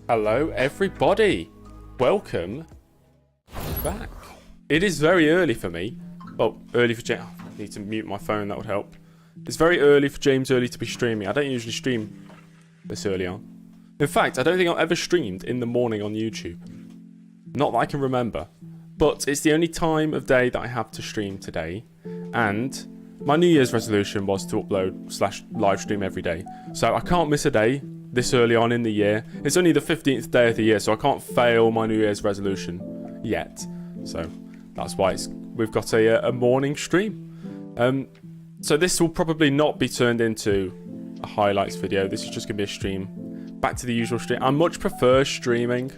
Hello everybody, welcome back. It is very early for me. Well, early for James. I need to mute my phone, that would help. It's very early for James Early to be streaming. I don't usually stream this early on. In fact, I don't think I've ever streamed in the morning on YouTube. Not that I can remember. But it's the only time of day that I have to stream today. And my New Year's resolution was to upload / live stream every day. So I can't miss a day this early on in the year. It's only the 15th day of the year, so I can't fail my New Year's resolution yet. So that's why we've got a morning stream. So this will probably not be turned into a highlights video. This is just going to be a stream. Back to the usual stream. I much prefer streaming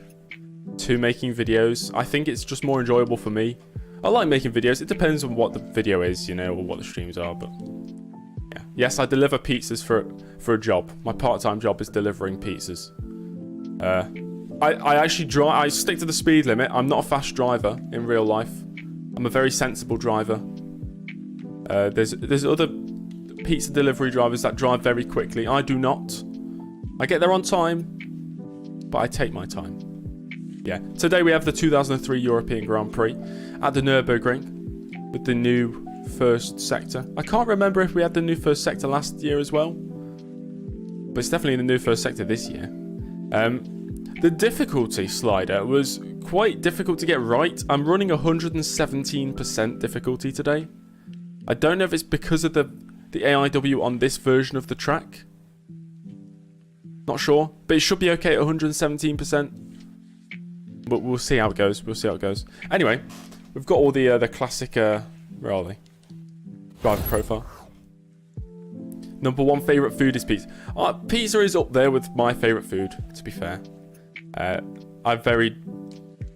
to making videos. I think it's just more enjoyable for me. I like making videos. It depends on what the video is, you know, or what the streams are, but yeah. Yes, I deliver pizzas for a job. My part-time job is delivering pizzas. I actually drive. I stick to the speed limit. I'm not a fast driver in real life. I'm a very sensible driver. There's other pizza delivery drivers that drive very quickly. I do not. I get there on time, but I take my time. Yeah. Today we have the 2003 European Grand Prix at the Nurburgring with the new first sector. I can't remember if we had the new first sector last year as well, but it's definitely the new first sector this year. The difficulty slider was quite difficult to get right. I'm running 117% difficulty today. I don't know if it's because of the AIW on this version of the track. Not sure, but it should be okay at 117%. But we'll see how it goes. We'll see how it goes. Anyway, we've got all the classic. Where are they? Driver profile. Number one favourite food is pizza. Pizza is up there with my favourite food, to be fair. I very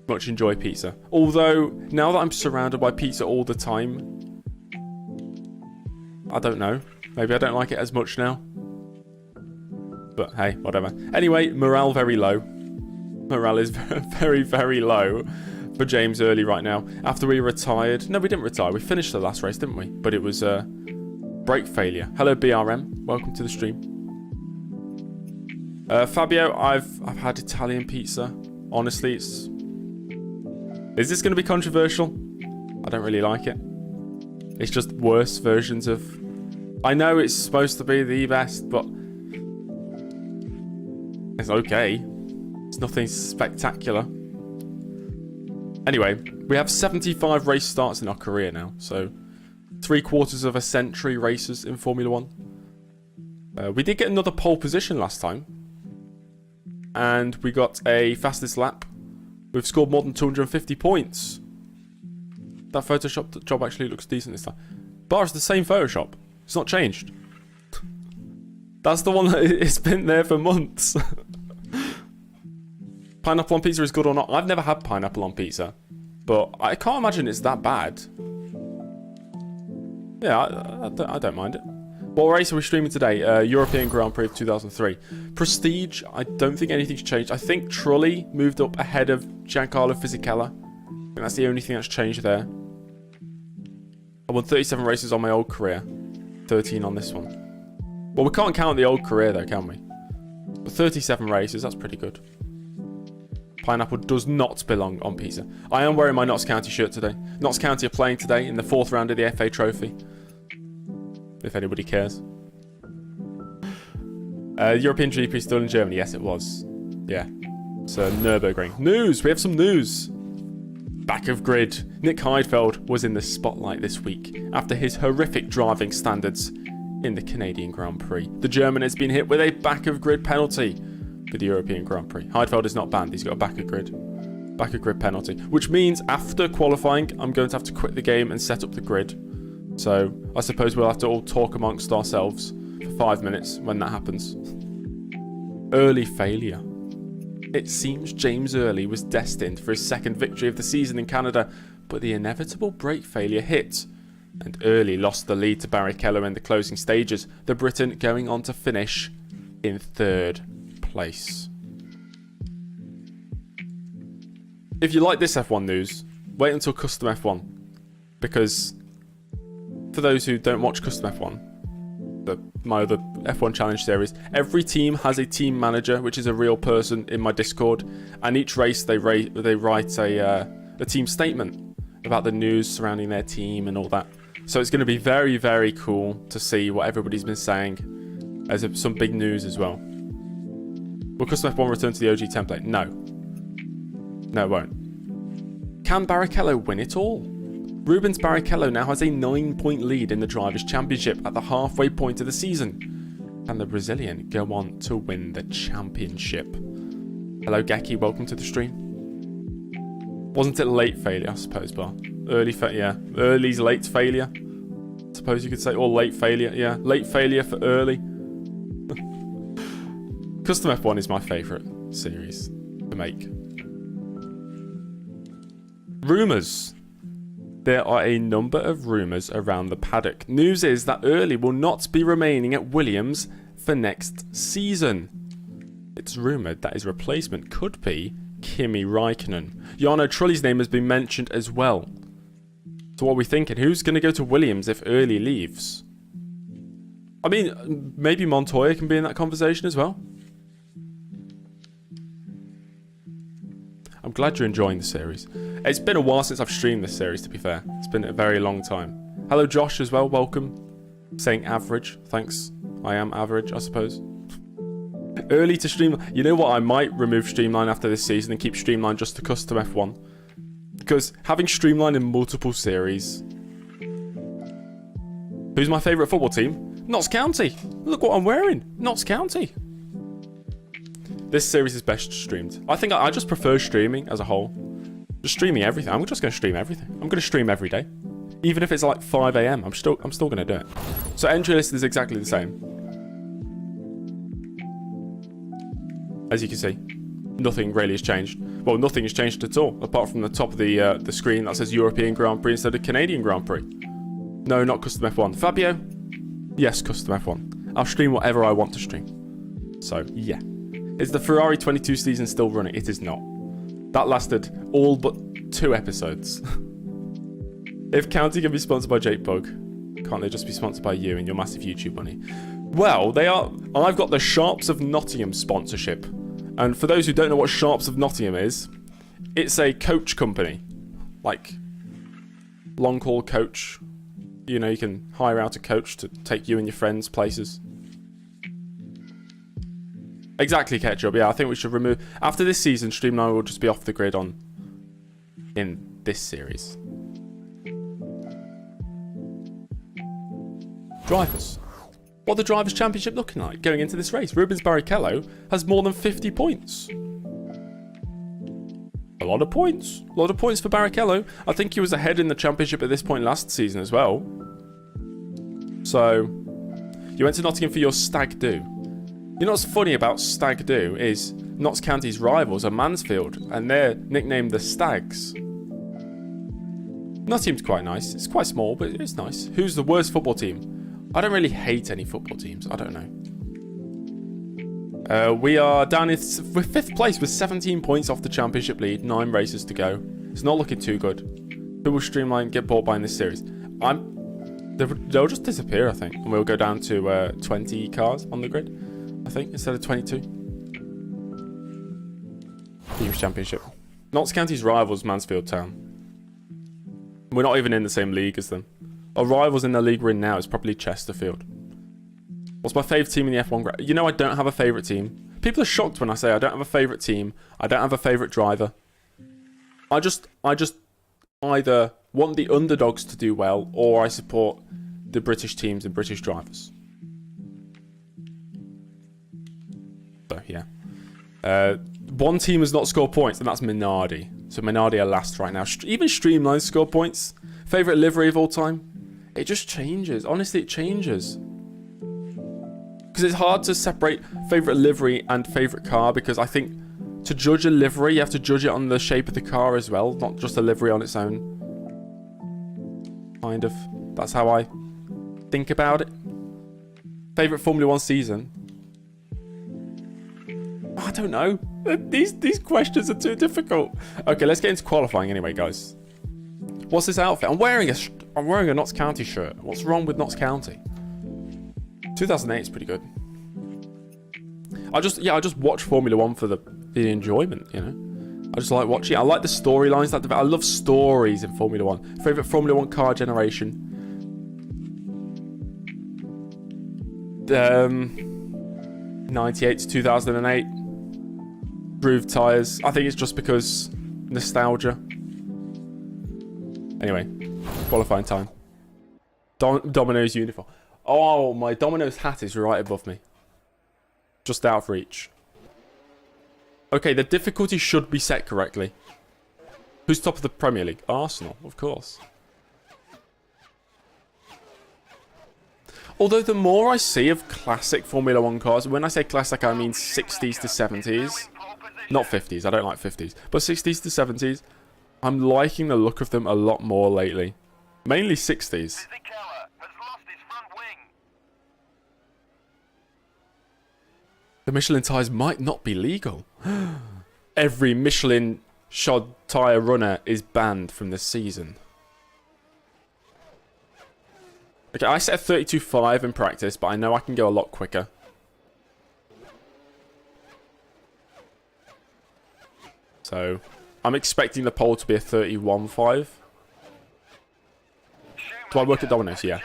much enjoy pizza. Although, now that I'm surrounded by pizza all the time, I don't know. Maybe I don't like it as much now. But hey, whatever. Anyway, morale very low. Morale is very, very low for James Early right now. After we retired... No, we didn't retire. We finished the last race, didn't we? But it was brake failure. Hello, BRM. Welcome to the stream. Fabio, I've had Italian pizza. Honestly, it's... Is this going to be controversial? I don't really like it. It's just worse versions of... I know it's supposed to be the best, but... It's okay. It's nothing spectacular. Anyway, we have 75 race starts in our career now, so 3/4 of a century races in Formula 1. We did get another pole position last time, and we got a fastest lap. We've scored more than 250 points. That Photoshop job actually looks decent this time. Bar is the same Photoshop. It's not changed. That's the one that it's been there for months. Pineapple on pizza is good or not? I've never had pineapple on pizza, but I can't imagine it's that bad. Yeah, I don't mind it. What race are we streaming today? European Grand Prix of 2003. Prestige, I don't think anything's changed. I think Trulli moved up ahead of Giancarlo Fisichella. I think that's the only thing that's changed there. I won 37 races on my old career. 13 on this one. Well, we can't count the old career though, can we? But 37 races, that's pretty good. Pineapple does not belong on pizza. I am wearing my Notts County shirt today. Notts County are playing today in the 4th round of the FA Trophy. If anybody cares. European GP still in Germany. Yes, it was. Yeah. So, Nurburgring. News! We have some news! Back of grid. Nick Heidfeld was in the spotlight this week after his horrific driving standards in the Canadian Grand Prix. The German has been hit with a back of grid penalty for the European Grand Prix. Heidfeld is not banned. He's got a back of grid penalty, which means after qualifying, I'm going to have to quit the game and set up the grid. So I suppose we'll have to all talk amongst ourselves for 5 minutes when that happens. Early failure. It seems James Early was destined for his second victory of the season in Canada, but the inevitable brake failure hit, and Early lost the lead to Barrichello in the closing stages, the Briton going on to finish in 3rd place. If you like this F1 news, wait until Custom F1, because for those who don't watch Custom F1, my other F1 Challenge series. Every team has a team manager, which is a real person in my Discord, and each race they write a team statement about the news surrounding their team and all that. So it's going to be very, very cool to see what everybody's been saying as some big news as well. Will Custom F1 return to the OG template? No. No, it won't. Can Barrichello win it all? Rubens Barrichello now has a 9-point lead in the Drivers' Championship at the halfway point of the season. Can the Brazilian go on to win the championship? Hello, Geki. Welcome to the stream. Wasn't it late failure, I suppose, Bar? Yeah. Early's late failure. I suppose you could say. Or late failure, yeah. Late failure for early. Custom F1 is my favourite series to make. Rumours. There are a number of rumours around the paddock. News is that Early will not be remaining at Williams for next season. It's rumoured that his replacement could be Kimi Räikkönen. Jarno Trulli's name has been mentioned as well. So what are we thinking? Who's going to go to Williams if Early leaves? I mean, maybe Montoya can be in that conversation as well. I'm glad you're enjoying the series. It's been a while since I've streamed this series, to be fair. It's been a very long time. Hello, Josh, as well. Welcome. Saying average. Thanks. I am average, I suppose. Early to Streamline. You know what? I might remove Streamline after this season and keep Streamline just to Custom F1. Because having Streamline in multiple series... Who's my favourite football team? Notts County. Look what I'm wearing. Notts County. This series is best streamed. I think I just prefer streaming as a whole. Just streaming everything. I'm just going to stream everything. I'm going to stream every day. Even if it's like 5 AM, I'm still going to do it. So entry list is exactly the same. As you can see, nothing really has changed. Well, nothing has changed at all, apart from the top of the screen that says European Grand Prix instead of Canadian Grand Prix. No, not Custom F1. Fabio? Yes, Custom F1. I'll stream whatever I want to stream. So, yeah. Is the Ferrari 22 season still running? It is not. That lasted all but 2 episodes. If County can be sponsored by Jake Bug, can't they just be sponsored by you and your massive YouTube money? Well, they are. I've got the Sharps of Nottingham sponsorship. And for those who don't know what Sharps of Nottingham is, it's a coach company. Like, long haul coach. You know, you can hire out a coach to take you and your friends places. Exactly, Ketchup. Yeah, I think we should remove... After this season, Streamline will just be off the grid in this series. Drivers. What are the Drivers' Championship looking like going into this race? Rubens Barrichello has more than 50 points. A lot of points. A lot of points for Barrichello. I think he was ahead in the championship at this point last season as well. So, you went to Nottingham for your stag do. You know what's funny about stag do is Notts County's rivals are Mansfield, and they're nicknamed the Stags. Nottingham's quite nice. It's quite small, but it's nice. Who's the worst football team? I don't really hate any football teams. I don't know. We are down in 5th place with 17 points off the championship lead. 9 races to go. It's not looking too good. Who will Streamline get bought by in this series? They'll just disappear, I think. And we'll go down to 20 cars on the grid, I think, instead of 22. Teams Championship. Notts County's rivals, Mansfield Town. We're not even in the same league as them. Our rivals in the league we're in now is probably Chesterfield. What's my favourite team in the F1? You know I don't have a favourite team. People are shocked when I say I don't have a favourite team. I don't have a favourite driver. I just either want the underdogs to do well, or I support the British teams and British drivers. So, yeah. One team has not scored points, and that's Minardi. So Minardi are last right now. Even Streamline score points. Favourite livery of all time? It just changes. Honestly, it changes. Because it's hard to separate favourite livery and favourite car, because I think to judge a livery, you have to judge it on the shape of the car as well, not just a livery on its own. Kind of. That's how I think about it. Favourite Formula 1 season? I don't know. These questions are too difficult. Okay, let's get into qualifying anyway, guys. What's this outfit? I'm wearing a Notts County shirt. What's wrong with Notts County? 2008 is pretty good. I just watch Formula One for the enjoyment, you know. I just like watching it. I like the storylines. I love stories in Formula One. Favorite Formula One car generation. 98 to 2008. Groove tyres. I think it's just because nostalgia. Anyway, qualifying time. Domino's uniform. Oh, my Domino's hat is right above me. Just out of reach. Okay, the difficulty should be set correctly. Who's top of the Premier League? Arsenal, of course. Although the more I see of classic Formula 1 cars, when I say classic, I mean 60s to 70s. Not 50s, I don't like 50s. But 60s to 70s, I'm liking the look of them a lot more lately. Mainly 60s. The Michelin tyres might not be legal. Every Michelin shod tyre runner is banned from this season. Okay, I set a 32.5 in practice, but I know I can go a lot quicker. So, I'm expecting the pole to be a 31.5. Do I work at Domino's? Yeah.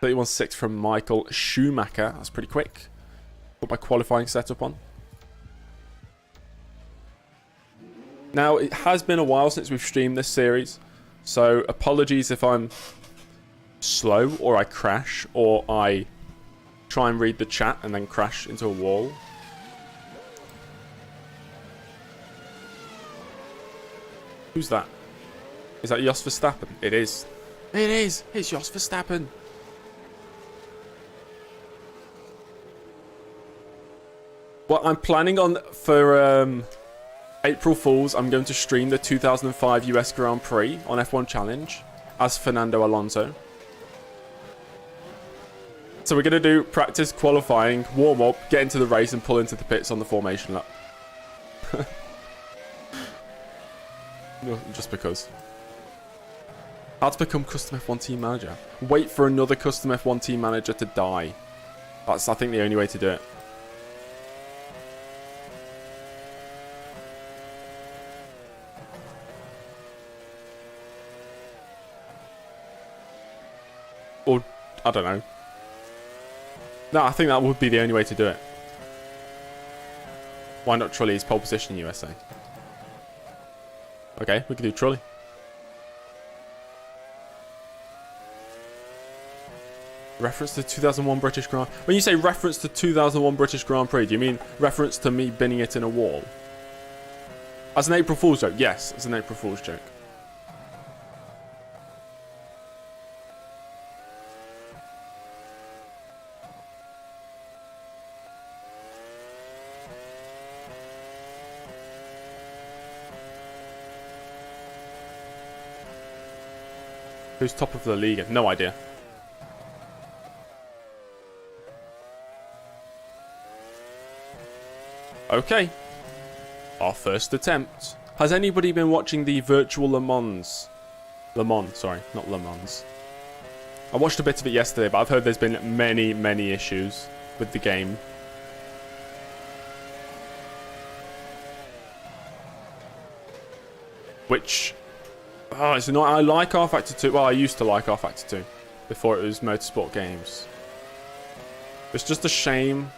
31.6 from Michael Schumacher. That's pretty quick. Put my qualifying setup on. Now, it has been a while since we've streamed this series, so apologies if I'm slow, or I crash, or I try and read the chat and then crash into a wall. Who's that? Is that Jos Verstappen? It is. It is! It's Jos Verstappen! Well, I'm planning on, for April Fools, I'm going to stream the 2005 US Grand Prix on F1 Challenge as Fernando Alonso. So we're going to do practice qualifying, warm up, get into the race and pull into the pits on the formation lap. Just because. How to become custom F1 team manager. Wait for another custom F1 team manager to die. That's, I think, the only way to do it. Or, I don't know. No, I think that would be the only way to do it. Why not Trulli's pole position USA? Okay, we can do Trulli. Reference to 2001 British Grand Prix. When you say reference to 2001 British Grand Prix, do you mean reference to me binning it in a wall? As an April Fool's joke? Yes, as an April Fool's joke. Who's top of the league? No idea. Okay. Our first attempt. Has anybody been watching the virtual Le Mans? Le Mans, sorry, not Le Mans. I watched a bit of it yesterday, but I've heard there's been many, many issues with the game. Which... oh, it's not. I like R Factor 2. Well, I used to like R Factor 2 before it was Motorsport Games. It's just a shame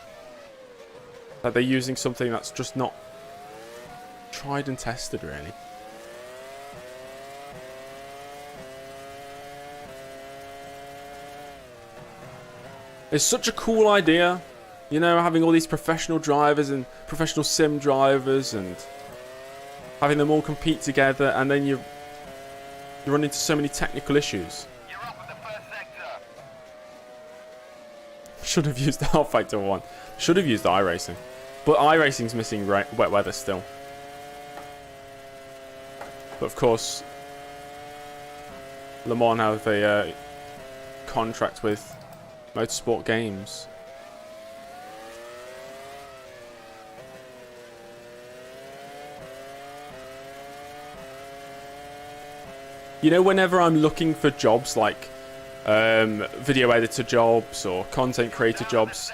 that they're using something that's just not tried and tested, really. It's such a cool idea, you know, having all these professional drivers and professional sim drivers and having them all compete together, and then you run into so many technical issues. You're up with the first sector. Should have used the R Factor 1. Should have used iRacing. But iRacing's missing wet weather still. But of course, Le Mans have a contract with Motorsport Games. You know, whenever I'm looking for jobs like video editor jobs or content creator jobs.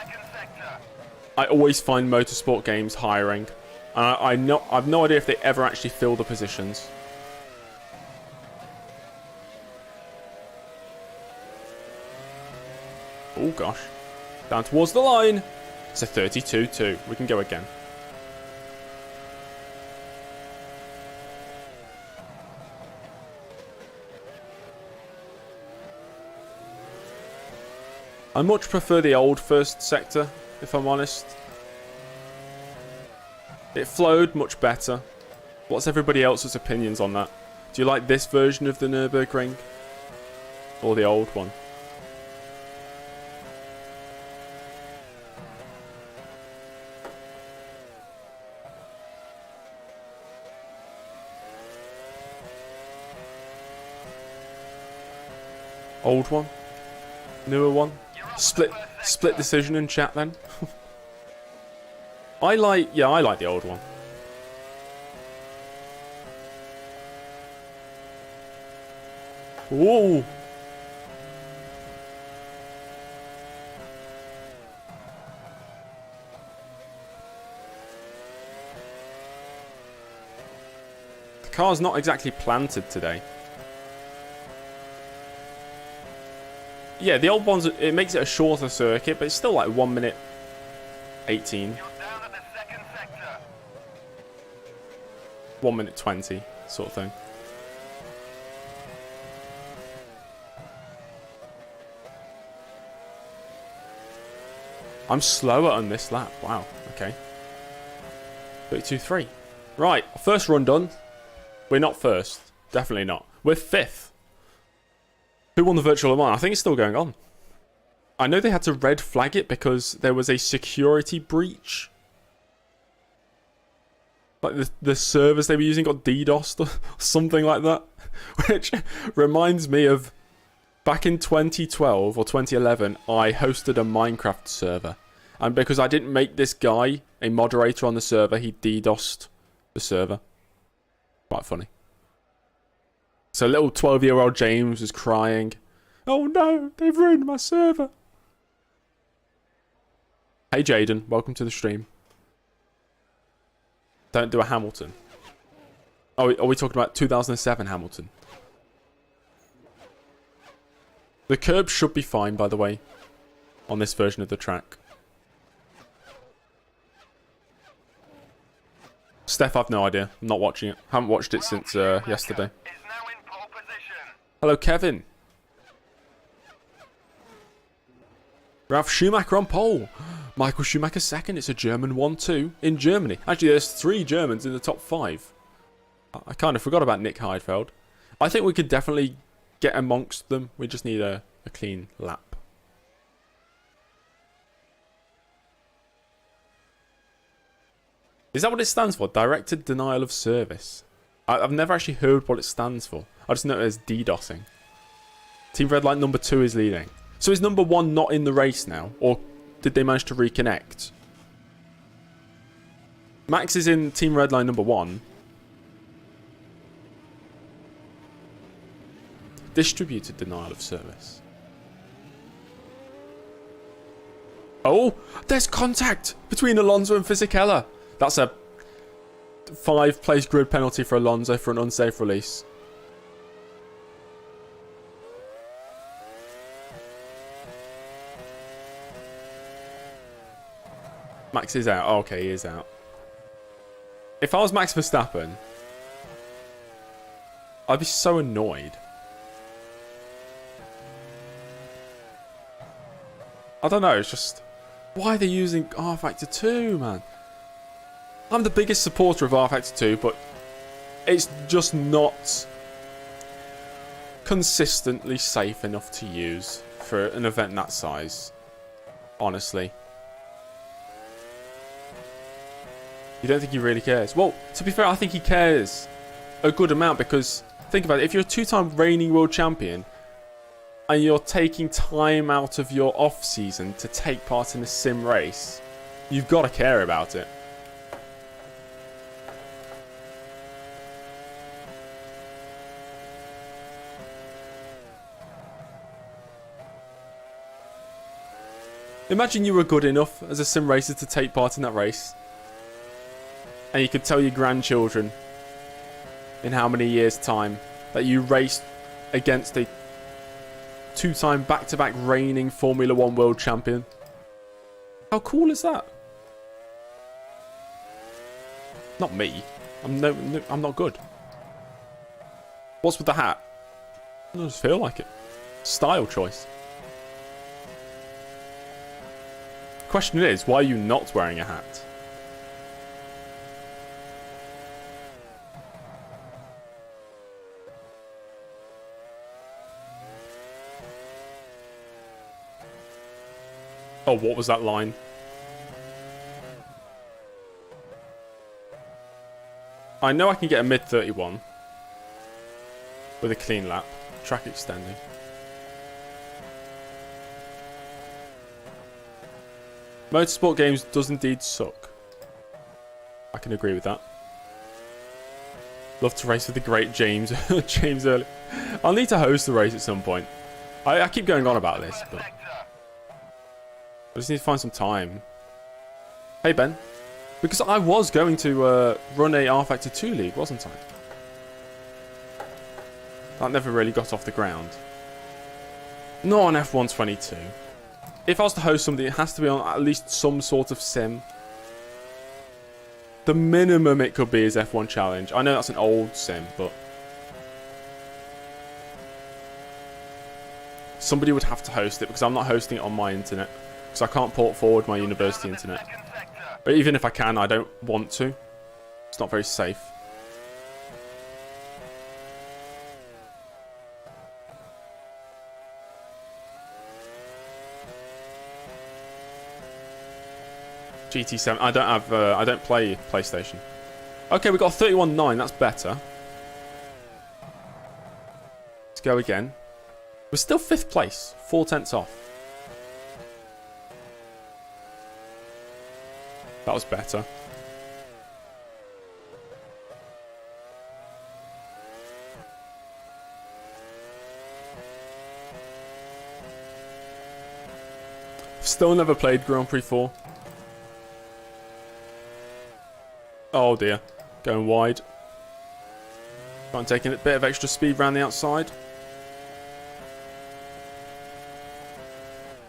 I always find motorsport games hiring. I've no idea if they ever actually fill the positions. Oh gosh. Down towards the line. It's a 32-2. We can go again. I much prefer the old first sector, if I'm honest. It flowed much better. What's everybody else's opinions on that? Do you like this version of the Nurburgring? Or the old one? Old one? Newer one? Split decision in chat then. I like the old one. Whoa. The car's not exactly planted today. Yeah, the old ones, it makes it a shorter circuit, but it's still like 1 minute 18. You're down at the second sector. 1 minute 20, sort of thing. I'm slower on this lap. Wow, okay. 32.3. Right, first run done. We're not first. Definitely not. We're fifth. Who won the virtual Le Mans? I think it's still going on. I know they had to red flag it because there was a security breach. Like the servers they were using got DDoSed or something like that. Which reminds me of back in 2012 or 2011, I hosted a Minecraft server. And because I didn't make this guy a moderator on the server, he DDoSed the server. Quite funny. So little 12-year-old James was crying. Oh no, they've ruined my server. Hey Jaden, welcome to the stream. Don't do a Hamilton. Oh, are we talking about 2007 Hamilton? The curb should be fine, by the way, on this version of the track. Steph, I've no idea. I'm not watching it. Haven't watched it since yesterday. Hello, Kevin. Ralf Schumacher on pole. Michael Schumacher second. It's a German 1-2 in Germany. Actually, there's 3 Germans in the top 5. I kind of forgot about Nick Heidfeld. I think we could definitely get amongst them. We just need a clean lap. Is that what it stands for? Directed denial of service. I've never actually heard what it stands for. I just know it as DDoSing. Team Red Light number 2 is leading. So is number 1 not in the race now? Or did they manage to reconnect? Max is in Team Red Line number 1. Distributed denial of service. Oh, there's contact between Alonso and Fisichella. That's a 5-place grid penalty for Alonso for an unsafe release. Max is out. Oh, okay, he is out. If I was Max Verstappen, I'd be so annoyed. I don't know, it's just... Why are they using R Factor 2, man? I'm the biggest supporter of R Factor 2, but it's just not consistently safe enough to use for an event that size. Honestly. You don't think he really cares? Well, to be fair, I think he cares a good amount because, think about it, if you're a 2-time reigning world champion and you're taking time out of your off-season to take part in a sim race, you've got to care about it. Imagine you were good enough as a sim racer to take part in that race. And you could tell your grandchildren in how many years' time that you raced against a two-time back-to-back reigning Formula 1 world champion. How cool is that? Not me. I'm not good. What's with the hat? I just feel like it. Style choice. Question is, why are you not wearing a hat? Oh, what was that line? I know I can get a mid 31 with a clean lap. Track extending. Motorsport games does indeed suck. I can agree with that. Love to race with the great James. James early. I'll need to host the race at some point. I keep going on about this, but I just need to find some time. Hey, Ben. Because I was going to run a R Factor 2 league, wasn't I? That never really got off the ground. Not on F122. If I was to host something, it has to be on at least some sort of sim. The minimum it could be is F1 Challenge. I know that's an old sim, but somebody would have to host it because I'm not hosting it on my internet. Because I can't port forward my university internet. But even if I can, I don't want to. It's not very safe. GT7. I don't have. I don't play PlayStation. Okay, we got a 31.9. That's better. Let's go again. We're still 5th place. 4/10 off. That was better. Still never played Grand Prix 4. Oh dear. Going wide. I'm taking a bit of extra speed around the outside.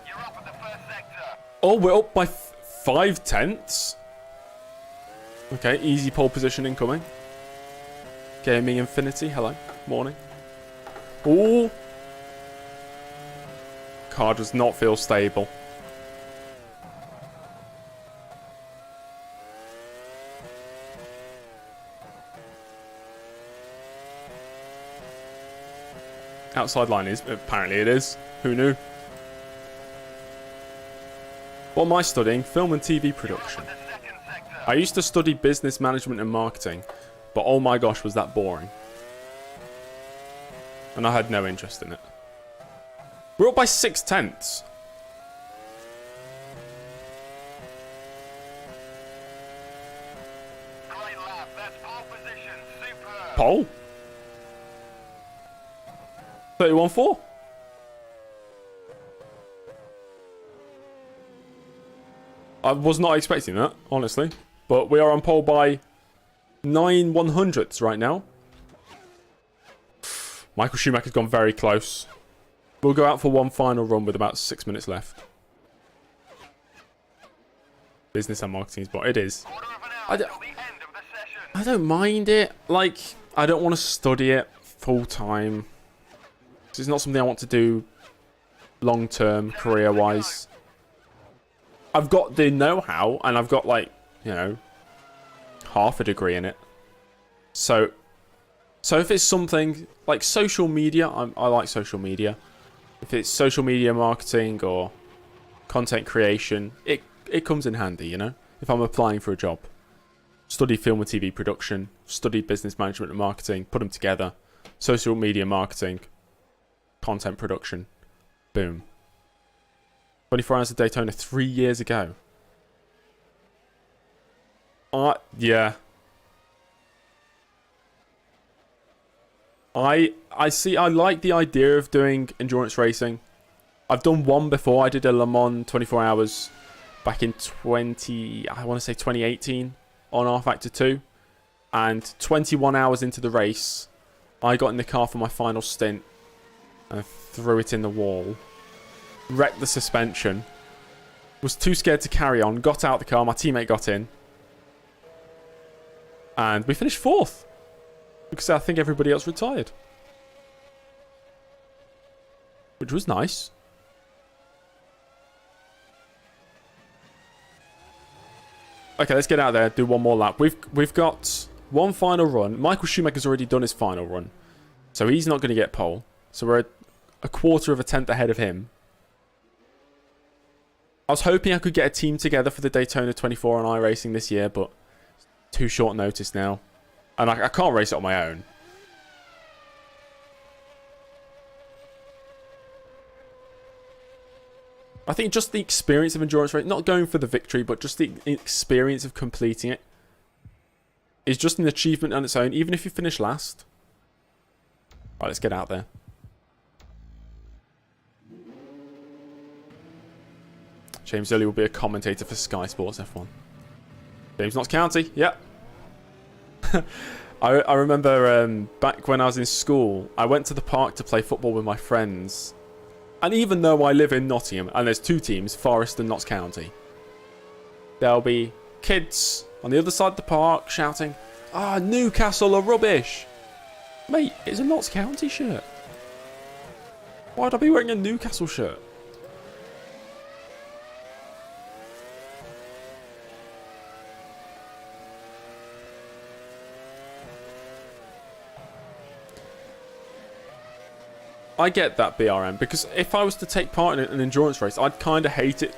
You're up at the first sector. Oh, we're up by 5/10. Okay, easy pole position incoming. Gaming Infinity, hello. Morning. Ooh. Car does not feel stable. Outside line is, apparently it is. Who knew? What am I studying? Film and TV production. I used to study business management and marketing, but oh my gosh, was that boring. And I had no interest in it. We're up by 6/10. Great lap. That's pole position. Superb. Pole? 31.4. I was not expecting that, honestly. But we are on pole by 9/100ths right now. Michael Schumacher's gone very close. We'll go out for one final run with about 6 minutes left. Business and marketing spot. It is. I don't mind it. Like, I don't want to study it full time. It's not something I want to do long term, career wise. I've got the know-how, and I've got, like, you know, half a degree in it. So if it's something like social media, I like social media. If it's social media marketing or content creation, it comes in handy, you know? If I'm applying for a job. Study film and TV production, study business management and marketing, put them together. Social media marketing, content production. Boom. 24 Hours of Daytona 3 years ago. Yeah. I see. I like the idea of doing endurance racing. I've done one before. I did a Le Mans 24 hours back in I want to say 2018 on R Factor 2. And 21 hours into the race, I got in the car for my final stint and threw it in the wall. Wrecked the suspension. Was too scared to carry on. Got out the car. My teammate got in. And we finished 4th. Because I think everybody else retired. Which was nice. Okay, let's get out there. Do one more lap. We've got one final run. Michael Schumacher's already done his final run. So he's not going to get pole. So we're a quarter of a tenth ahead of him. I was hoping I could get a team together for the Daytona 24 on iRacing this year, but it's too short notice now. And I can't race it on my own. I think just the experience of endurance race, not going for the victory, but just the experience of completing it, is just an achievement on its own, even if you finish last. Alright, let's get out there. James Early will be a commentator for Sky Sports F1. James Notts County, yep. I remember back when I was in school, I went to the park to play football with my friends. And even though I live in Nottingham, and there's 2 teams, Forest and Notts County, there'll be kids on the other side of the park shouting, "Ah, Newcastle are rubbish." Mate, it's a Notts County shirt. Why'd I be wearing a Newcastle shirt? I get that, BRM, because if I was to take part in an endurance race, I'd kind of hate it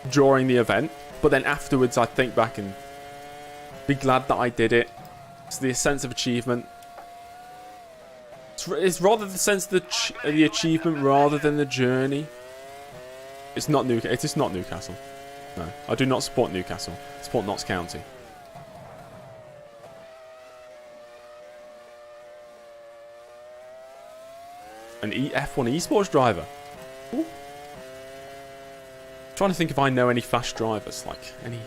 during the event, but then afterwards I'd think back and be glad that I did it. It's the sense of achievement. It's rather the sense of the achievement rather than the journey. It's not Newcastle. It is not Newcastle. No, I do not support Newcastle. I support Notts County. An F1 esports driver. Ooh. Trying to think if I know any fast drivers, like any.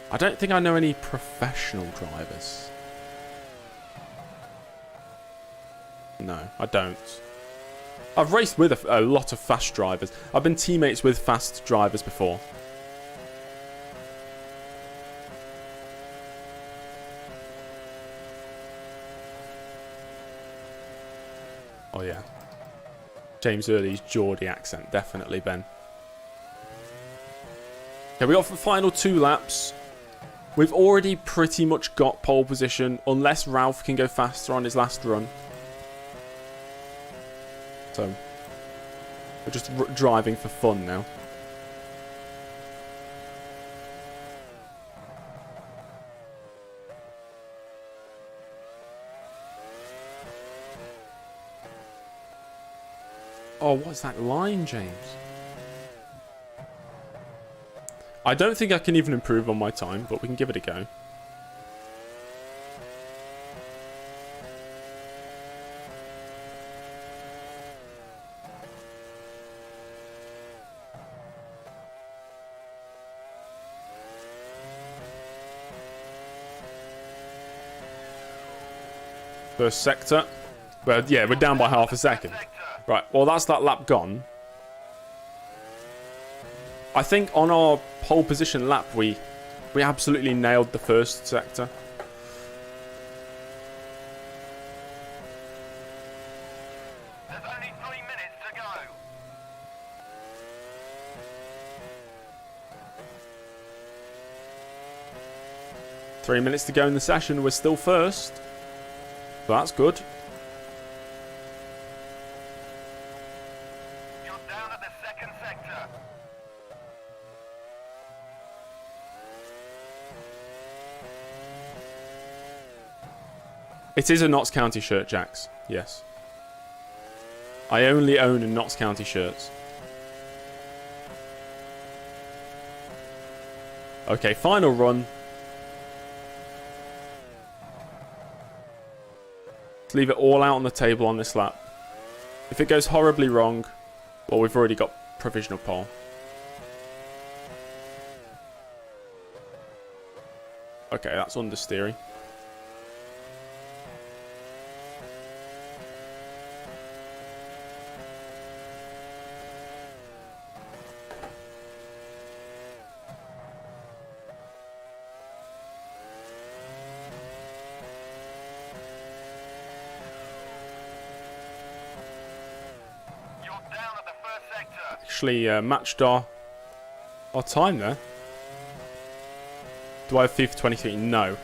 I don't think I know any professional drivers. No, I don't. I've raced with a lot of fast drivers. I've been teammates with fast drivers before. Oh yeah. James Early's Geordie accent, definitely, Ben. Okay, we got the final 2 laps. We've already pretty much got pole position, unless Ralph can go faster on his last run. So, we're just driving for fun now. Oh, what's that line, James? I don't think I can even improve on my time, but we can give it a go. First sector. Well, yeah, we're down by half a second. Right, well, that's that lap gone. I think on our pole position lap, we absolutely nailed the first sector. There's only 3 minutes to go. Three minutes to go in the session. We're still first. So that's good. You're down at the 2nd sector. It is a Notts County shirt, Jax. Yes. I only own a Notts County shirts. Okay, final run. Let's leave it all out on the table on this lap. If it goes horribly wrong, Well, we've already got provisional pole. Okay, that's understeering. You're down at the first sector. Actually matched our time there. Do I have FIFA 23? No.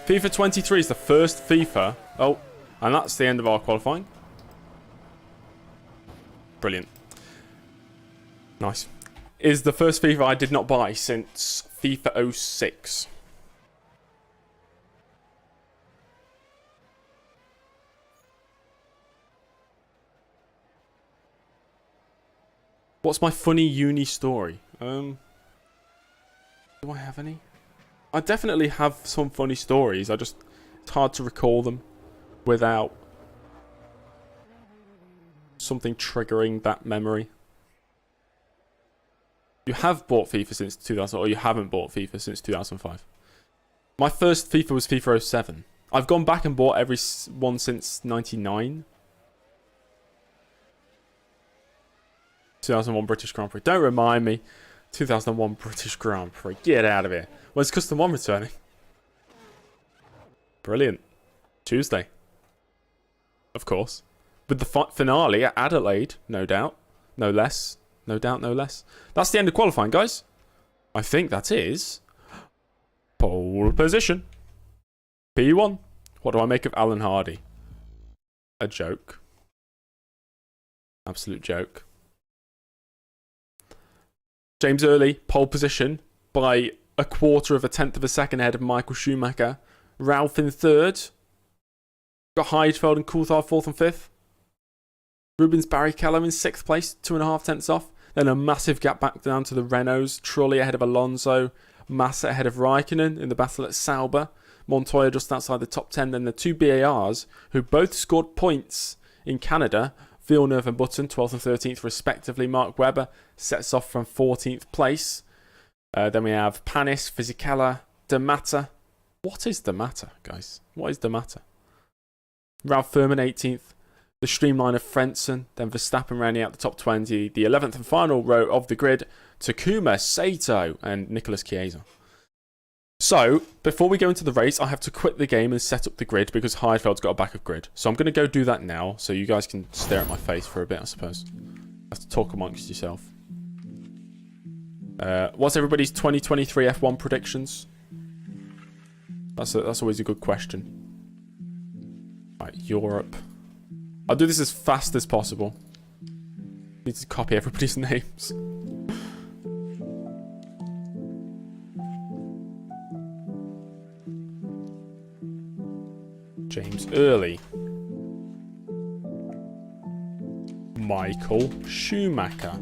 FIFA 23 is the first FIFA. Oh, and that's the end of our qualifying. Brilliant. Nice. Is the first FIFA I did not buy since FIFA 06. What's my funny uni story? Do I have any? I definitely have some funny stories. It's hard to recall them without something triggering that memory. You have bought FIFA since 2000, or you haven't bought FIFA since 2005. My first FIFA was FIFA 07. I've gone back and bought every one since 99. 2001 British Grand Prix. Don't remind me. 2001 British Grand Prix. Get out of here. When's Custom 1 returning? Brilliant. Tuesday. Of course. With the finale at Adelaide, no doubt. No less. No doubt, no less. That's the end of qualifying, guys. I think that is pole position. P1. What do I make of Alan Hardy? A joke. Absolute joke. James Early, pole position by a quarter of a tenth of a second ahead of Michael Schumacher. Ralph in third. Got Heidfeld and Coulthard fourth and fifth. Rubens Barrichello in sixth place, 2.5 tenths off. Then a massive gap back down to the Renaults. Trulli ahead of Alonso. Massa ahead of Raikkonen in the battle at Sauber. Montoya just outside the top 10. Then the two BARs who both scored points in Canada. Villeneuve and Button, 12th and 13th respectively. Mark Webber sets off from 14th place. Then we have Panis, Fisichella, D'Amata. What is D'Amata, guys? What is D'Amata? Ralph Furman, 18th. The streamline of Frentzen. Then Verstappen rounding out the top 20. The 11th and final row of the grid. Takuma Sato and Nicolas Chiesa. So, before we go into the race, I have to quit the game and set up the grid because Heidfeld's got a backup grid. So I'm going to go do that now, so you guys can stare at my face for a bit, I suppose. Have to talk amongst yourself. What's everybody's 2023 F1 predictions? That's always a good question. Right, Europe. I'll do this as fast as possible. Need to copy everybody's names. James Early. Michael Schumacher.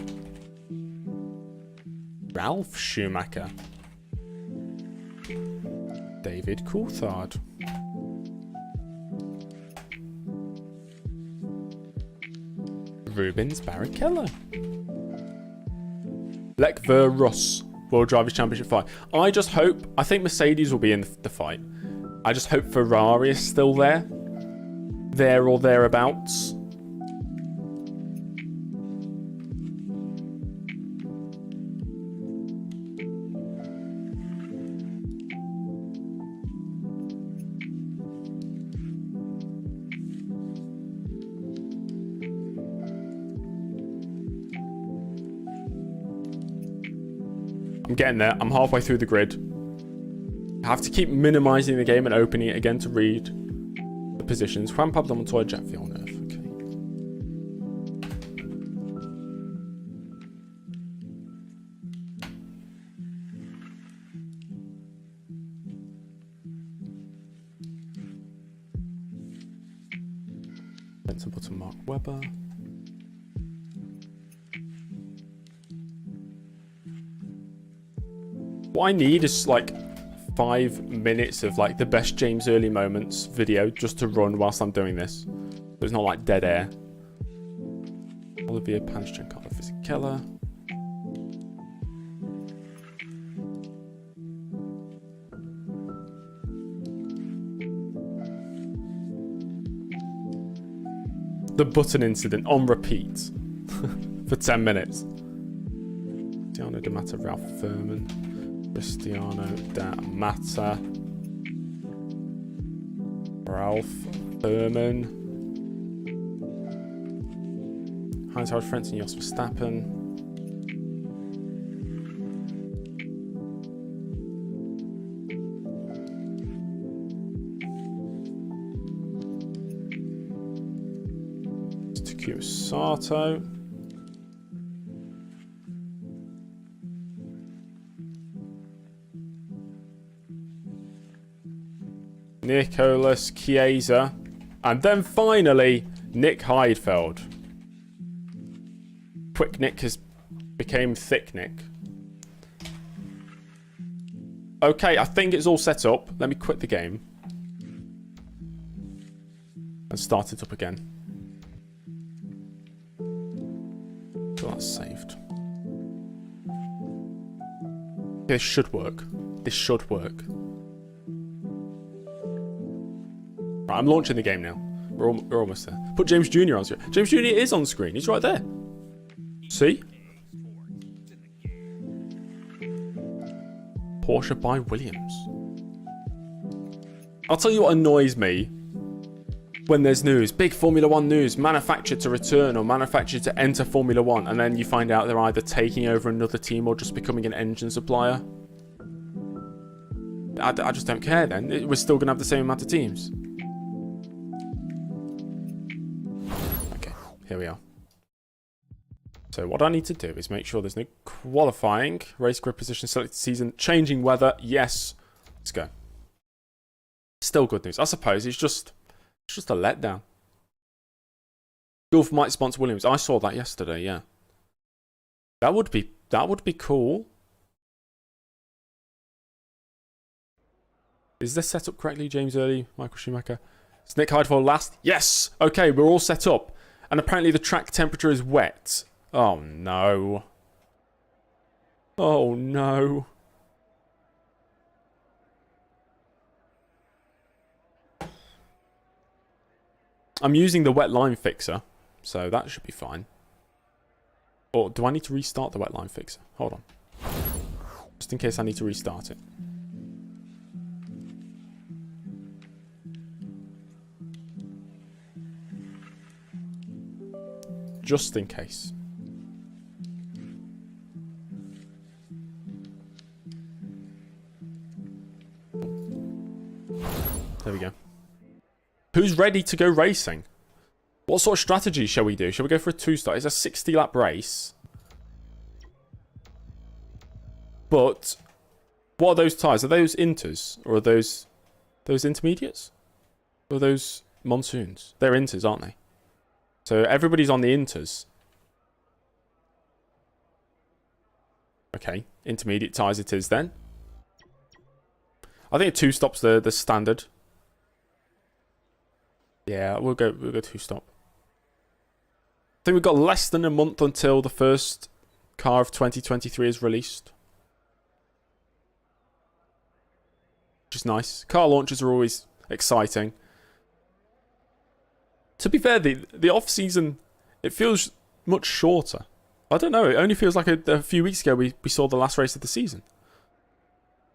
Ralph Schumacher. David Coulthard. Rubens Barrichello. Lech Ver Russ. World Drivers' Championship fight. I think Mercedes will be in the fight. I just hope Ferrari is still there. There or thereabouts. I'm getting there. I'm halfway through the grid. I have to keep minimizing the game and opening it again to read the positions. Juan Pablo Montoya, Jack Villeneuve. Okay. Benson Button, Mark Webber. What I need is like 5 minutes of like the best James Early moments video just to run whilst I'm doing this. So it's not like dead air. Olivier Panichenko, Keller. The button incident on repeat for 10 minutes. Cristiano da Mata, Ralph Furman. Cristiano da Mata. Ralph Furman. Heinz-Harald Frentzen, Jos Verstappen. Takuma Sato. Nicolas Chiesa. And then finally, Nick Heidfeld. Quick Nick has became Thick Nick. Okay, I think it's all set up. Let me quit the game. And start it up again. So that's saved. This should work. This should work. Right, I'm launching the game now. We're almost there. Put James Jr. on screen. James Jr. is on screen. He's right there. See? Porsche by Williams. I'll tell you what annoys me when there's news. Big Formula 1 news. Manufactured to return or manufactured to enter Formula 1. And then you find out they're either taking over another team or just becoming an engine supplier. I just don't care then. We're still going to have the same amount of teams. Okay, here we are. So what I need to do is make sure there's no qualifying. Race grid position, selected season, changing weather. Yes. Let's go. Still good news. I suppose it's just a letdown. Gulf might sponsor Williams. I saw that yesterday, yeah. That would be cool. Is this set up correctly? James Early, Michael Schumacher. Is Nick Heidfeld last? Yes! Okay, we're all set up. And apparently the track temperature is wet. Oh no. Oh no. I'm using the wet line fixer, so that should be fine. Or do I need to restart the wet line fixer? Hold on. Just in case I need to restart it. Just in case. There we go. Who's ready to go racing? What sort of strategy shall we do? Shall we go for a 2-star? It's a 60-lap race. But what are those tyres? Are those inters? Or are those intermediates? Or are those monsoons? They're inters, aren't they? So everybody's on the inters. Okay, intermediate tyres it is then. I think a 2-stop's the standard. Yeah, we'll go 2-stop. I think we've got less than a month until the first car of 2023 is released. Which is nice. Car launches are always exciting. To be fair, the off-season, it feels much shorter. I don't know, it only feels like a few weeks ago we saw the last race of the season.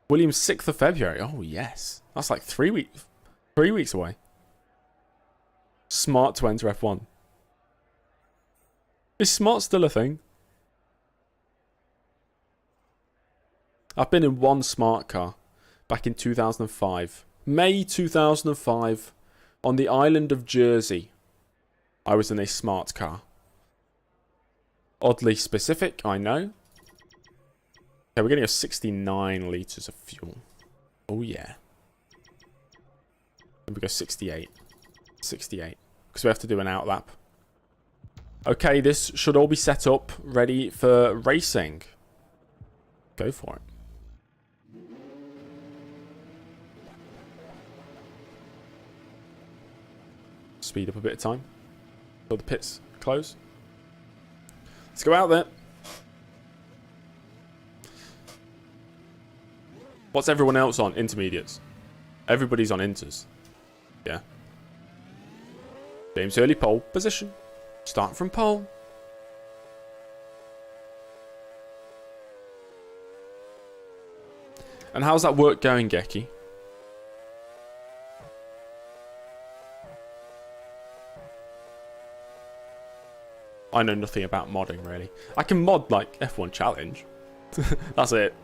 Williams 6th of February. Oh, yes. That's like 3 weeks. 3 weeks away. Smart to enter F1. Is smart still a thing? I've been in one smart car back in 2005. May 2005 on the island of Jersey. I was in a smart car. Oddly specific, I know. Okay, we're getting a 69 litres of fuel. Oh yeah. And we go 68. 68. Because we have to do an outlap. Okay, this should all be set up, ready for racing. Go for it. Speed up a bit of time. Till the pits close. Let's go out there. What's everyone else on? Intermediates. Everybody's on inters. Yeah. James Early pole position. Start from pole. And how's that work going, Geki? I know nothing about modding, really. I can mod, like, F1 Challenge. That's it.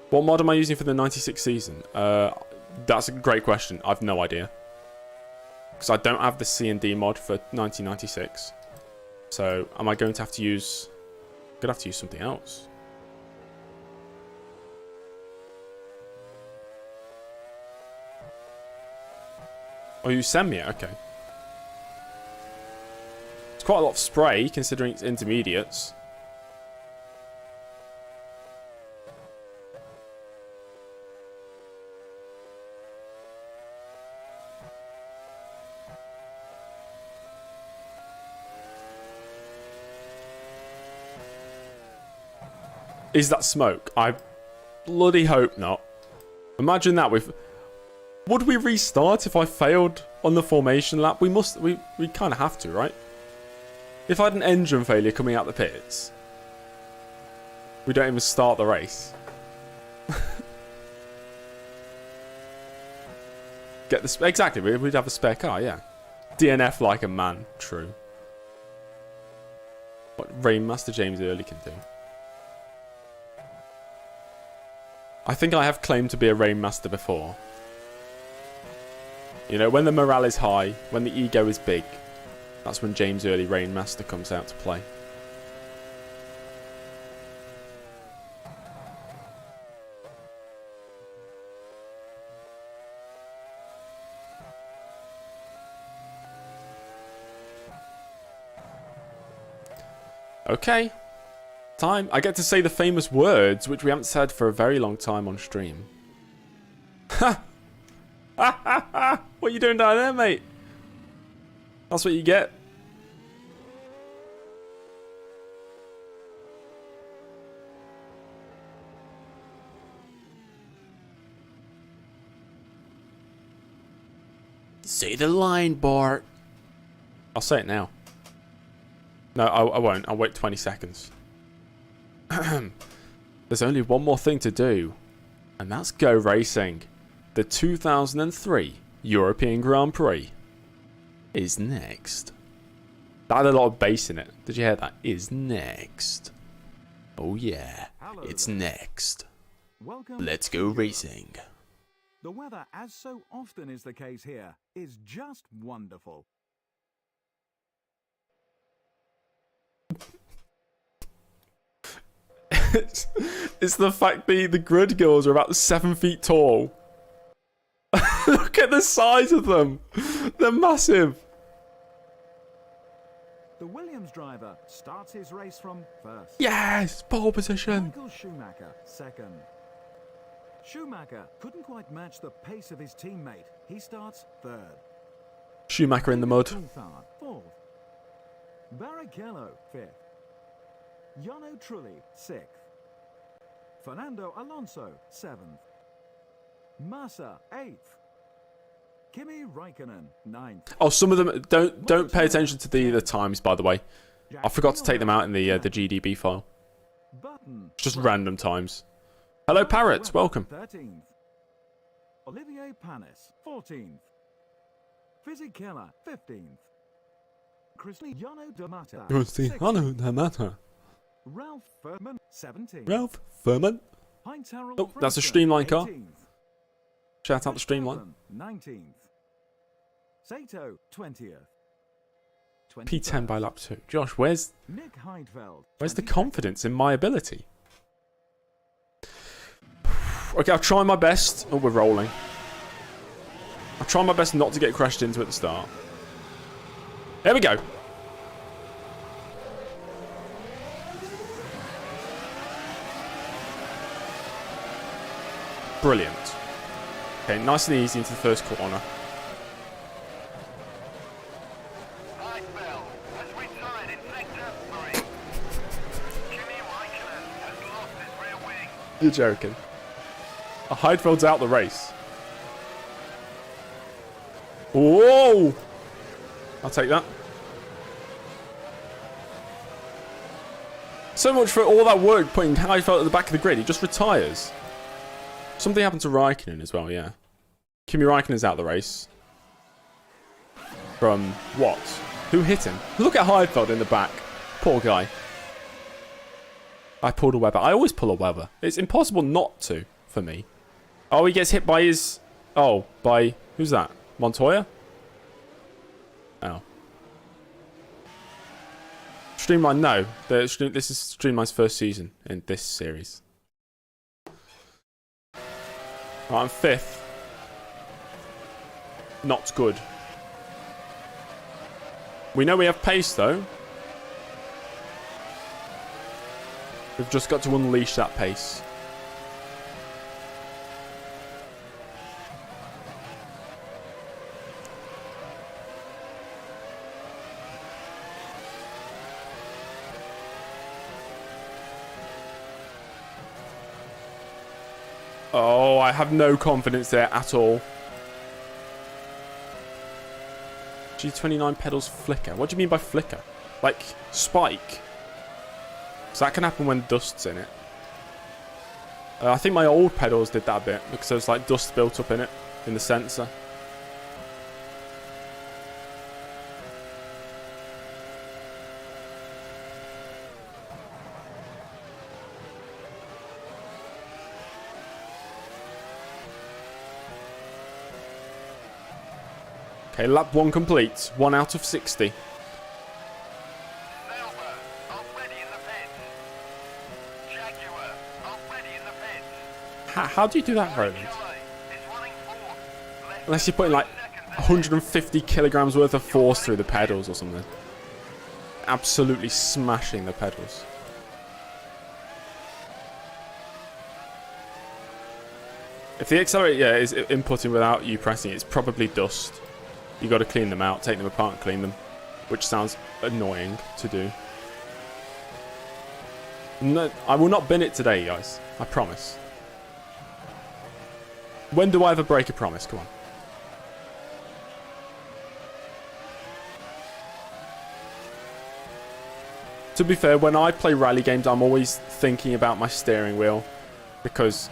What mod am I using for the 96 season? That's a great question. I've no idea. Because I don't have the C&D mod for 1996. So, am I going to have to use... I'm going to have to use something else. Oh, you send me it? Okay. It's quite a lot of spray, considering it's intermediates. Is that smoke? I bloody hope not. Imagine that with... Would we restart if I failed on the formation lap? We kind of have to, right? If I had an engine failure coming out the pits, we don't even start the race. Get the... Exactly, we'd have a spare car, yeah. DNF like a man. True. What Rainmaster James Early can do. I think I have claimed to be a Rainmaster before. You know, when the morale is high, when the ego is big, that's when James Early Rainmaster comes out to play. Okay. Time. I get to say the famous words, which we haven't said for a very long time on stream. Ha! Ha ha ha! What are you doing down there, mate? That's what you get. Say the line, Bart. I'll say it now. No, I won't. I'll wait 20 seconds. There's only one more thing to do, and that's go racing. The 2003 European Grand Prix is next. That had a lot of bass in it. Did you hear that? Is next. Oh yeah, hello it's there. Next. Welcome. Let's go racing. The weather, as so often is the case here, is just wonderful. It's the fact that the grid girls are about 7 feet tall. Look at the size of them. They're massive. The Williams driver starts his race from first. Yes, pole position. Michael Schumacher, second. Schumacher couldn't quite match the pace of his teammate. He starts third. Schumacher in the mud. Coulthard, fourth. Barrichello, fifth. Jarno Trulli, sixth. Fernando Alonso, seventh. Massa, eighth. Kimi Raikkonen, ninth. Oh, some of them don't pay attention to the times, by the way. I forgot to take them out in the GDB file. Button, Just random times. Hello, Parrots. Welcome. 13th. Olivier Panis, 14th. Fisichella, 15th. Cristiano D'Amata, 16th. Ralph Furman, 17th. Ralph Furman. Oh, that's a Streamline car. 18th. Shout out the Streamline. 19th. Sato, 20th. P10 by lap 2. Josh, where's Nick Heidfeld, the confidence in my ability? Okay, I'll try my best. Oh, we're rolling. I'll try my best not to get crashed into at the start. There we go. Brilliant. Okay, nice and easy into the first corner. Heidfeld has retired in sector 3. Kimi Raikkonen has lost his rear wing. You're joking. Heidfeld's out the race. Whoa! I'll take that. So much for all that work putting Heidfeld at the back of the grid. He just retires. Something happened to Raikkonen as well, yeah. Kimi Raikkonen's out the race. From what? Who hit him? Look at Heidfeld in the back. Poor guy. I pulled a Weber. I always pull a Weber. It's impossible not to, for me. Oh, he gets hit by his... Oh, by... Who's that? Montoya? Oh. Streamline, no. This is Streamline's first season in this series. Right, I'm 5th. Not good. We know we have pace, though. We've just got to unleash that pace. Oh, I have no confidence there at all. G29 pedals flicker. What do you mean by flicker? Like, spike? So that can happen when dust's in it. I think my old pedals did that a bit because there's like dust built up in it, in the sensor. Okay, lap 1 complete. 1 out of 60. How do you do that, Roland? Unless you're putting like 150 kilograms worth of force through the pedals or something. Absolutely smashing the pedals. If the accelerator is inputting without you pressing it, it's probably dust. You got to clean them out, take them apart and clean them. Which sounds annoying to do. No, I will not bin it today, guys. I promise. When do I ever break a promise? Come on. To be fair, when I play rally games, I'm always thinking about my steering wheel. Because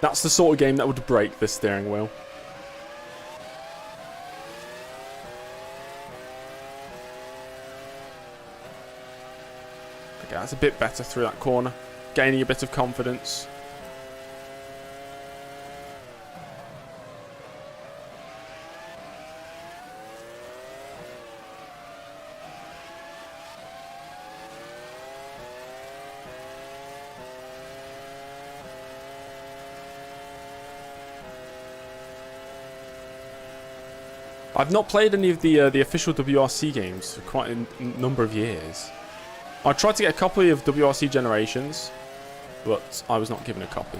that's the sort of game that would break the steering wheel. Okay, that's a bit better through that corner. Gaining a bit of confidence. I've not played any of the official WRC games for quite a number of years. I tried to get a copy of WRC Generations, but I was not given a copy.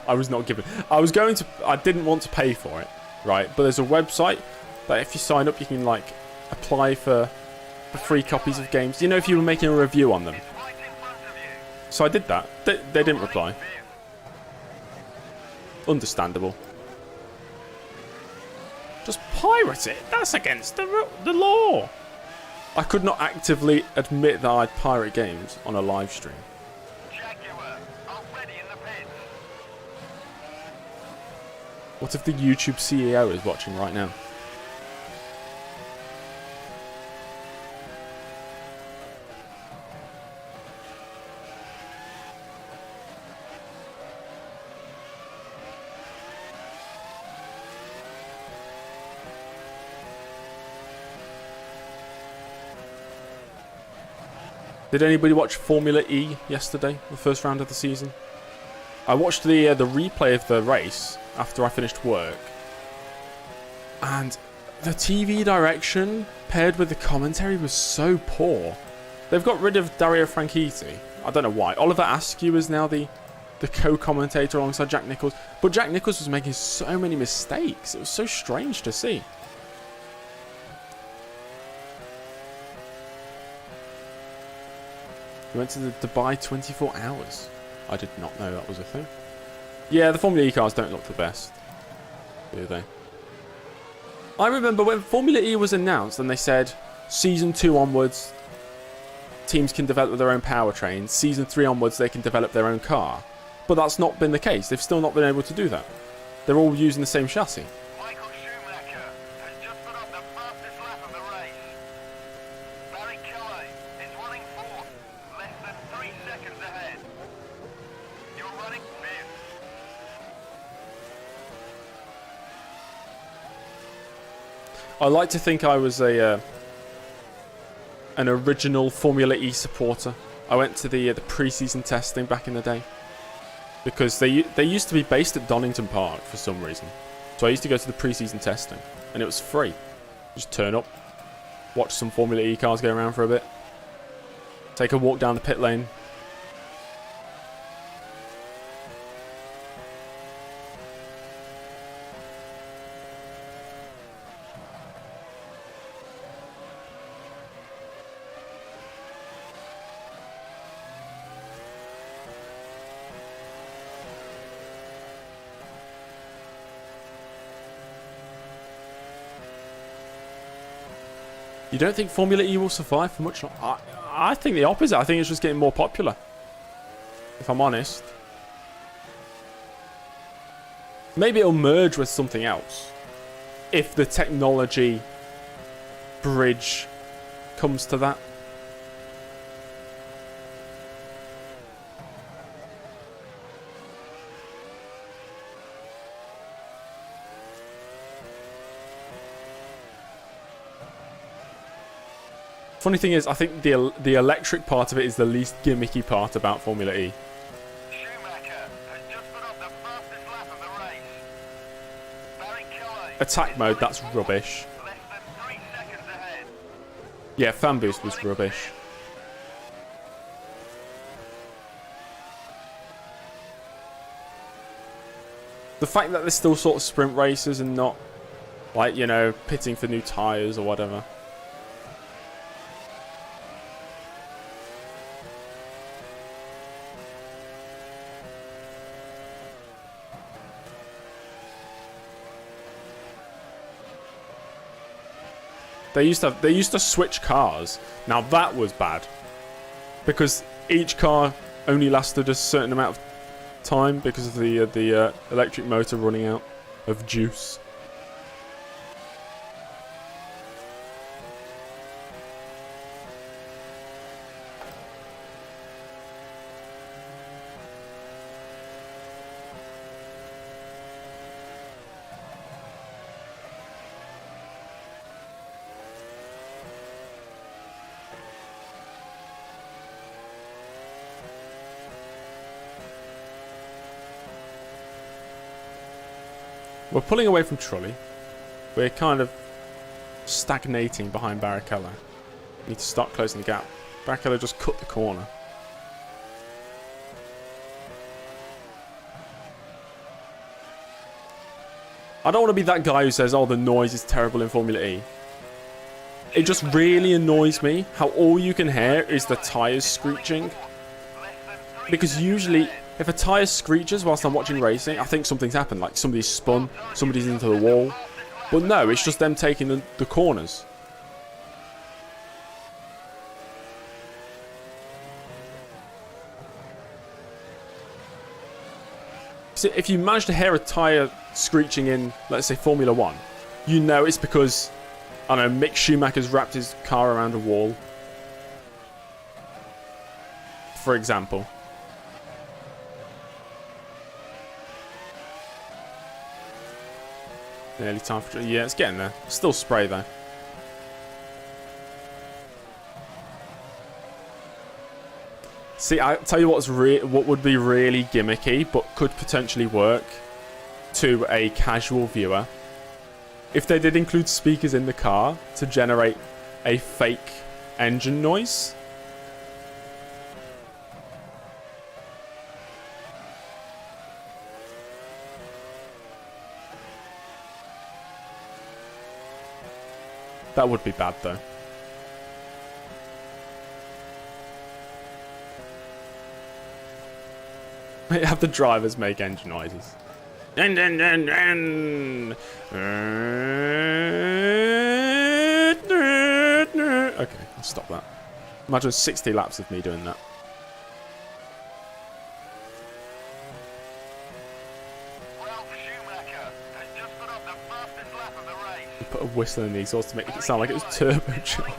I was not given... I didn't want to pay for it, right? But there's a website that if you sign up, you can, like, apply for free copies of games. You know, if you were making a review on them. So I did that. They didn't reply. Understandable. Just pirate it. That's against the law. I could not actively admit that I'd pirate games on a live stream. What if the YouTube CEO is watching right now? Did anybody watch Formula E yesterday, the first round of the season? I watched the replay of the race after I finished work. And the TV direction paired with the commentary was so poor. They've got rid of Dario Franchitti. I don't know why. Oliver Askew is now the co-commentator alongside Jack Nicholls. But Jack Nicholls was making so many mistakes. It was so strange to see. We went to the Dubai 24 hours. I did not know that was a thing. Yeah, the Formula E cars don't look the best, do they? I remember when Formula E was announced and they said Season 2 onwards, teams can develop their own powertrain. Season 3 onwards, they can develop their own car. But that's not been the case. They've still not been able to do that. They're all using the same chassis. Michael Schumacher has just put up the fastest lap of the race. Barry Kelly is running fourth, less than 3 seconds ahead. You're running fifth. I like to think I was an original Formula E supporter. I went to the pre-season testing back in the day. Because they used to be based at Donington Park for some reason. So I used to go to the pre-season testing. And it was free. Just turn up. Watch some Formula E cars go around for a bit. Take a walk down the pit lane. You don't think Formula E will survive for much longer? I think the opposite. I think it's just getting more popular. If I'm honest. Maybe it'll merge with something else. If the technology bridge comes to that. Funny thing is, I think the electric part of it is the least gimmicky part about Formula E. Schumacher has just put up the fastest lap of the race. Barry Kelly Attack mode, that's rubbish. less than 3 seconds ahead. Yeah, fan boost was rubbish. The fact that there's still sort of sprint races and not, like, you know, pitting for new tyres or whatever. They used to switch cars. Now that was bad, because each car only lasted a certain amount of time because of the electric motor running out of juice. We're pulling away from Trulli. We're kind of stagnating behind Barrichello. Need to start closing the gap. Barrichello just cut the corner. I don't want to be that guy who says, oh, the noise is terrible in Formula E. It just really annoys me how all you can hear is the tyres screeching. Because usually, if a tyre screeches whilst I'm watching racing, I think something's happened. Like somebody's spun, somebody's into the wall. But no, it's just them taking the corners. So if you manage to hear a tyre screeching in, let's say, Formula 1, you know it's because, I don't know, Mick Schumacher's wrapped his car around a wall. For example. Nearly time for... Yeah, it's getting there. Still spray, though. See, I tell you what would be really gimmicky, but could potentially work to a casual viewer. If they did include speakers in the car to generate a fake engine noise. That would be bad, though. Have the drivers make engine noises. Okay, I'll stop that. Imagine 60 laps of me doing that. Put a whistle in the exhaust to make it sound like it was turbocharged.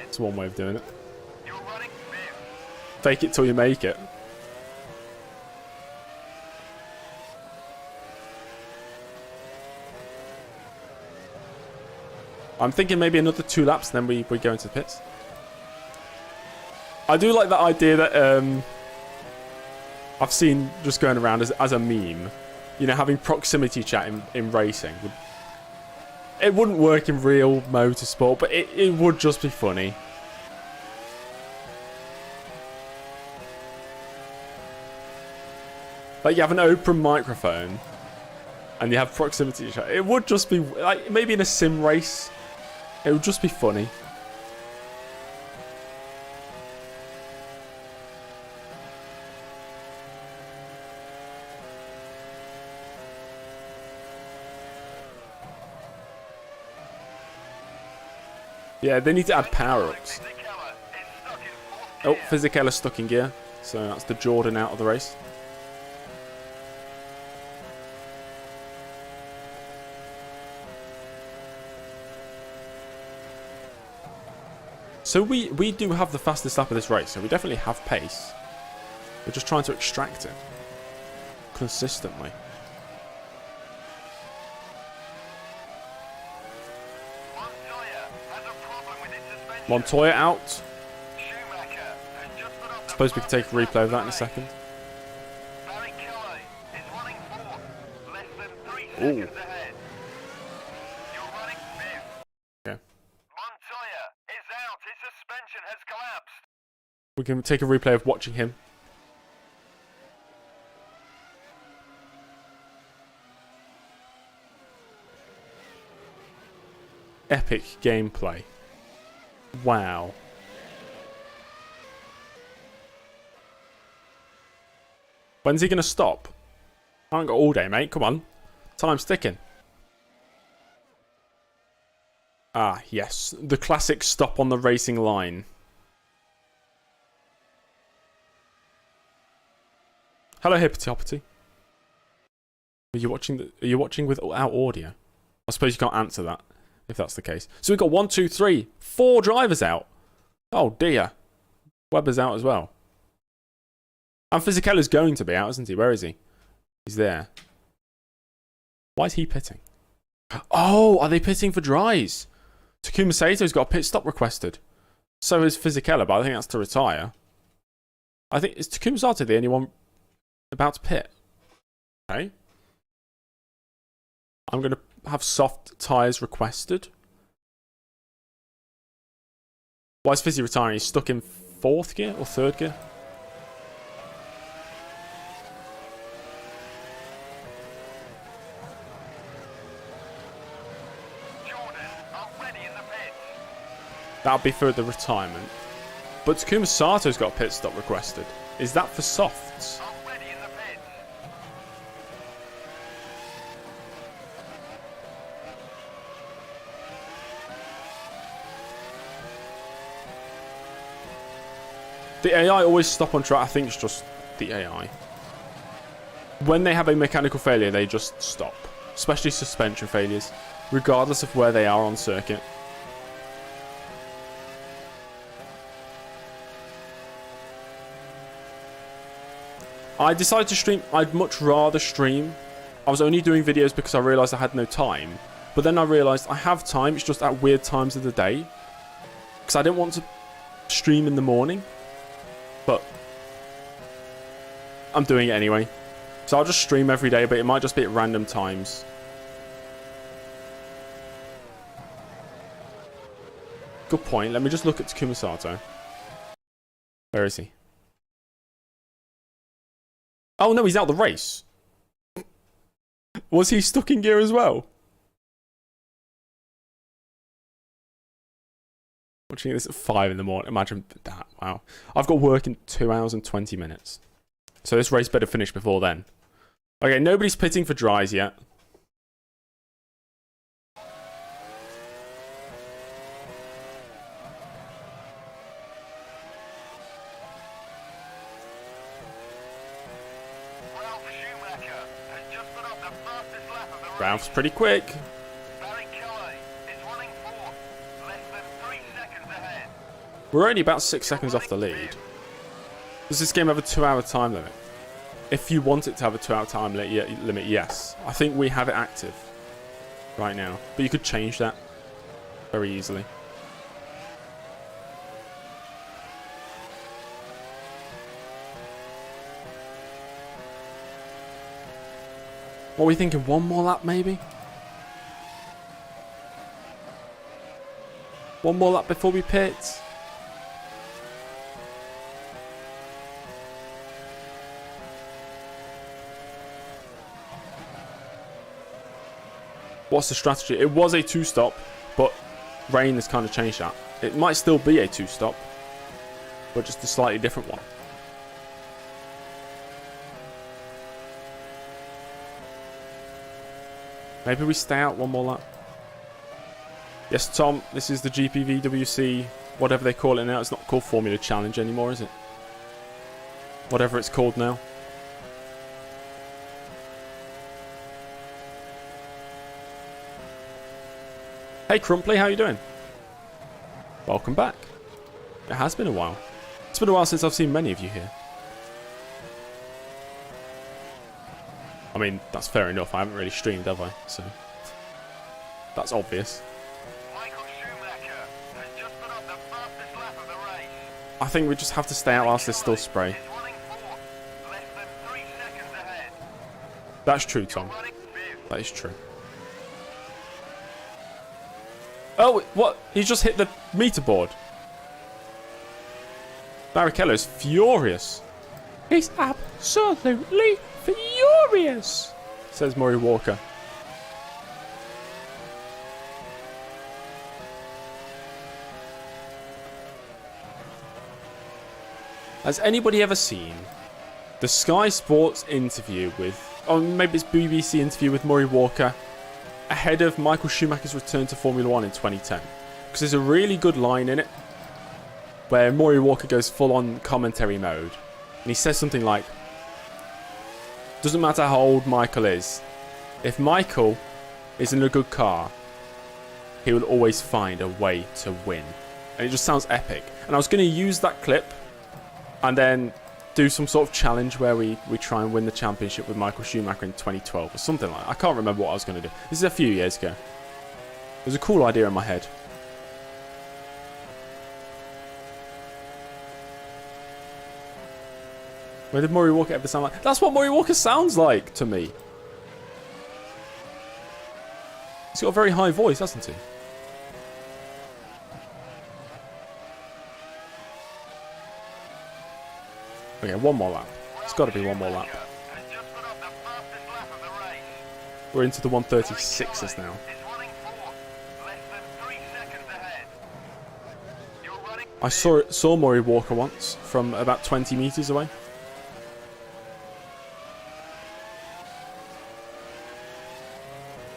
That's one way of doing it. Fake it till you make it. I'm thinking maybe another 2 laps, and then we go into the pits. I do like that idea that I've seen just going around as a meme. You know, having proximity chat in racing. It wouldn't work in real motorsport, but it would just be funny. Like, you have an open microphone, and you have proximity chat. It would just be, like, maybe in a sim race, it would just be funny. Yeah, they need to add power-ups. Oh, Fisichella's stuck in gear. So that's the Jordan out of the race. So we do have the fastest lap of this race. So we definitely have pace. We're just trying to extract it. Consistently. Montoya out. Suppose we could take a replay of that in a second. Ooh. Okay. We can take a replay of watching him. Epic gameplay. Wow. When's he going to stop? I haven't got all day, mate. Come on. Time's ticking. Ah, yes. The classic stop on the racing line. Hello, Hippity Hoppity. Are you watching without audio? I suppose you can't answer that, if that's the case. So we've got 1, 2, 3, 4 drivers out. Oh, dear. Webber's out as well. And Fisichella's going to be out, isn't he? Where is he? He's there. Why is he pitting? Oh, are they pitting for dries? Takuma Sato's got a pit stop requested. So is Fisichella, but I think that's to retire. I think, is Takuma Sato the only one about to pit? Okay. I'm going to have soft tyres requested. Why is Fizzy retiring? He's stuck in 4th gear or 3rd gear? That'll be for the retirement. But Takuma Sato's got a pit stop requested. Is that for softs? The AI always stop on track. I think it's just the AI. When they have a mechanical failure, they just stop. Especially suspension failures. Regardless of where they are on circuit. I decided to stream. I'd much rather stream. I was only doing videos because I realised I had no time. But then I realised I have time. It's just at weird times of the day. Because I didn't want to stream in the morning. But I'm doing it anyway. So I'll just stream every day, but it might just be at random times. Good point. Let me just look at Takuma Sato. Where is he? Oh no, he's out the race. Was he stuck in gear as well? Watching this at 5 in the morning. Imagine that. Wow. I've got work in 2 hours and 20 minutes. So this race better finish before then. Okay, nobody's pitting for dries yet. Ralph Schumacher has just put up the fastest lap of the race. Ralph's pretty quick. Barry Kelly is running fourth, less than 3 seconds ahead. We're only about 6 seconds off the lead. Does this game have a 2-hour time limit? If you want it to have a 2-hour time limit, yes. I think we have it active right now. But you could change that very easily. What are we thinking? One more lap, maybe? One more lap before we pit? What's the strategy? It was a 2-stop, but rain has kind of changed that. It might still be a 2-stop, but just a slightly different one. Maybe we stay out one more lap. Yes, Tom, this is the GPVWC, whatever they call it now. It's not called Formula Challenge anymore, is it? Whatever it's called now. Hey Crumply, how you doing? Welcome back. It has been a while. It's been a while since I've seen many of you here. I mean, that's fair enough. I haven't really streamed, have I? So that's obvious. Michael Schumacher has just put up the fastest lap of the race. I think we just have to stay out whilst there's still spray. Is running fourth, less than 3 seconds ahead. That's true, Tom. Running fifth. That is true. Oh, what? He's just hit the meter board. Barrichello's furious. He's absolutely furious, says Murray Walker. Has anybody ever seen the Sky Sports interview with, or maybe it's BBC interview with Murray Walker ahead of Michael Schumacher's return to Formula 1 in 2010? Because there's a really good line in it where Murray Walker goes full on commentary mode and he says something like, doesn't matter how old Michael is, if Michael is in a good car, he will always find a way to win. And it just sounds epic. And I was going to use that clip and then do some sort of challenge where we try and win the championship with Michael Schumacher in 2012 or something like that. I can't remember what I was going to do. This is a few years ago. It was a cool idea in my head. Where did Murray Walker ever sound like? That's what Murray Walker sounds like to me. He's got a very high voice, hasn't he? Okay, one more lap. It's got to be one more lap. We're into the 136s now. I saw Murray Walker once from about 20 meters away.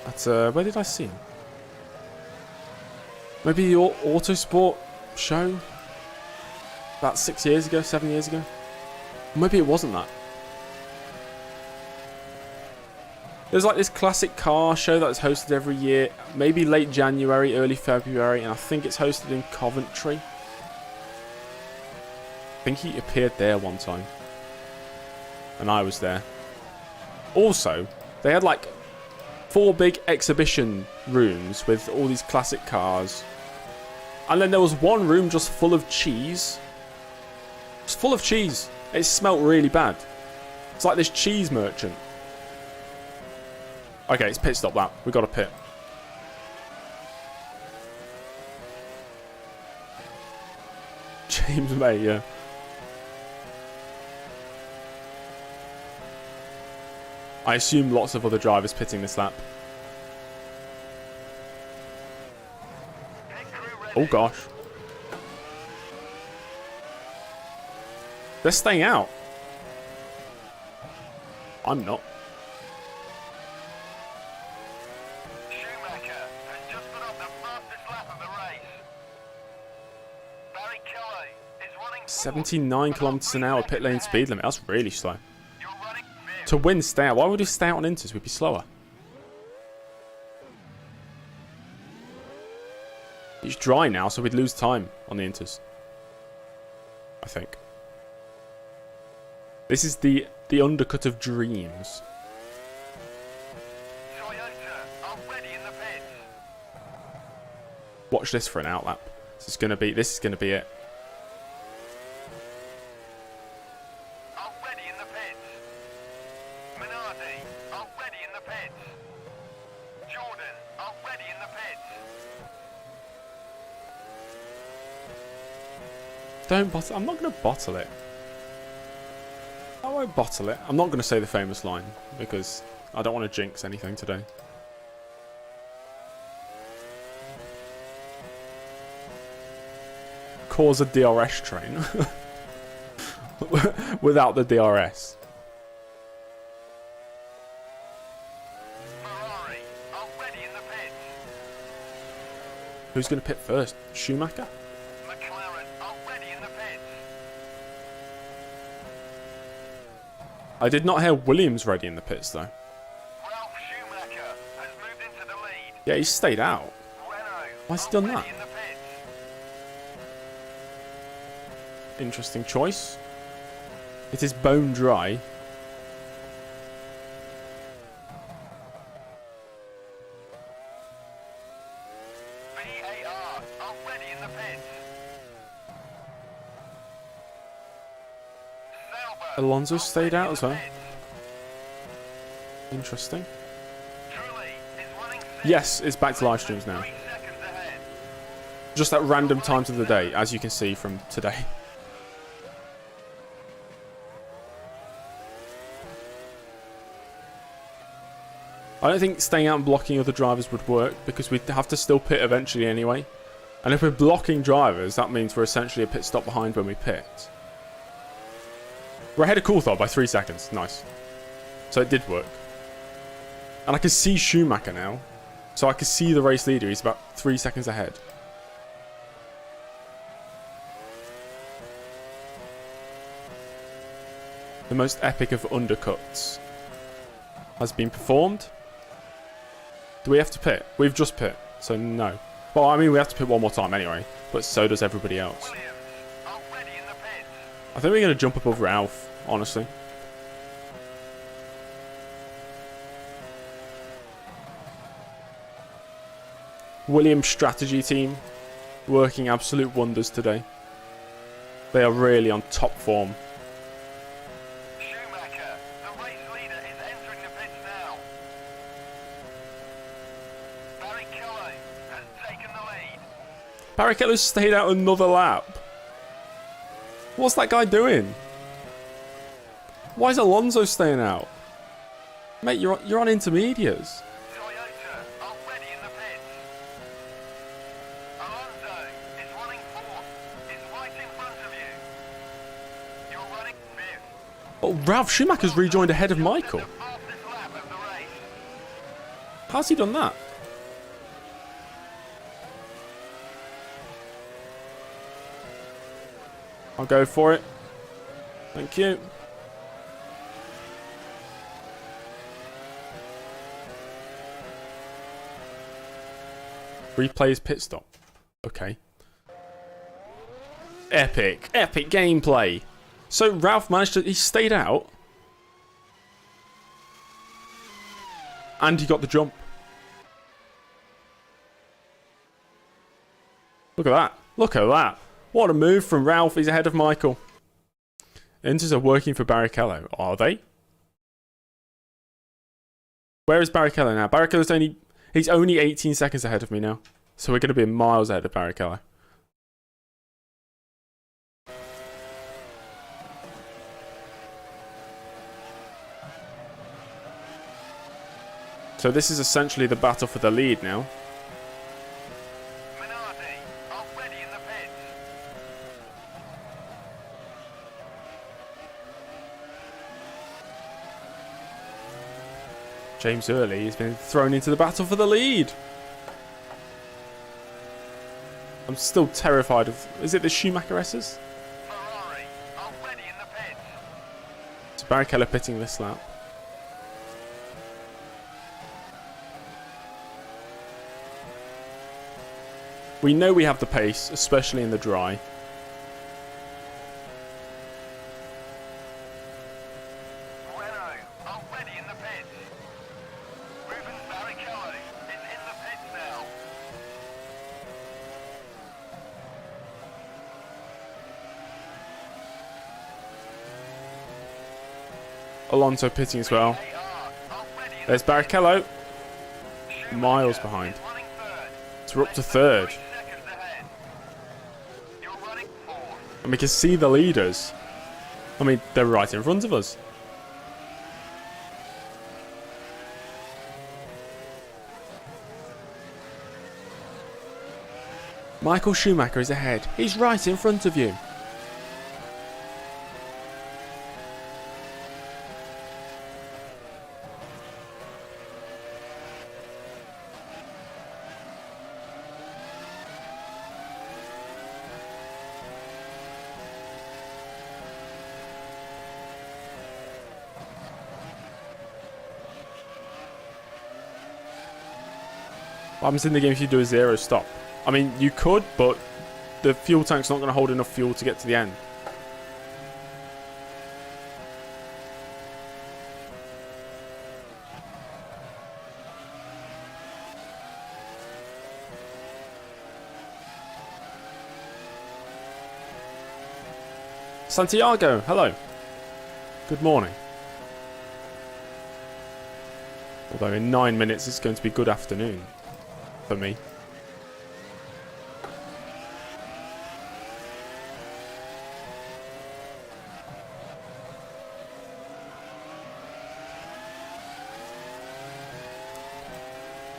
That's where did I see him? Maybe the Autosport show about 6 years ago, 7 years ago. Maybe it wasn't that. There's like this classic car show that's hosted every year, maybe late January, early February, and I think it's hosted in Coventry. I think he appeared there one time. And I was there. Also, they had like 4 big exhibition rooms with all these classic cars. And then there was one room just full of cheese. Just full of cheese. It smelt really bad. It's like this cheese merchant. Okay, it's pit stop lap. We've got to pit. James May, yeah. I assume lots of other drivers pitting this lap. Oh gosh. They're staying out. I'm not. Schumacher has just put up the fastest lap of the race. Barry Kelly is running 79 kilometers an hour pit lane speed limit. That's really slow. You're running fifth. To win, stay out. Why would we stay out on inters? We'd be slower. It's dry now, so we'd lose time on the inters. I think. This is the undercut of dreams. Toyota are ready in the pits. Watch this for an outlap. This is gonna be it. Are ready in the pits. Minardi are ready in the pits. Jordan are ready in the pits. Don't bottle. I'm not gonna bottle it. I won't bottle it. I'm not going to say the famous line because I don't want to jinx anything today. Cause a DRS train. Without the DRS. Ferrari are ready in the pits. Who's going to pit first? Schumacher? McLaren are ready in the pits. I did not hear Williams ready in the pits though. Ralph Schumacher has moved into the lead. Yeah, he stayed out. Renault Why's he are done ready that? in the pits. Interesting choice. It is bone dry. VAR are ready in the pits. Sauber Alonso are stayed ready out in as the well. pits. Interesting. Trulli is running fifth. Yes, it's back to live streams now. 3 seconds ahead. Just at random times of the day, as you can see from today. I don't think staying out and blocking other drivers would work because we'd have to still pit eventually anyway. And if we're blocking drivers, that means we're essentially a pit stop behind when we pit. We're ahead of Coulthard by 3 seconds. Nice. So it did work. And I can see Schumacher now. So I can see the race leader. He's about 3 seconds ahead. The most epic of undercuts has been performed. Do we have to pit? We've just pit, so no. Well, I mean, we have to pit one more time anyway, but so does everybody else. Williams are ready in the pits. I think we're going to jump above Ralph, honestly. Williams' strategy team working absolute wonders today. They are really on top form. Schumacher, the race leader, is entering the pits now. Barry Kelly has taken the lead. Barrichello's stayed out another lap. What's that guy doing? Why is Alonso staying out? Mate, you're on intermediates. Toyota are ready in the pits. Alonso is running fourth. Is right in front of you. You're running fifth. Oh, Ralph Schumacher's rejoined ahead of Michael. The fastest lap of the race. How's he done that? I'll go for it. Thank you. Replay his pit stop. Okay. Epic. Epic gameplay. So Ralph managed to... He stayed out. And he got the jump. Look at that. Look at that. What a move from Ralph. He's ahead of Michael. Inters are working for Barrichello. Are they? Where is Barrichello now? Barrichello's only... He's only 18 seconds ahead of me now. So we're going to be miles ahead of Barrichello. So this is essentially the battle for the lead now. Minardi are ready in the pits. James Early has been thrown into the battle for the lead. I'm still terrified of... Is it the Schumacher S's? Ferrari, already in the pits. So Barrichello pitting this lap. We know we have the pace, especially in the dry. Renault, already in the pits. Rubens Barrichello is in the pits now. Alonso pitting as well. already in There's Barrichello. the Miles behind. running third. So we're up to third. 3 seconds ahead. You're running fourth. And we can see the leaders. I mean, they're right in front of us. Michael Schumacher is ahead. He's right in front of you. What happens in the game if you do a zero stop? I mean, you could, but the fuel tank's not going to hold enough fuel to get to the end. Santiago, hello. Good morning. Although in 9 minutes it's going to be good afternoon for me.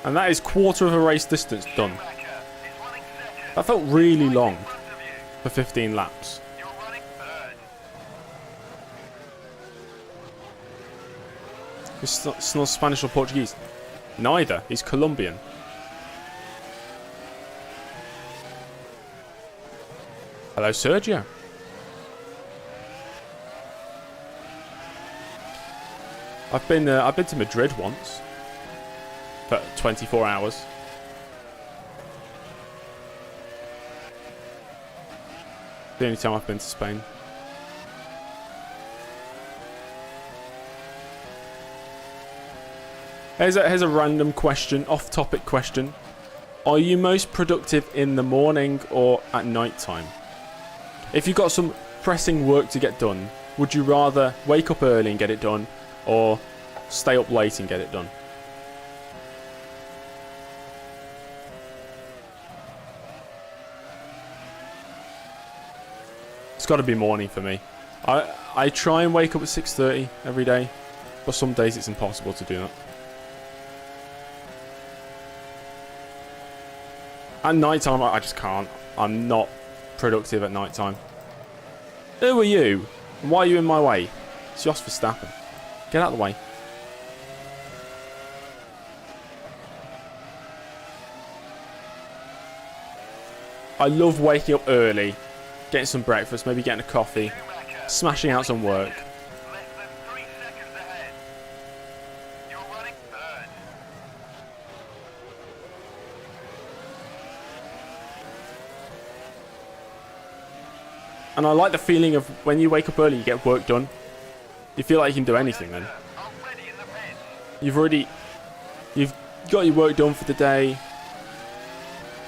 And that is quarter of a race distance done. Schumacher is running second. That felt really long In front of you. for 15 laps. You're running third. It's not Spanish or Portuguese. Neither. He's Colombian. Hello, Sergio. I've been to Madrid once for 24 hours. The only time I've been to Spain. Here's a random question, off-topic question. Are you most productive in the morning or at night time? If you've got some pressing work to get done, would you rather wake up early and get it done, or stay up late and get it done? It's got to be morning for me. I try and wake up at 6:30 every day, but some days it's impossible to do that. At night time, I just can't. I'm not productive at night time. Who are you? And why are you in my way? It's Jos Verstappen. Get out of the way. I love waking up early, getting some breakfast, maybe getting a coffee, Schumacher smashing out some work. less than 3 seconds ahead. You're running third. And I like the feeling of when you wake up early, you get work done. You feel like you can do anything then. Already in the pits. You've got your work done for the day.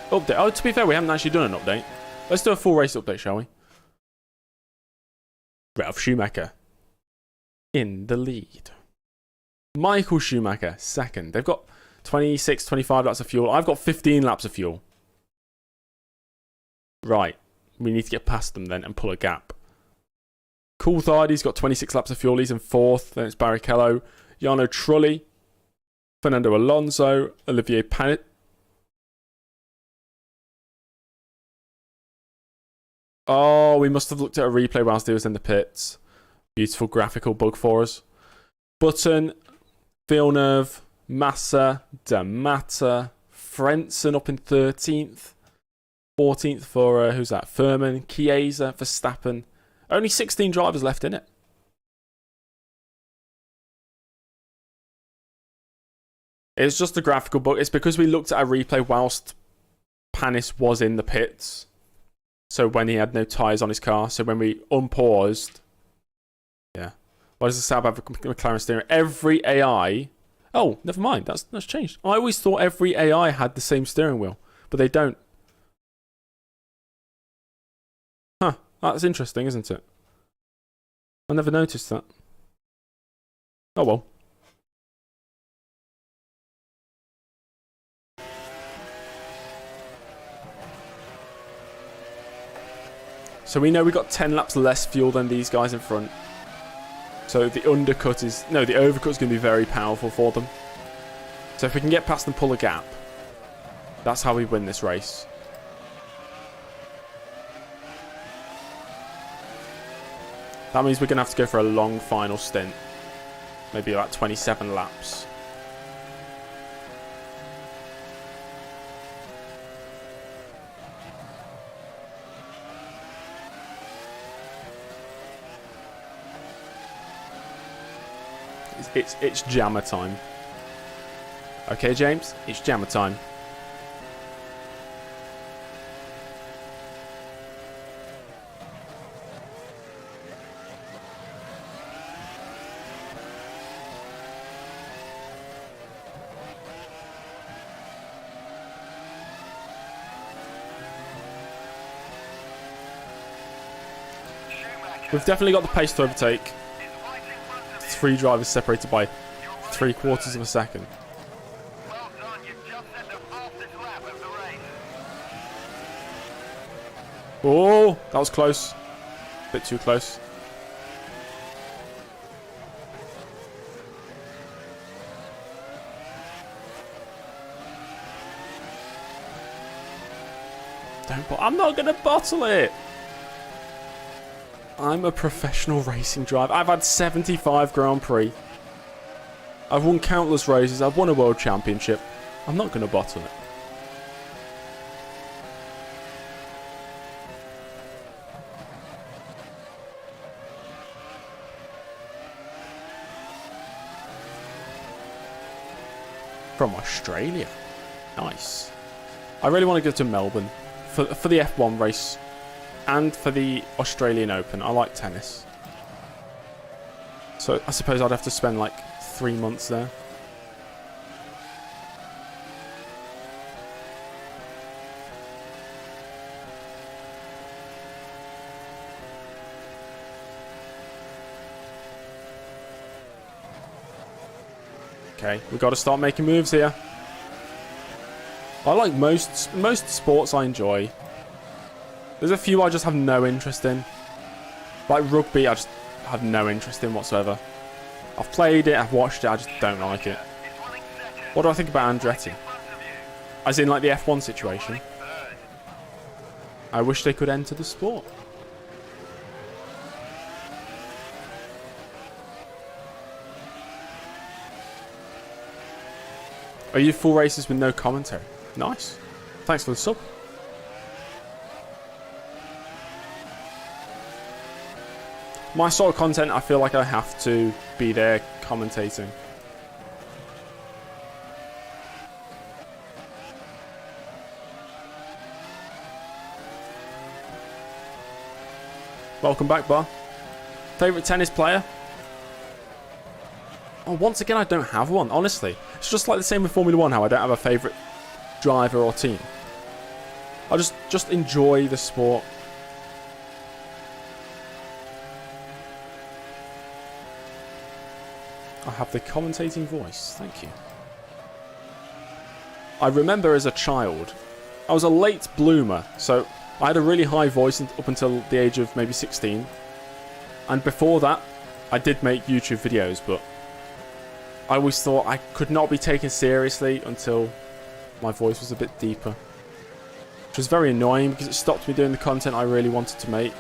Update. Oh, to be fair, we haven't actually done an update. Let's do a full race update, shall we? Ralf Schumacher in the lead. Michael Schumacher second. They've got 26, 25 laps of fuel. I've got 15 laps of fuel. Right. We need to get past them then and pull a gap. Coulthard's got 26 laps of fuel. He's in fourth. Then it's Barrichello, Jarno Trulli, Fernando Alonso, Olivier Panis. Oh, we must have looked at a replay whilst he was in the pits. Beautiful graphical bug for us. Button, Villeneuve, Massa, D'Amata, Frentzen up in 13th. 14th for, who's that? Furman, Chiesa, Verstappen. Only 16 drivers left in it. It's just a graphical book. It's because we looked at a replay whilst Panis was in the pits. So when he had no tyres on his car. So when we unpaused. Yeah. What does the Saab have a McLaren steering? Every AI... Oh, never mind. That's changed. I always thought every AI had the same steering wheel. But they don't. Huh. That's interesting, isn't it? I never noticed that. Oh well. So we know we got 10 laps less fuel than these guys in front. So the undercut is... No, the overcut is going to be very powerful for them. So if we can get past and pull a gap, that's how we win this race. That means we're going to have to go for a long final stint. Maybe about 27 laps. It's jammer time. Okay, James, it's jammer time. We've definitely got the pace to overtake. 3 drivers separated by 3/4 of a second. Well done, you've just set the fastest lap of the race. Oh, that was close. Bit too close. I'm not going to bottle it. I'm a professional racing driver. I've had 75 Grand Prix. I've won countless races. I've won a world championship. I'm not going to bottle it. From Australia. Nice. I really want to go to Melbourne for the F1 race. And for the Australian Open. I like tennis. So I suppose I'd have to spend like 3 months there. Okay, we've got to start making moves here. I like most sports I enjoy. There's a few I just have no interest in. Like rugby, I just have no interest in whatsoever. I've played it, I've watched it, I just don't like it. What do I think about Andretti? As in like the F1 situation. I wish they could enter the sport. Are you full races with no commentary? Nice. Thanks for the sub. My sort of content, I feel like I have to be there commentating. Welcome back, Bar. Favourite tennis player? Oh, once again, I don't have one, honestly. It's just like the same with Formula 1, how I don't have a favourite driver or team. I just enjoy the sport. I have the commentating voice. Thank you. I remember as a child, I was a late bloomer, so I had a really high voice up until the age of maybe 16. And before that, I did make YouTube videos, but I always thought I could not be taken seriously until my voice was a bit deeper. Which was very annoying because it stopped me doing the content I really wanted to make.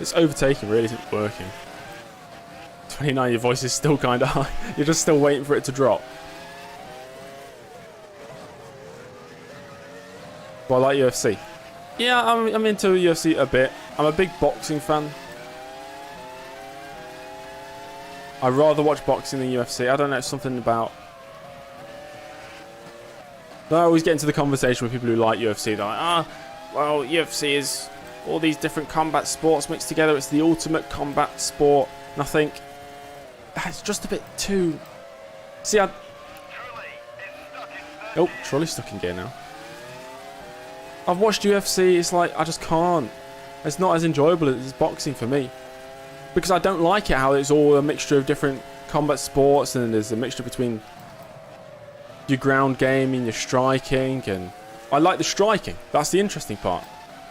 This overtaking really isn't working. 29, your voice is still kind of high. You're just still waiting for it to drop. But I like UFC. Yeah, I'm into UFC a bit. I'm a big boxing fan. I'd rather watch boxing than UFC. I don't know, something about... I always get into the conversation with people who like UFC. They're like, well, UFC is all these different combat sports mixed together. It's the ultimate combat sport. And I think, it's just a bit too... See, Truly is stuck in third Oh, Trolley's stuck in gear now. I've watched UFC, it's like, I just can't. It's not as enjoyable as boxing for me. Because I don't like it how it's all a mixture of different combat sports and there's a mixture between your ground game and your striking. And I like the striking, that's the interesting part.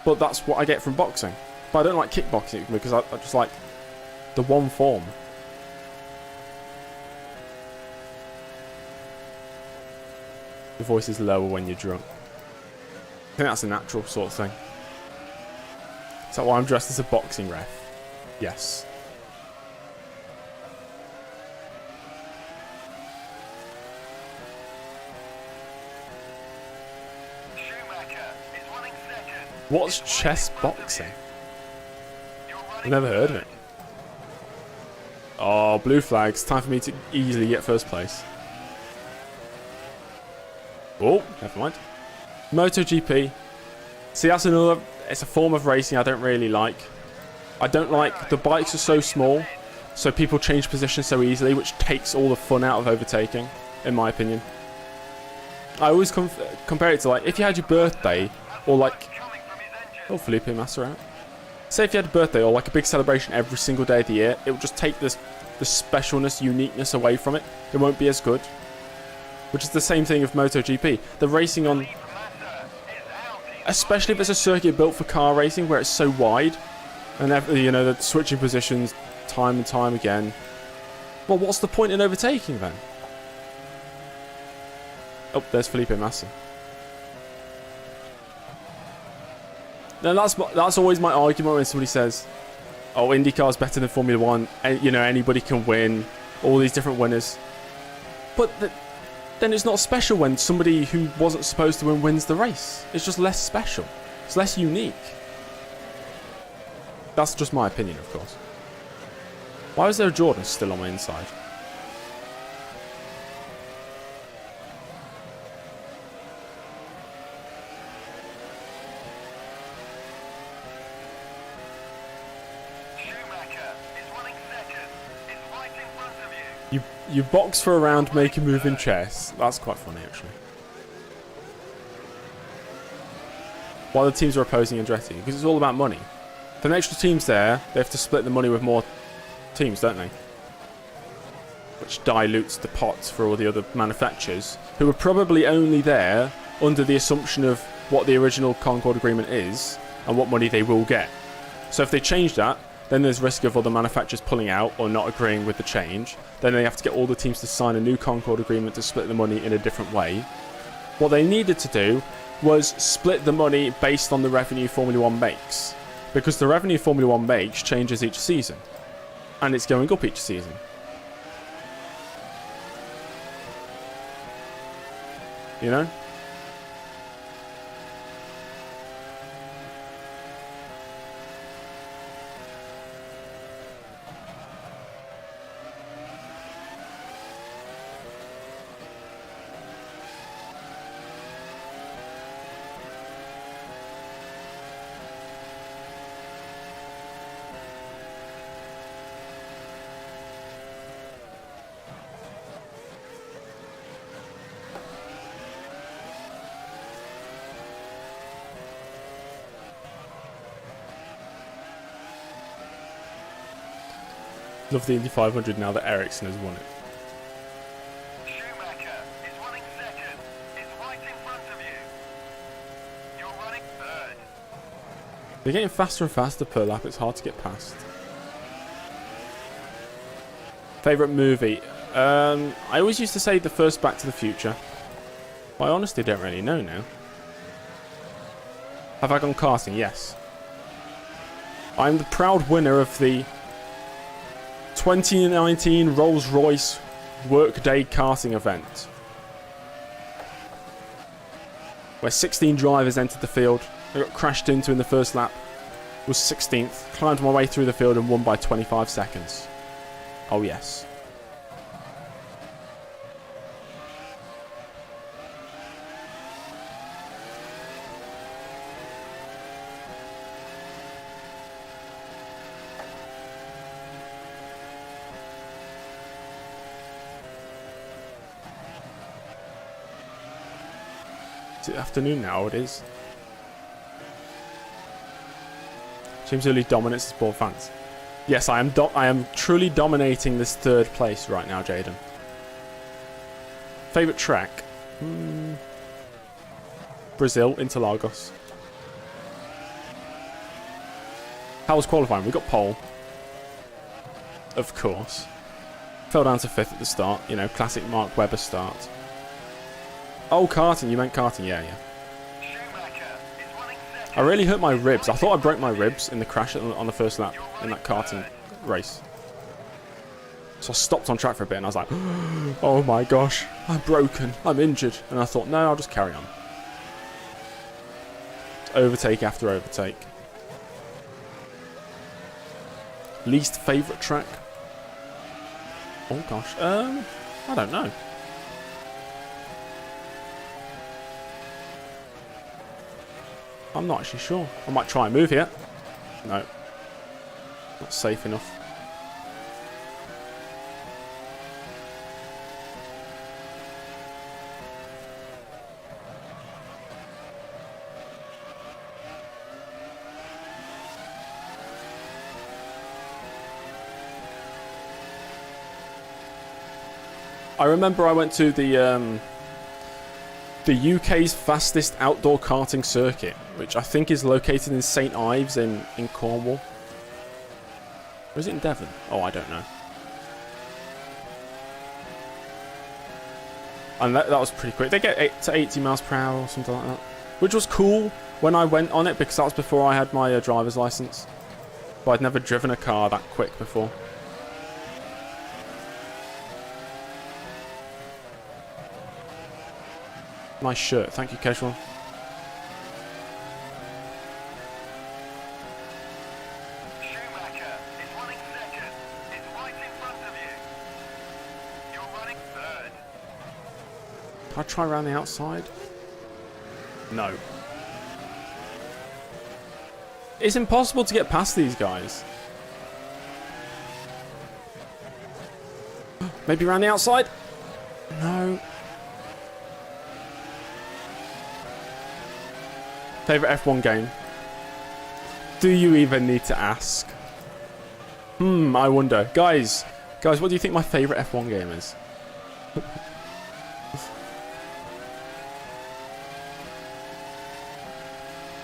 But that's what I get from boxing. But I don't like kickboxing because I just like the one form. Your voice is lower when you're drunk. I think that's a natural sort of thing. Is that why I'm dressed as a boxing ref? Yes. Schumacher is running second. What's chess boxing? You're I've running never heard of third. it. Oh, blue flags. Time for me to easily get first place. Oh, never mind. MotoGP. See, that's another... It's a form of racing I don't really like. I don't like... The bikes are so small, so people change position so easily, which takes all the fun out of overtaking, in my opinion. I always compare it to, like, if you had your birthday, or, like... Coming from his engine. Oh, Felipe Massa out. Say if you had a birthday, or, like, a big celebration every single day of the year, it would just take the specialness, uniqueness away from it. It won't be as good. Which is the same thing with MotoGP. The racing on... Massa is out. Especially if it's a circuit built for car racing where it's so wide. And, you know, they're switching positions time and time again. Well, what's the point in overtaking then? Oh, there's Felipe Massa. Now, that's always my argument when somebody says, oh, IndyCar's better than Formula 1. And, you know, anybody can win. All these different winners. But... then it's not special when somebody who wasn't supposed to win wins the race. It's just less special. It's less unique. That's just my opinion, of course. Why is there a Jordan still on my inside? Schumacher is running second. Is right in front of you. You box for a round, make a move in chess. That's quite funny, actually. While the teams are opposing Andretti, because it's all about money. If an extra team's there, they have to split the money with more teams, don't they? Which dilutes the pot for all the other manufacturers, who are probably only there under the assumption of what the original Concord agreement is and what money they will get. So if they change that, then there's risk of other manufacturers pulling out or not agreeing with the change. Then they have to get all the teams to sign a new Concord agreement to split the money in a different way. What they needed to do was split the money based on the revenue Formula 1 makes. Because the revenue Formula 1 makes changes each season. And it's going up each season. You know? Love the Indy 500 now that Ericsson has won it. Schumacher is running second. Is right in front of you. You're running third. They're getting faster and faster per lap. It's hard to get past. Favourite movie? I always used to say the first Back to the Future. But I honestly don't really know now. Have I gone karting? Yes. I'm the proud winner of the 2019 Rolls-Royce Workday karting event, where 16 drivers entered the field. I got crashed into in the first lap, was 16th, climbed my way through the field and won by 25 seconds. Oh yes. Is it afternoon now? It is. James Early dominates the sport fans. Yes, I am truly dominating this third place right now, Jaden. Favourite track? Brazil, Interlagos. How was qualifying? We got pole. Of course. Fell down to 5th at the start. You know, classic Mark Webber start. Oh, karting. You meant karting. Yeah. I really hurt my ribs. I thought I broke my ribs in the crash on the first lap in that karting race. So I stopped on track for a bit and I was like, oh my gosh, I'm broken. I'm injured. And I thought, no, I'll just carry on. Overtake after overtake. Least favourite track? Oh gosh. I don't know. I'm not actually sure. I might try and move here. No. Not safe enough. I remember I went to the UK's fastest outdoor karting circuit, which I think is located in St Ives in Cornwall. Or is it in Devon? Oh, I don't know. And that was pretty quick. They get to 80 miles per hour or something like that. Which was cool when I went on it, because that was before I had my driver's license. But I'd never driven a car that quick before. Nice shirt. Thank you, Casual. Schumacher is running second. It's right in front of you. You're running third. Can I try around the outside? No. It's impossible to get past these guys. Maybe around the outside? No. Favourite F1 game? Do you even need to ask? I wonder. Guys, what do you think my favourite F1 game is?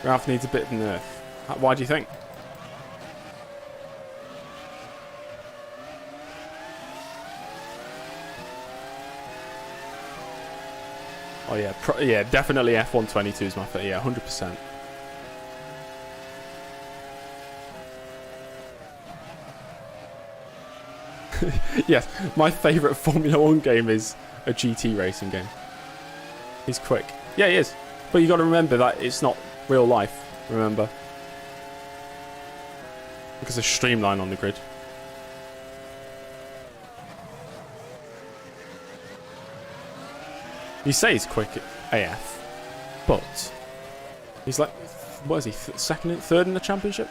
Ralph needs a bit of nerf. Why do you think? Oh yeah, yeah, definitely F122 is my favorite. Yeah, 100%. Yes, my favourite Formula 1 game is a GT racing game. He's quick. Yeah, he is. But you got to remember that it's not real life, remember? Because there's streamline on the grid. You say he's quick AF, but he's like, what is he, third in the championship?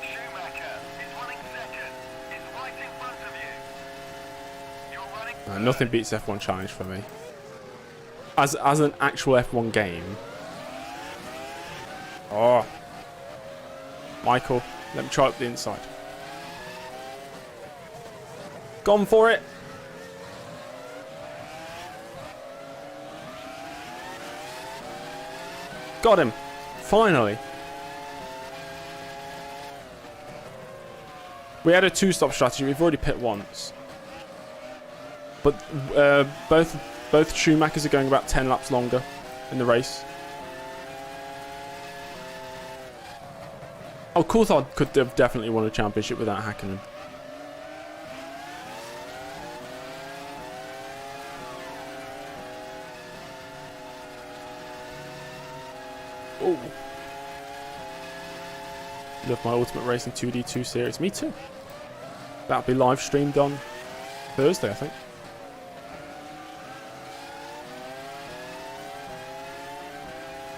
Schumacher is running second. It's right in front of you. You're running third. Nothing beats F1 Challenge for me. As an actual F1 game. Oh. Michael, let me try up the inside. Gone for it. Got him. Finally. We had a two-stop strategy. We've already pit once. But both Schumachers are going about 10 laps longer in the race. Oh, Coulthard could have definitely won a championship without Hakkinen. Oh. Love my Ultimate Racing 2D2 series. Me too. That'll be live streamed on Thursday, I think.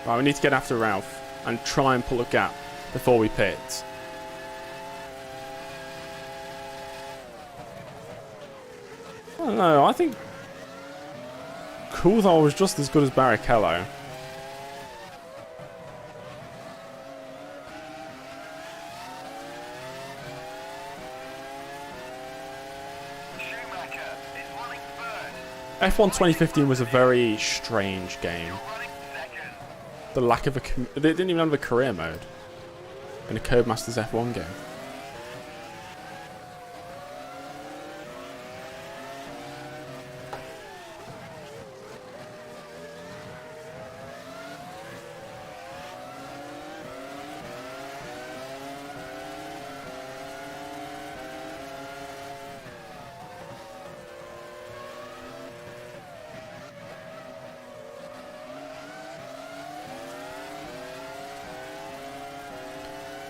Right, we need to get after Ralph and try and pull a gap before we pit. I don't know, I think Coulthard was just as good as Barrichello. Schumacher is running first. F1 2015 was a very strange game. Running second. The lack of they didn't even have a career mode in a Codemasters F1 game.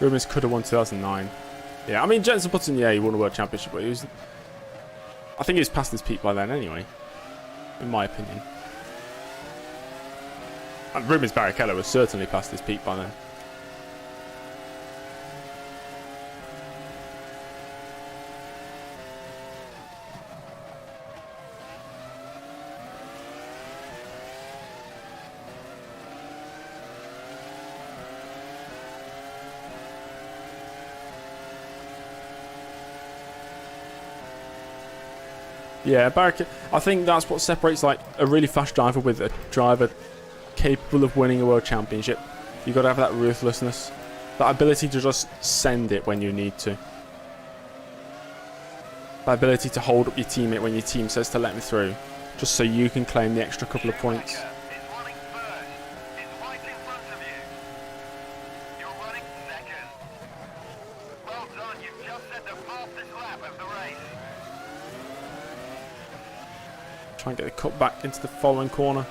Rubens could have won 2009. Yeah, I mean, Jenson Button, yeah, he won a World Championship, but he was... I think he was past his peak by then anyway, in my opinion. And Rubens Barrichello was certainly past his peak by then. Yeah, I think that's what separates like a really fast driver with a driver capable of winning a world championship. You've got to have that ruthlessness, that ability to just send it when you need to. That ability to hold up your teammate when your team says to let me through, just so you can claim the extra couple of points. Schumacher is running first. Is right in front of you. You're running second. Well done, you've just set the fastest lap of the race. Try and get the cut back into the following corner.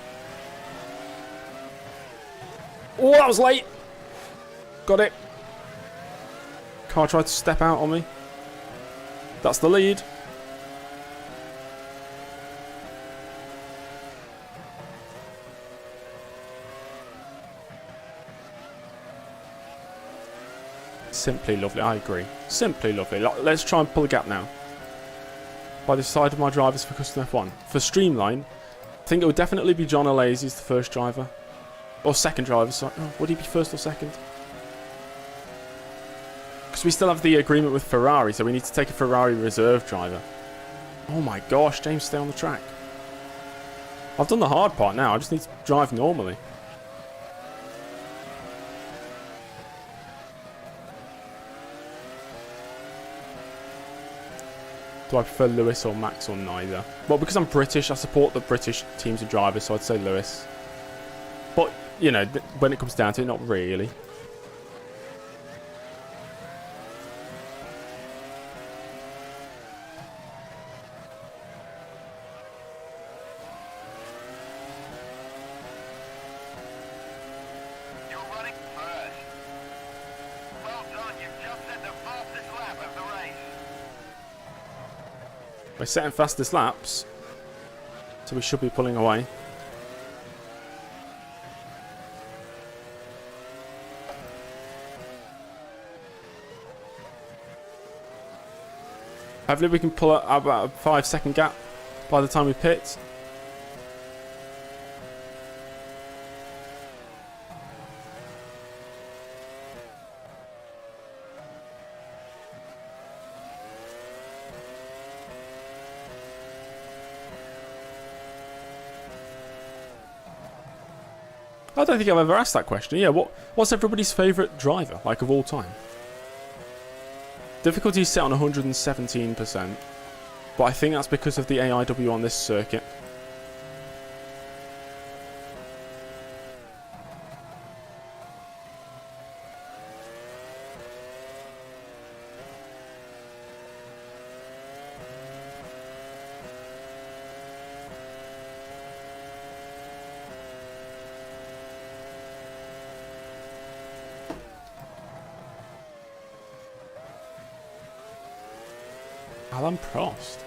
Oh, that was late. Got it. Car tried to step out on me. That's the lead. Simply lovely, I agree. Simply lovely. Let's try and pull a gap now. By the side of my drivers for Custom F1. For Streamline, I think it would definitely be John Alazy as the first driver. Or second driver, sorry. Oh, would he be first or second? Because we still have the agreement with Ferrari, so we need to take a Ferrari reserve driver. Oh my gosh, James, stay on the track. I've done the hard part now, I just need to drive normally. Do I prefer Lewis or Max or neither? Well, because I'm British, I support the British teams and drivers, so I'd say Lewis. But, you know, when it comes down to it, not really. You're running first. Well done, you've just set the fastest lap of the race. We're setting fastest laps, so we should be pulling away. Hopefully we can pull about a 5-second gap by the time we pit. I don't think I've ever asked that question. Yeah, what's everybody's favourite driver, like, of all time? Difficulty is set on 117%, but I think that's because of the AIW on this circuit. Alan Prost.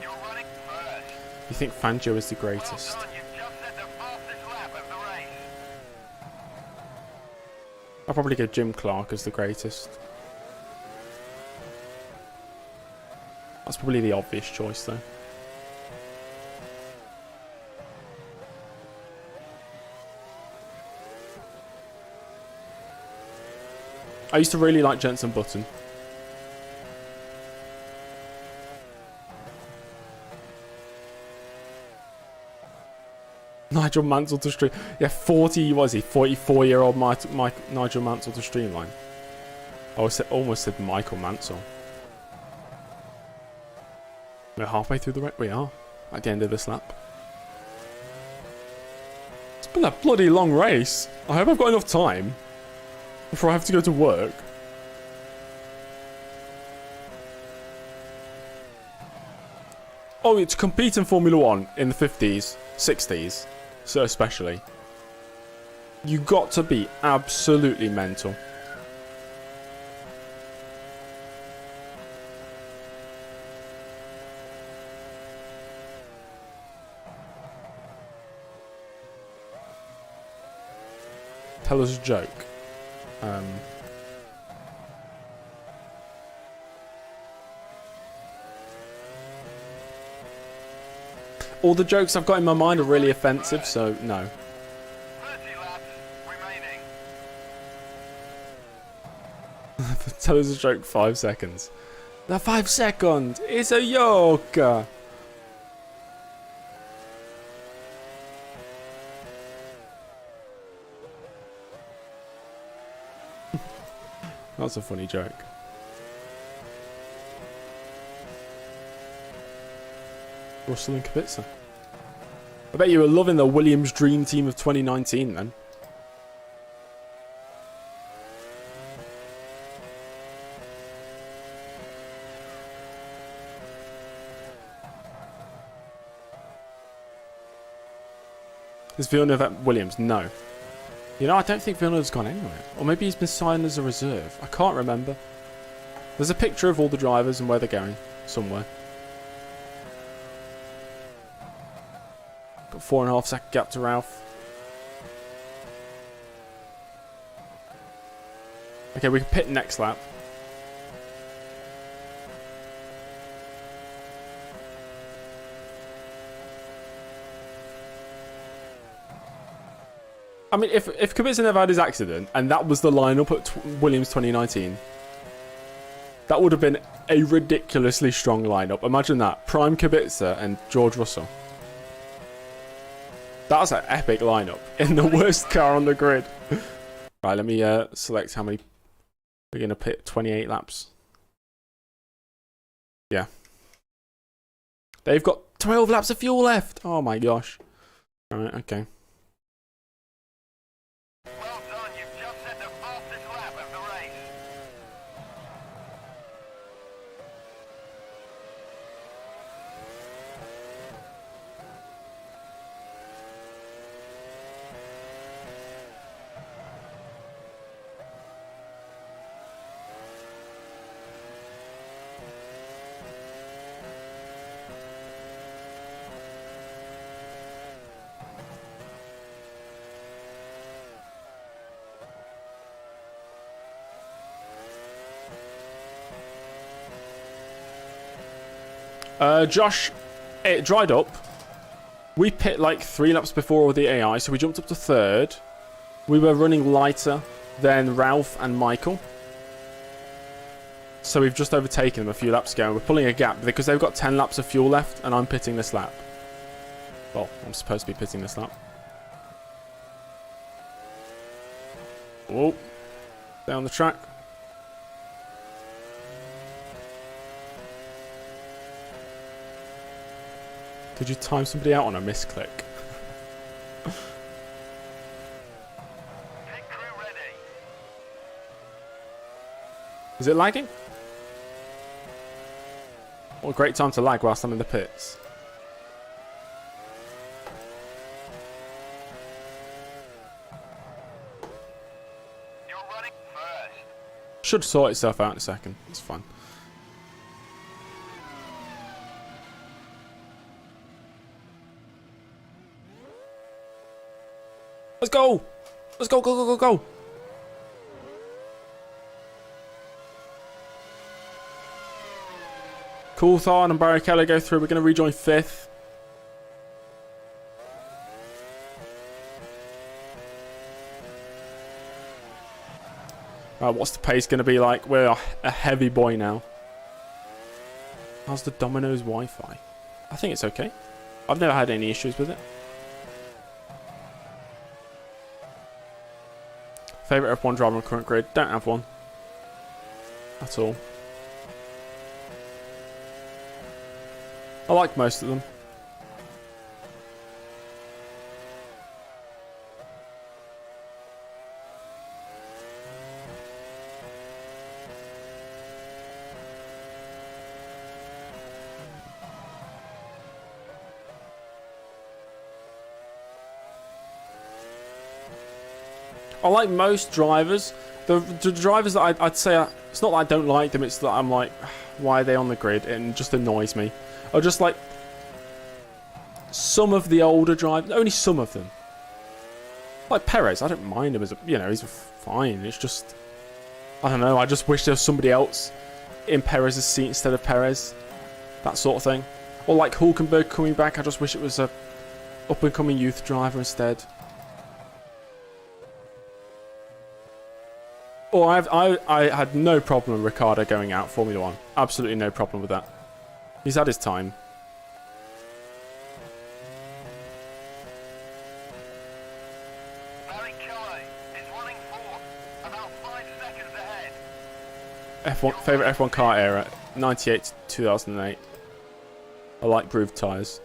You're running first. You think Fangio is the greatest? Well done, you've just set the fastest lap of the race. I'll probably go Jim Clark as the greatest. That's probably the obvious choice, though. I used to really like Jenson Button. Nigel Mansell to stream. Yeah, 44-year-old Nigel Mansell to streamline. I almost said Michael Mansell. We're halfway through the race. We are at the end of this lap. It's been a bloody long race. I hope I've got enough time before I have to go to work. Oh, to compete in Formula 1 in the 50s, 60s, so especially, you got to be absolutely mental. Tell us a joke. All the jokes I've got in my mind are really offensive, so no. 30 laps remaining. Tell us a joke, 5 seconds. The 5 second is a yoke. That's a funny joke. Russell and Kubica. I bet you were loving the Williams Dream Team of 2019 then. Is Villeneuve at Williams? No. You know, I don't think Villeneuve's gone anywhere. Or maybe he's been signed as a reserve. I can't remember. There's a picture of all the drivers and where they're going. Somewhere. Got 4.5 second gap to Ralph. Okay, we can pit next lap. I mean, if Kubica never had his accident and that was the lineup at Williams 2019, that would have been a ridiculously strong lineup. Imagine that. Prime Kubica and George Russell. That's an epic lineup in the worst car on the grid. Right, let me select how many. We're going to pit 28 laps. Yeah. They've got 12 laps of fuel left. Oh my gosh. Alright, okay. Well done, you've just set the fastest lap of the race. Josh, it dried up. We pit like 3 laps before all the AI, so we jumped up to 3rd. We were running lighter than Ralph and Michael. So we've just overtaken them a few laps ago, and we're pulling a gap because they've got 10 laps of fuel left, and I'm pitting this lap. Well, I'm supposed to be pitting this lap. Whoa. Down the track. Did you time somebody out on a misclick? Pit crew ready. Is it lagging? What a great time to lag whilst I'm in the pits. running first. Should sort itself out in a second. It's fun. Let's go! Let's go, go, go, go, go! Coulthard and Barrichello go through. We're going to rejoin 5th. What's the pace going to be like? We're a heavy boy now. How's the Domino's Wi-Fi? I think it's okay. I've never had any issues with it. Favourite F1 driver on current grid? Don't have one. At all. I like most of them. I like most drivers. The drivers that I'd say, it's not that I don't like them, it's that I'm like, why are they on the grid? It just annoys me. Or just like some of the older drivers, only some of them. Like Perez, I don't mind him as a, you know, he's fine. It's just, I don't know, I just wish there was somebody else in Perez's seat instead of Perez. That sort of thing. Or like Hulkenberg coming back, I just wish it was a up-and-coming youth driver instead. Or I had no problem with Ricciardo going out Formula 1. Absolutely no problem with that. He's had his time. Barrichello is running 4th, about 5 seconds ahead. F1 favorite F1 car era, 98 to 2008. I like grooved tyres.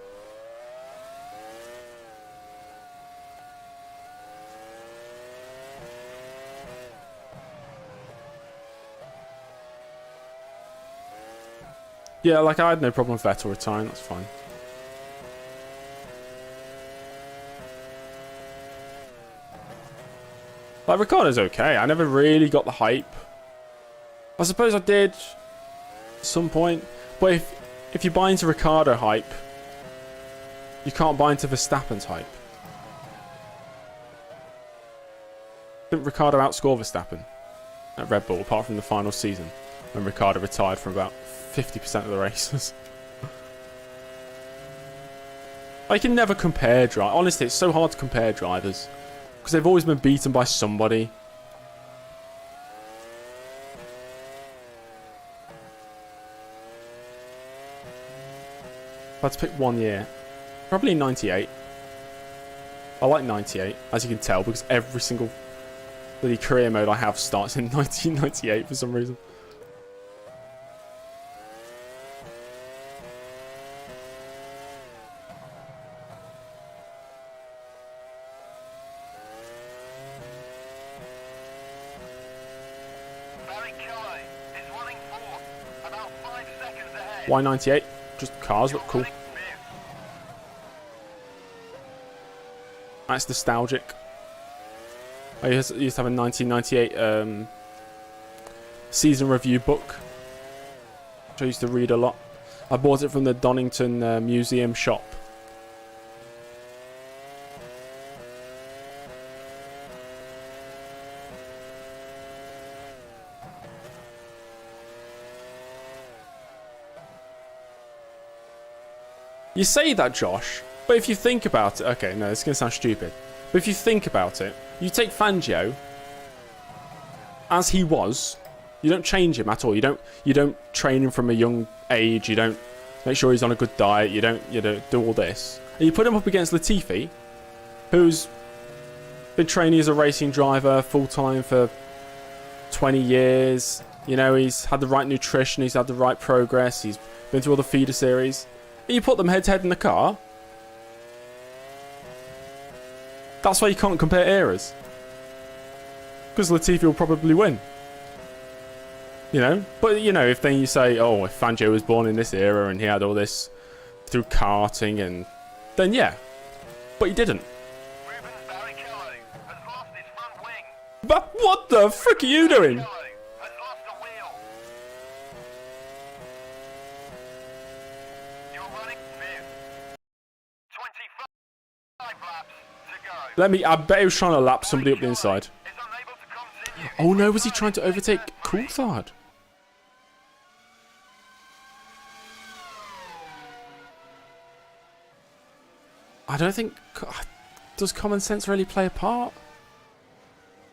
Yeah, like I had no problem with Vettel retiring, that's fine. Like, Ricciardo's okay. I never really got the hype. I suppose I did at some point. But if you buy into Ricciardo hype, you can't buy into Verstappen's hype. Didn't Ricciardo outscore Verstappen at Red Bull, apart from the final season, when Ricciardo retired from about 50% of the races? I can never compare drivers. Honestly, it's so hard to compare drivers because they've always been beaten by somebody. If I had to pick one year, probably 98. I like 98, as you can tell, because every single bloody career mode I have starts in 1998 for some reason. Barrichello is running 4th, about 5 seconds ahead. Why 98? Just cars look cool. That's nostalgic. I used to have a 1998 season review book, which I used to read a lot. I bought it from the Donington Museum shop. You say that, Josh, but if you think about it... Okay, no, this is going to sound stupid. But if you think about it, you take Fangio as he was. You don't change him at all. You don't train him from a young age. You don't make sure he's on a good diet. You don't do all this. And you put him up against Latifi, who's been training as a racing driver full-time for 20 years. You know, he's had the right nutrition. He's had the right progress. He's been through all the feeder series. And you put them head-to-head in the car. That's why you can't compare eras. Because Latifi will probably win. You know? But, you know, if then you say, oh, if Fangio was born in this era and he had all this through karting and... Then, yeah. But he didn't. Rubens Barrichello has lost his front wing. But what the frick are you doing? Has lost a wheel. You're running fifth. 25 laps to go. I bet he was trying to lap somebody up the inside. Is unable to continue. Oh no, was he trying to overtake Coulthard? I don't think... Does common sense really play a part?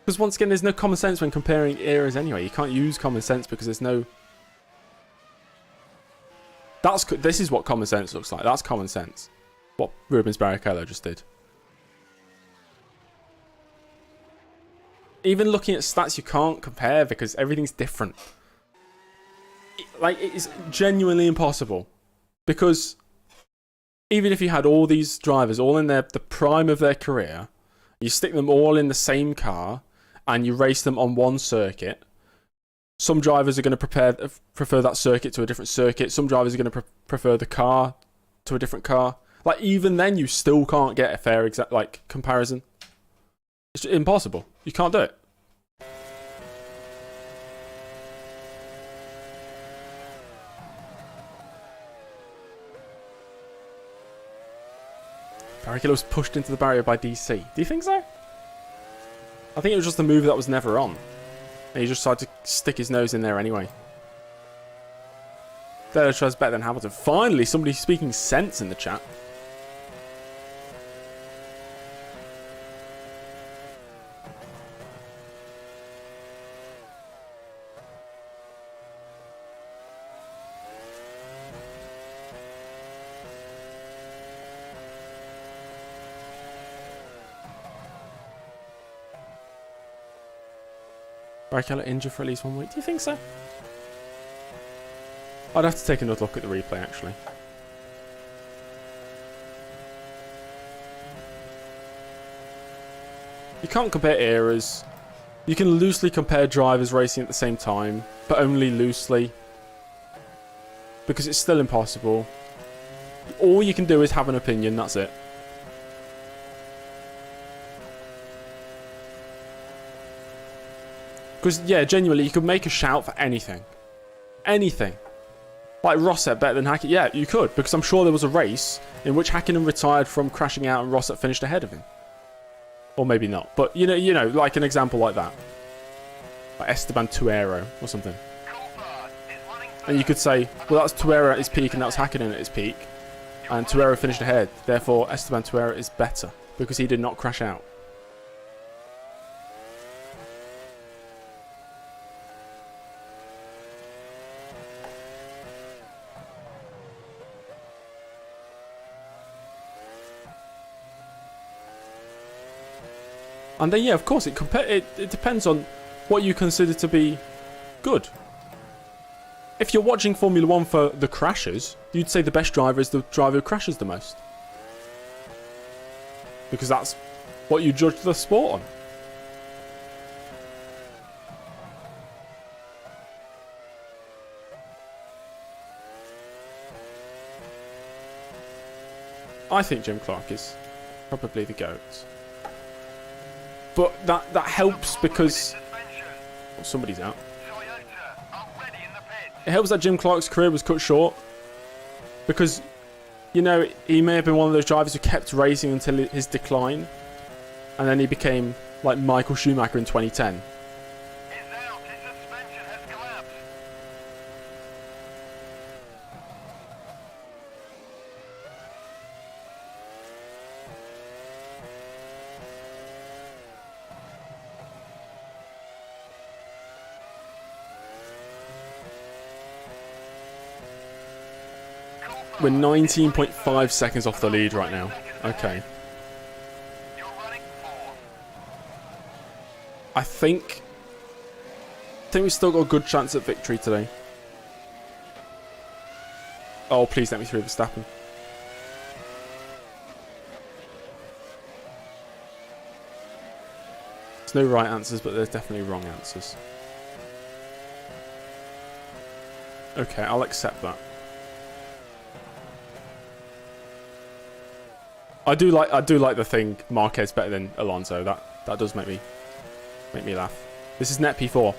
Because once again, there's no common sense when comparing eras anyway. You can't use common sense because there's no... This is what common sense looks like. That's common sense. What Rubens Barrichello just did. Even looking at stats, you can't compare because everything's different. It is genuinely impossible. Because even if you had all these drivers all in the prime of their career, you stick them all in the same car and you race them on one circuit, some drivers are going to prefer that circuit to a different circuit. Some drivers are going to prefer the car to a different car. Even then, you still can't get a fair comparison. It's impossible. You can't do it. Barrichello was pushed into the barrier by DC. Do you think so? I think it was just a move that was never on. And he just tried to stick his nose in there anyway. Delatro's better than Hamilton. Finally, somebody speaking sense in the chat. Barrichello injured for at least 1 week. Do you think so? I'd have to take another look at the replay, actually. You can't compare eras. You can loosely compare drivers racing at the same time, but only loosely. Because it's still impossible. All you can do is have an opinion, that's it. Because, yeah, genuinely, you could make a shout for anything. Anything. Like Rosset better than Hakkinen. Yeah, you could, because I'm sure there was a race in which Hakkinen retired from crashing out and Rosset finished ahead of him. Or maybe not. But, you know, like an example like that. Like Esteban Tuero or something. And you could say, well, that's Tuero at his peak and that was Hakkinen at his peak. And Tuero finished ahead. Therefore, Esteban Tuero is better because he did not crash out. And then, yeah, of course, it depends on what you consider to be good. If you're watching Formula 1 for the crashes, you'd say the best driver is the driver who crashes the most. Because that's what you judge the sport on. I think Jim Clark is probably the GOAT. But that helps because... Oh, somebody's out. It helps that Jim Clark's career was cut short. Because, you know, he may have been one of those drivers who kept racing until his decline. And then he became like Michael Schumacher in 2010. We're 19.5 seconds off the lead right now. Okay. I think we've still got a good chance at victory today. Oh, please let me through Verstappen. There's no right answers, but there's definitely wrong answers. Okay, I'll accept that. I do like the thing Marquez better than Alonso. That does make me laugh. This is net P4.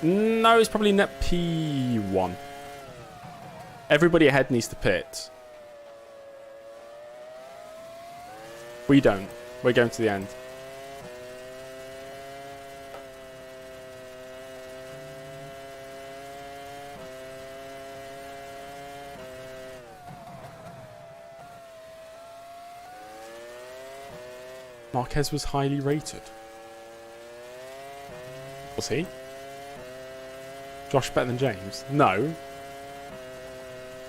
No, it's probably net P1. Everybody ahead needs to pit. We don't. We're going to the end. Marquez was highly rated. Was he? Josh better than James? No.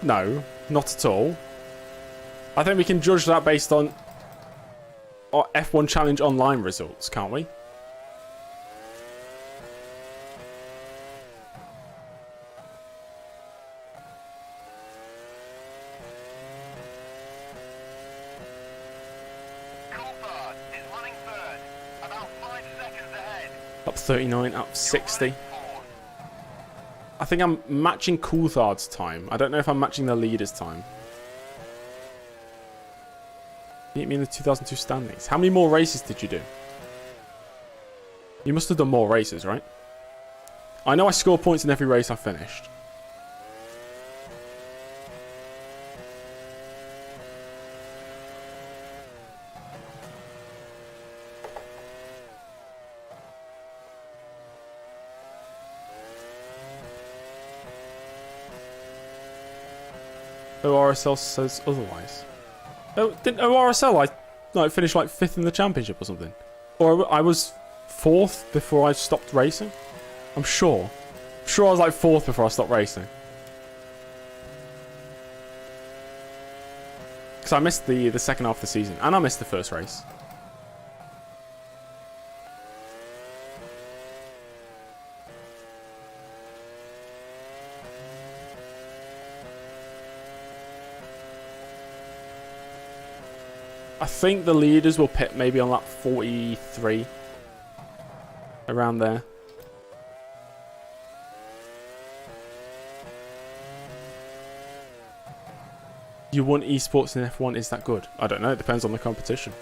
No, not at all. I think we can judge that based on our F1 Challenge Online results, can't we? Coulthard is running third, about 5 seconds ahead. Up 39, up 60. Running fourth. I think I'm matching Coulthard's time. I don't know if I'm matching the leader's time. Beat me in the 2002 standings. How many more races did you do? You must have done more races, right? I know I score points in every race I finished. ORSL says otherwise. Oh, didn't ORSL finish like 5th in the championship or something? Or I was 4th before I stopped racing? I'm sure. I'm sure I was like 4th before I stopped racing. Because I missed the second half of the season. And I missed the first race. I think the leaders will pit maybe on lap 43. Around there. You won esports in F1, is that good? I don't know, it depends on the competition.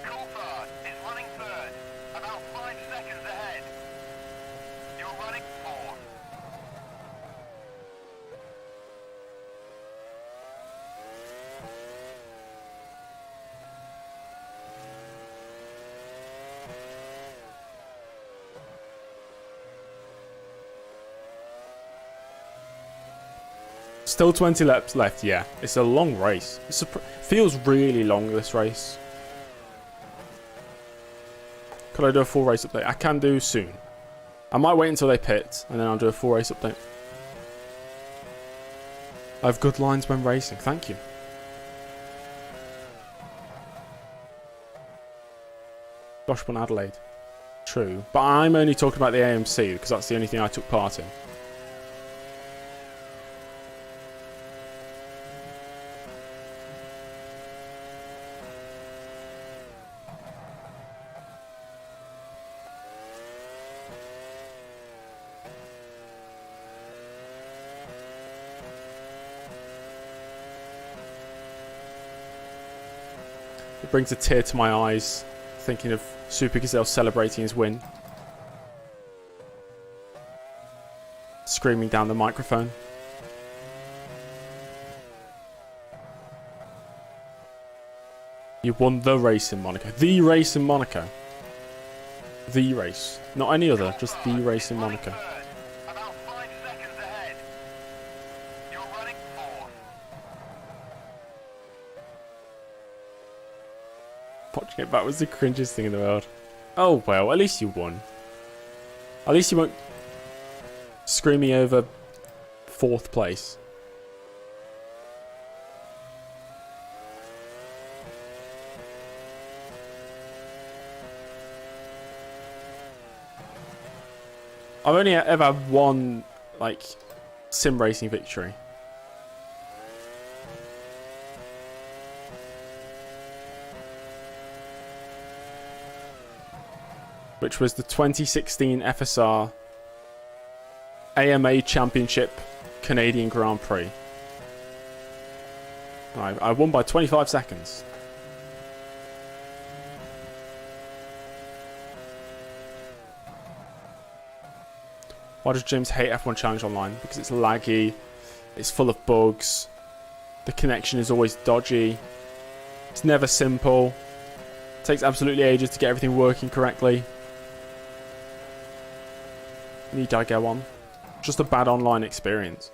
Coulthard is running third, about 5 seconds ahead. You're running fourth. Still 20 laps left, yeah. It's a long race. Feels really long, this race. Could I do a full race update? I can do soon. I might wait until they pit, and then I'll do a full race update. I have good lines when racing, thank you. Josh won Adelaide. True. But I'm only talking about the AMC, because that's the only thing I took part in. It brings a tear to my eyes, thinking of Super Gazelle celebrating his win. Screaming down the microphone. You won the race in Monaco. The race in Monaco. The race. Not any other, just the race in Monaco. Third, about 5 seconds ahead. You're running fourth. Watching it back was the cringiest thing in the world. Oh well, at least you won. At least you won't scream me over 4th place. I've only ever had one, like, sim racing victory. Which was the 2016 FSR AMA Championship Canadian Grand Prix. I won by 25 seconds. Why does James hate F1 Challenge Online? Because it's laggy, it's full of bugs, the connection is always dodgy, it's never simple, it takes absolutely ages to get everything working correctly. Need I go on? Just a bad online experience.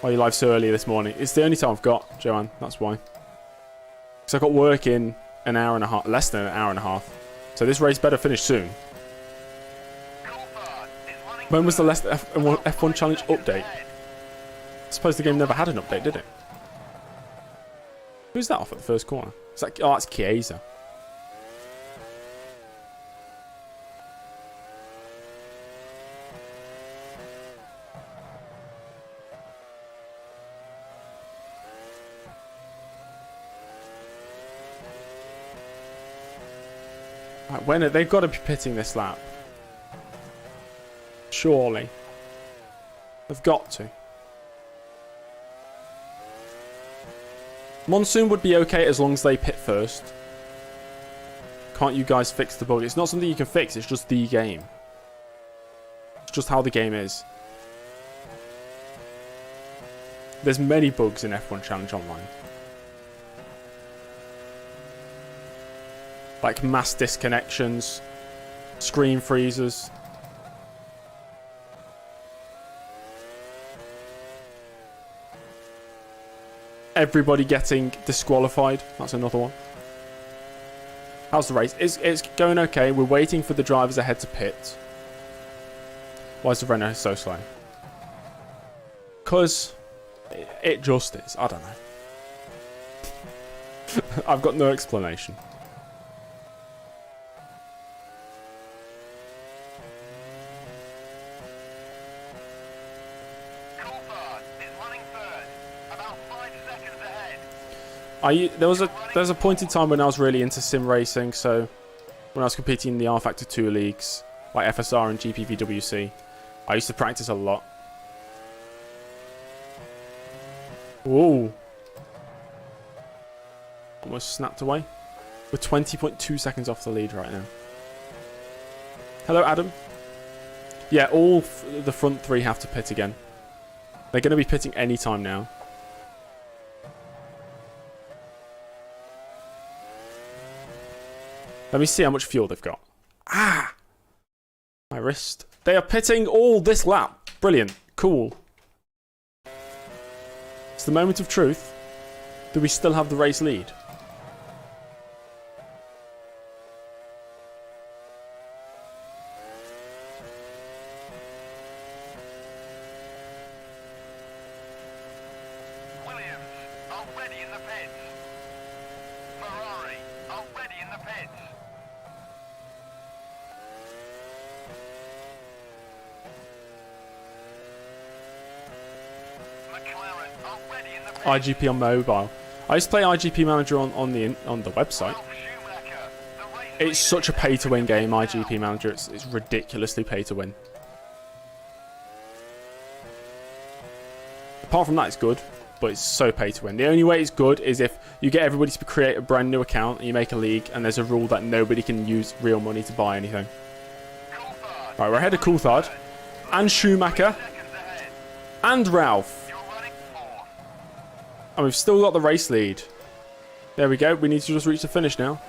Why are you live so early this morning? It's the only time I've got, Joanne, that's why. Because I got work in an hour and a half, less than an hour and a half. So this race better finish soon. When was the last F1 Challenge update? I suppose the game never had an update, did it? Who's that off at the first corner? It's like, oh, that's Chiesa. Right, when they've got to be pitting this lap. Surely. They've got to. Monsoon would be okay as long as they pit first. Can't you guys fix the bug? It's not something you can fix, it's just the game. It's just how the game is. There's many bugs in F1 Challenge Online. Like mass disconnections, screen freezers. Everybody getting disqualified. That's another one. How's the race? It's going okay. We're waiting for the drivers ahead to pit. Why is the Renault so slow? Because it just is. I don't know. I've got no explanation. There was a point in time when I was really into sim racing, so when I was competing in the R Factor 2 leagues, like FSR and GPVWC, I used to practice a lot. Whoa. Almost snapped away. We're 20.2 seconds off the lead right now. Hello, Adam. Yeah, all the front three have to pit again. They're going to be pitting any time now. Let me see how much fuel they've got. Ah! My wrist. They are pitting all this lap. Brilliant. Cool. It's the moment of truth. Do we still have the race lead? Williams already in the pits. Ferrari already in the pits. IGP on mobile. I used to play IGP Manager on the website. It's such a pay-to-win game, IGP Manager. It's ridiculously pay-to-win. Apart from that, it's good, but it's so pay-to-win. The only way it's good is if you get everybody to create a brand new account and you make a league, and there's a rule that nobody can use real money to buy anything. Right, we're ahead of Coulthard and Schumacher and Ralph. And we've still got the race lead. There we go. We need to just reach the finish now.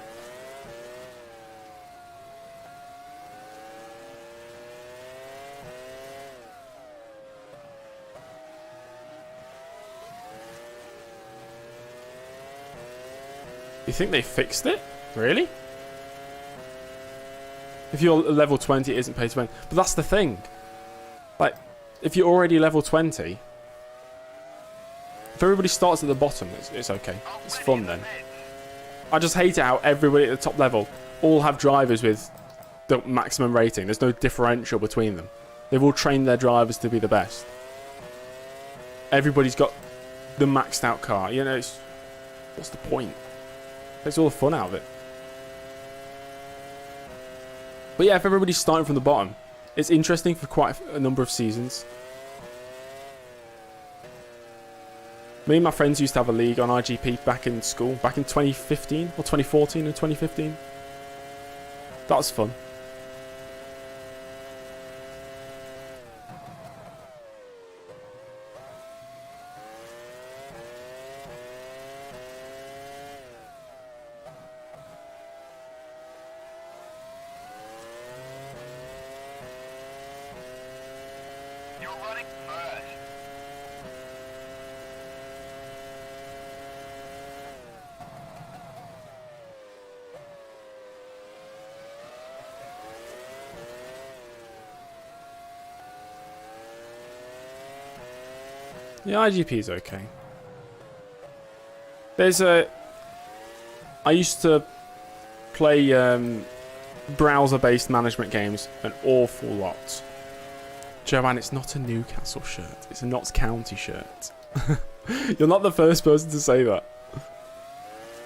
You think they fixed it? Really? If you're level 20, it isn't pay to win. But that's the thing. Like, if you're already level 20... If everybody starts at the bottom, it's okay. It's fun then. I just hate it how everybody at the top level all have drivers with the maximum rating. There's no differential between them. They've all trained their drivers to be the best. Everybody's got the maxed out car. You know, what's the point? Takes all the fun out of it. But yeah, if everybody's starting from the bottom, it's interesting for quite a number of seasons. Me and my friends used to have a league on IGP back in school, back in 2015 or 2014 and 2015. That was fun. running first. Yeah, IGP is okay. There's a... I used to play browser-based management games an awful lot. Joanne, it's not a Newcastle shirt. It's a Notts County shirt. You're not the first person to say that.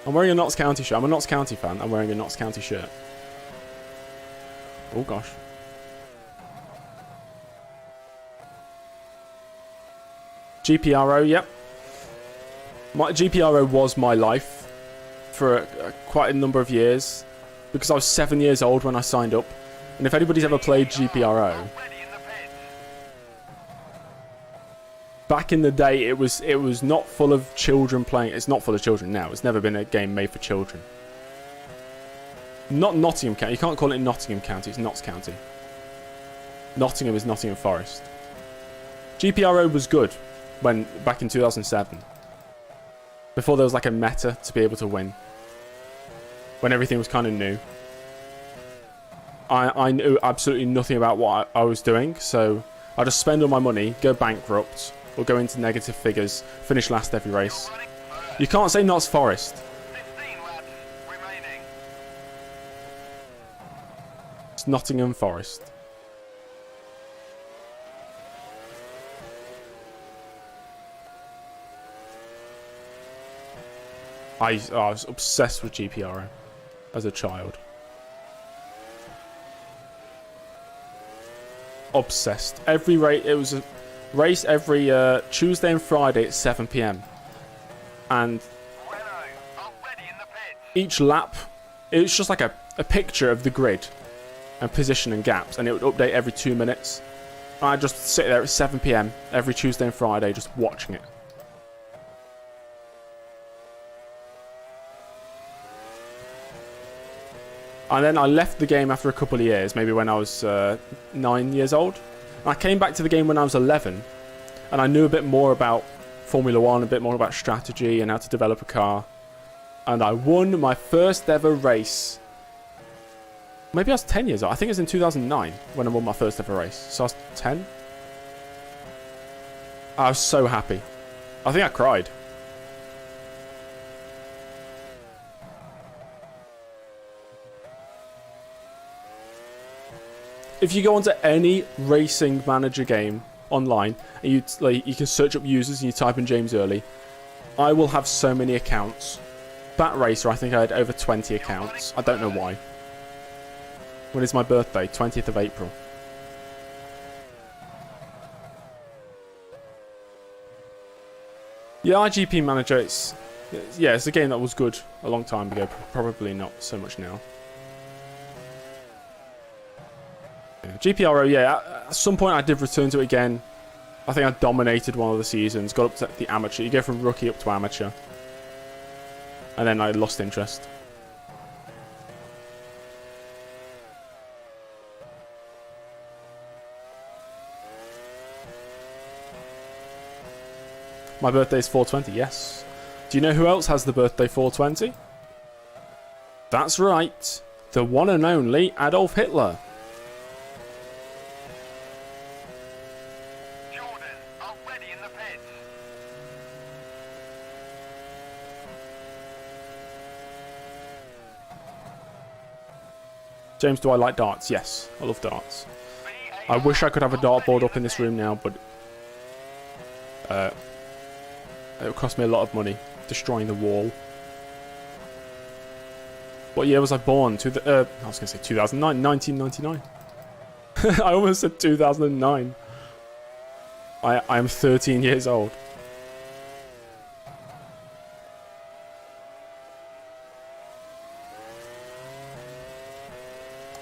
I'm wearing a Notts County shirt. I'm a Notts County fan. I'm wearing a Notts County shirt. Oh, gosh. GPRO, yep. My GPRO was my life for quite a number of years because I was 7 years old when I signed up. And if anybody's ever played GPRO, Ready in the pits. back in the day it was not full of children playing. It's not full of children now. It's never been a game made for children. Not Nottingham County. You can't call it Nottingham County. It's Notts County. Nottingham is Nottingham Forest. GPRO was good when back in 2007. Before there was like a meta to be able to win. When everything was kind of new. I knew absolutely nothing about what I was doing, so I'd just spend all my money, go bankrupt, or go into negative figures, finish last every race. Running first. You can't say Notts Forest. 15 laps remaining. It's Nottingham Forest. I was obsessed with GPRO as a child. Obsessed. Every race, it was a race every Tuesday and Friday at 7 p.m. And Renault are ready in the pits. each lap, it was just like a picture of the grid and position and gaps, and it would update every 2 minutes. And I'd just sit there at 7 p.m. every Tuesday and Friday just watching it. And then I left the game after a couple of years, maybe when I was 9 years old. And I came back to the game when I was 11, and I knew a bit more about Formula 1, a bit more about strategy and how to develop a car. And I won my first ever race. Maybe I was 10 years old. I think it was in 2009 when I won my first ever race. So I was 10. I was so happy. I think I cried. If you go onto any racing manager game online and you can search up users and you type in James Early, I will have so many accounts. Bat Racer, I think I had over 20 accounts. I don't know why. When is my birthday? 20th of April. Yeah, IGP Manager, it's a game that was good a long time ago. Probably not so much now. GPRO, yeah, at some point I did return to it again. I think I dominated one of the seasons, got up to the amateur. You go from rookie up to amateur. And then I lost interest. My birthday's 420, yes. Do you know who else has the birthday 420? That's right, the one and only Adolf Hitler. James, do I like darts? Yes, I love darts. I wish I could have a dartboard up in this room now, but it would cost me a lot of money destroying the wall. What year was I born? I was going to say 2009, 1999. I almost said 2009. I am 13 years old.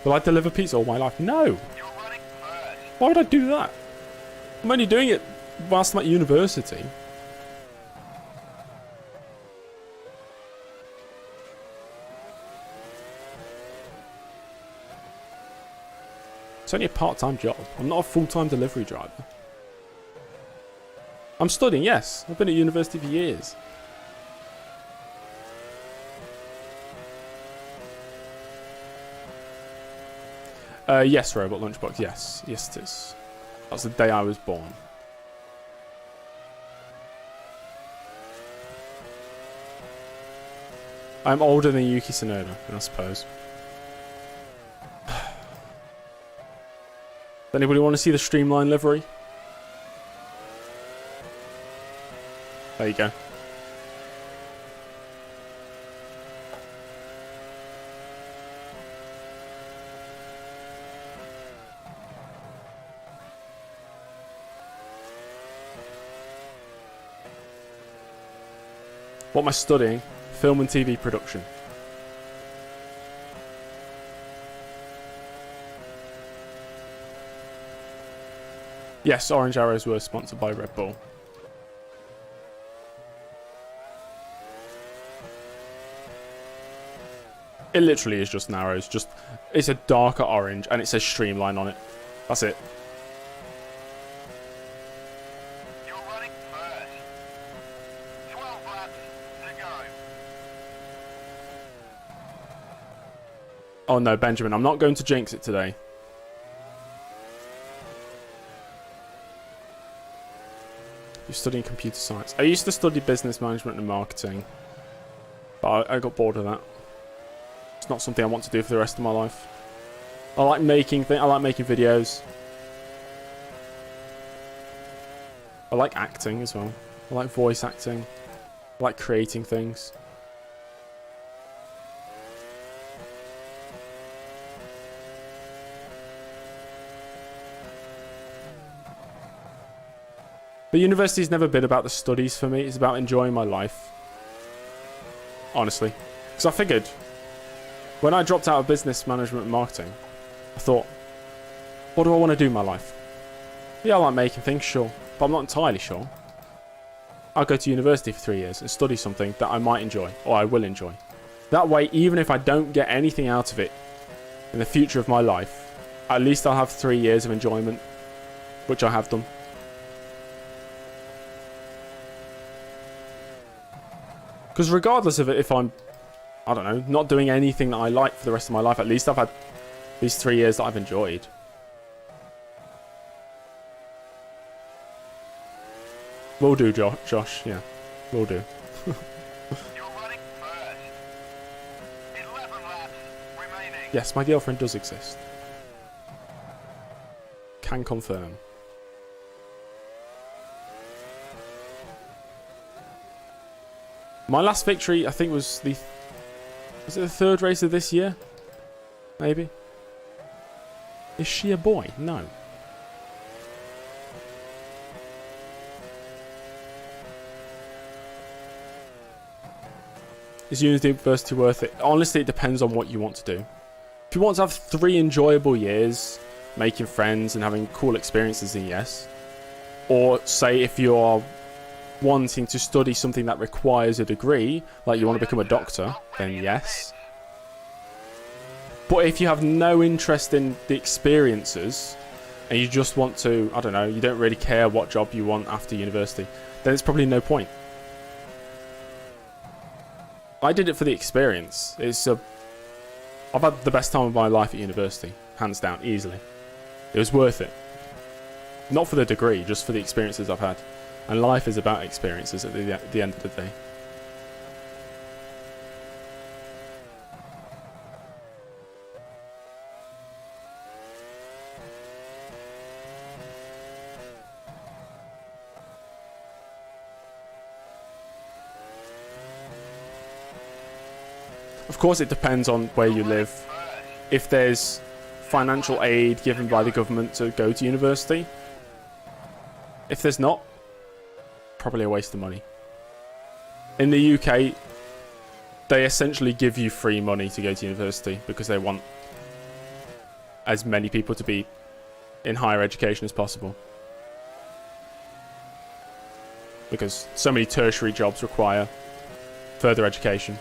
Will I deliver pizza all my life? No. Why would I do that? I'm only doing it whilst I'm at university. It's only a part-time job. I'm not a full-time delivery driver. I'm studying, yes. I've been at university for years. Yes, Robot Lunchbox, yes. Yes, it is. That's the day I was born. I'm older than Yuki Tsunoda, I suppose. Does anybody want to see the Streamline livery? There you go. What am I studying? Film and TV production. Yes, Orange Arrows were sponsored by Red Bull. It literally is just an arrows. Just, it's a darker orange and it says Streamline on it. That's it. You're running first. 12 laps to go. Oh no, Benjamin, I'm not going to jinx it today. You're studying computer science. I used to study business management and marketing, but I got bored of that. It's not something I want to do for the rest of my life. I like making I like making videos. I like acting as well. I like voice acting. I like creating things. But university's never been about the studies for me. It's about enjoying my life. Honestly. Because I figured, when I dropped out of business management and marketing, I thought, what do I want to do in my life? Yeah, I like making things, sure. But I'm not entirely sure. I'll go to university for 3 years and study something that I might enjoy, or I will enjoy. That way, even if I don't get anything out of it in the future of my life, at least I'll have 3 years of enjoyment, which I have done. Because regardless of it, if I'm, I don't know, not doing anything that I like for the rest of my life, at least I've had these 3 years that I've enjoyed. Will do, Josh. Yeah, will do. You're running first. 11 laps remaining. Yes, my girlfriend does exist. Can confirm. My last victory, I think, was it the 3rd race of this year? Maybe. Is she a boy? No. Is university worth it? Honestly, it depends on what you want to do. If you want to have 3 enjoyable years, making friends and having cool experiences, then yes. Or say if you're wanting to study something that requires a degree, like you want to become a doctor, then yes. But if you have no interest in the experiences and you just want to, I don't know, you don't really care what job you want after university, then it's probably no point. I did it for the experience. I've had the best time of my life at university, hands down, easily. It was worth it. Not for the degree, just for the experiences I've had. And life is about experiences at the end of the day. Of course, it depends on where you live. If there's financial aid given by the government to go to university. If there's not, probably a waste of money. In the UK, they essentially give you free money to go to university because they want as many people to be in higher education as possible. Because so many tertiary jobs require further education.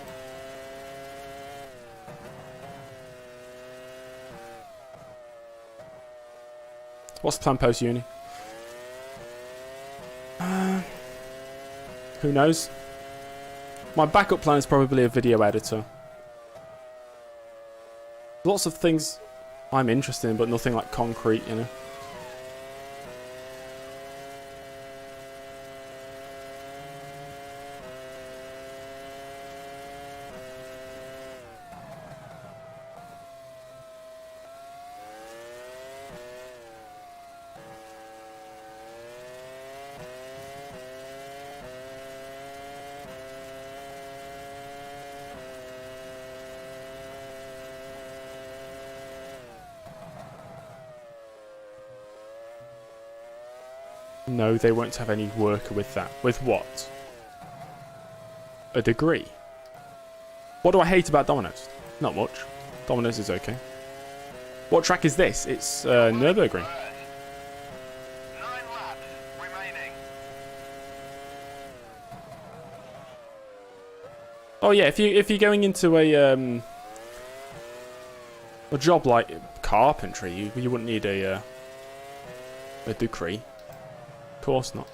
What's the plan post-uni? Who knows? My backup plan is probably a video editor. Lots of things I'm interested in, but nothing like concrete, you know. No, they won't have any worker with that. With what? A degree. What do I hate about Domino's? Not much. Domino's is okay. What track is this? It's Nurburgring. 9 laps remaining. Oh yeah, if you're going into a job like carpentry, you wouldn't need a degree. Of course not.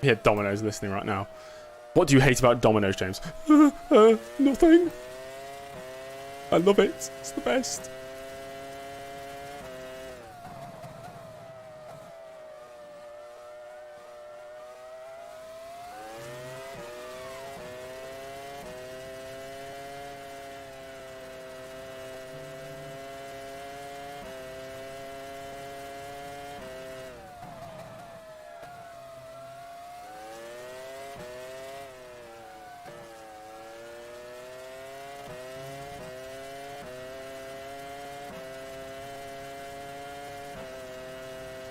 Yeah, Domino's listening right now. What do you hate about Domino's, James? Nothing. I love it. It's the best.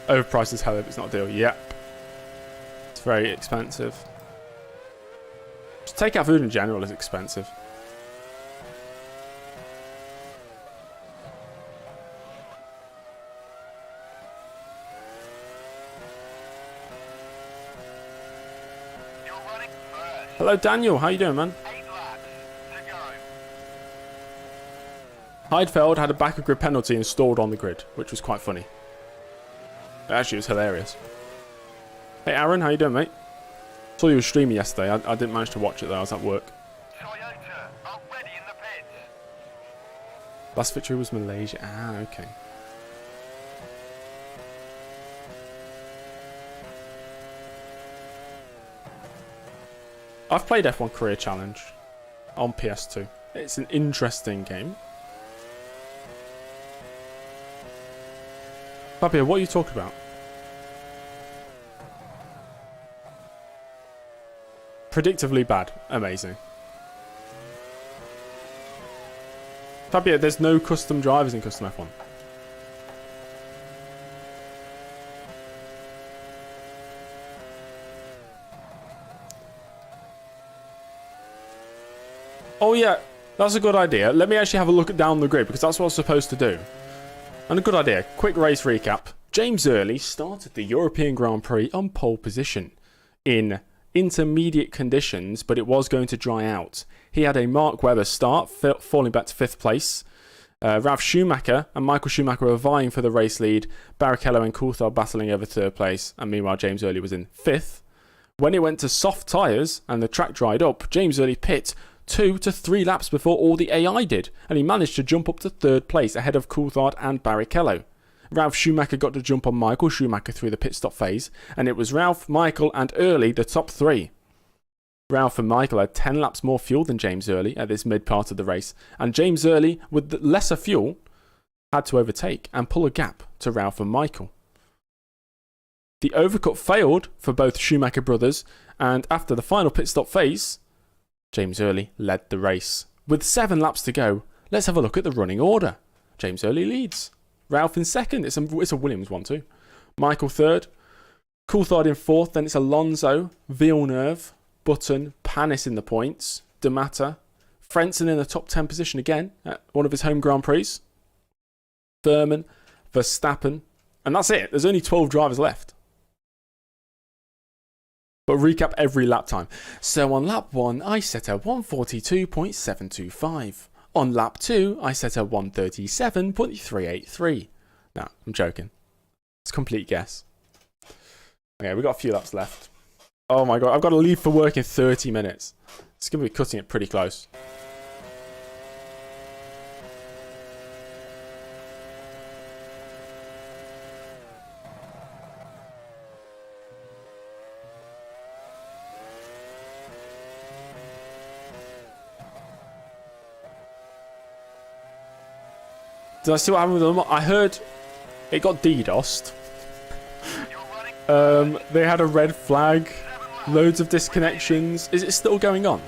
Overpriced as hell if it's not a deal. Yep. It's very expensive. Just takeout food in general is expensive. You're running first. Hello, Daniel. How you doing, man? 8 laps to go. Heidfeld had a back of grid penalty installed on the grid, which was quite funny. Actually, it was hilarious. Hey, Aaron, how you doing, mate? Saw you were streaming yesterday. I didn't manage to watch it, though. I was at work. Toyota already in the pits. Last victory was Malaysia. Ah, okay. I've played F1 Career Challenge on PS2. It's an interesting game. Fabio, what are you talking about? Predictably bad. Amazing. Fabio, there's no custom drivers in Custom F1. Oh yeah, that's a good idea. Let me actually have a look down the grid, because that's what I was supposed to do. And a good idea. Quick race recap. James Early started the European Grand Prix on pole position in intermediate conditions, but it was going to dry out. He had a Mark Webber start, falling back to 5th place. Ralf Schumacher and Michael Schumacher were vying for the race lead. Barrichello and Coulthard battling over 3rd place, and meanwhile James Early was in 5th. When it went to soft tyres and the track dried up, James Early pit 2 to 3 laps before all the AI did, and he managed to jump up to 3rd place ahead of Coulthard and Barrichello. Ralf Schumacher got to jump on Michael Schumacher through the pit stop phase, and it was Ralf, Michael and Early the top 3. Ralf and Michael had 10 laps more fuel than James Early at this mid part of the race, and James Early, with the lesser fuel, had to overtake and pull a gap to Ralf and Michael. The overcut failed for both Schumacher brothers, and after the final pit stop phase, James Early led the race. With 7 laps to go, let's have a look at the running order. James Early leads. Ralf in 2nd. It's a Williams one too. Michael 3rd. Coulthard in 4th. Then it's Alonso, Villeneuve, Button, Panis in the points. D'Amata. Frentzen in the top 10 position again at one of his home Grand Prix. Thurman, Verstappen. And that's it. There's only 12 drivers left. but recap every lap time. So on lap 1, I set a 142.725. On lap 2, I set a 137.383. No, I'm joking. It's a complete guess. Okay, we've got a few laps left. Oh my god, I've got to leave for work in 30 minutes. It's going to be cutting it pretty close. Did I see what happened with them? I heard it got DDoSed. They had a red flag, loads of disconnections. Is it still going on?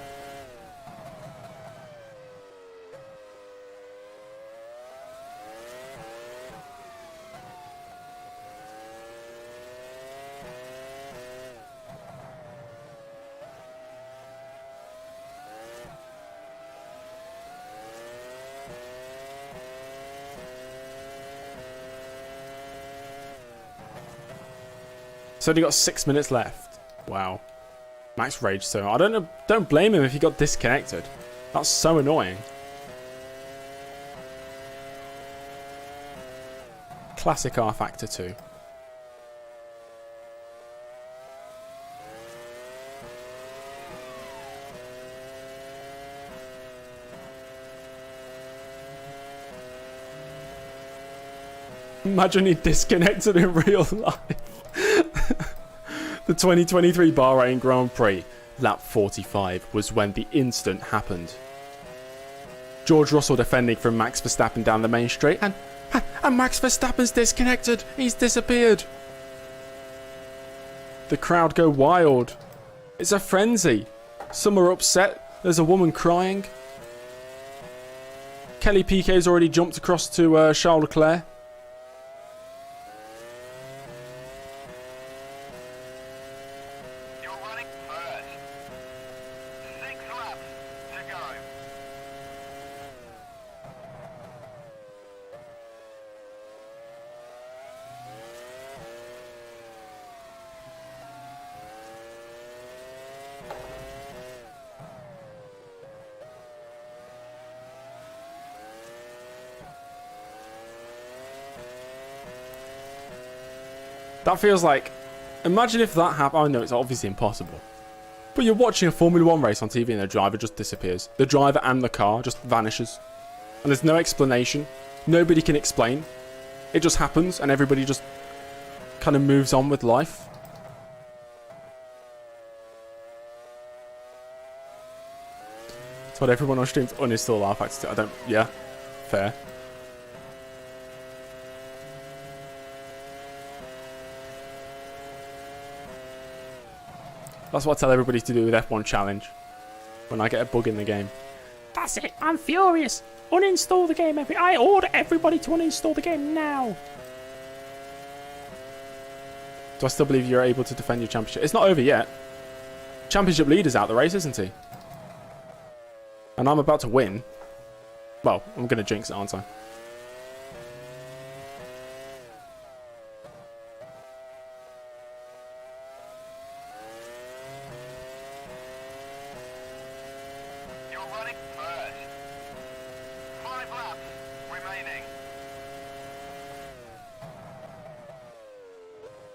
So only got 6 minutes left. Wow. Max rage so I don't blame him if he got disconnected. That's so annoying. Classic R Factor 2. Imagine he disconnected in real life. The 2023 Bahrain Grand Prix, lap 45, was when the incident happened. George Russell defending from Max Verstappen down the main straight, and Max Verstappen's disconnected. He's disappeared. The crowd go wild. It's a frenzy. Some are upset. There's a woman crying. Kelly Piquet's already jumped across to Charles Leclerc. That feels like... Imagine if that happened... I know it's obviously impossible. But you're watching a Formula 1 race on TV and the driver just disappears. The driver and the car just vanishes. And there's no explanation. Nobody can explain. It just happens and everybody just kind of moves on with life. That's what everyone on stream to uninstall R Factor 2. I don't... Yeah. Fair. That's what I tell everybody to do with F1 Challenge. When I get a bug in the game. That's it. I'm furious. Uninstall the game. I order everybody to uninstall the game now. Do I still believe you're able to defend your championship? It's not over yet. Championship leader's out the race, isn't he? And I'm about to win. Well, I'm going to jinx it, aren't I?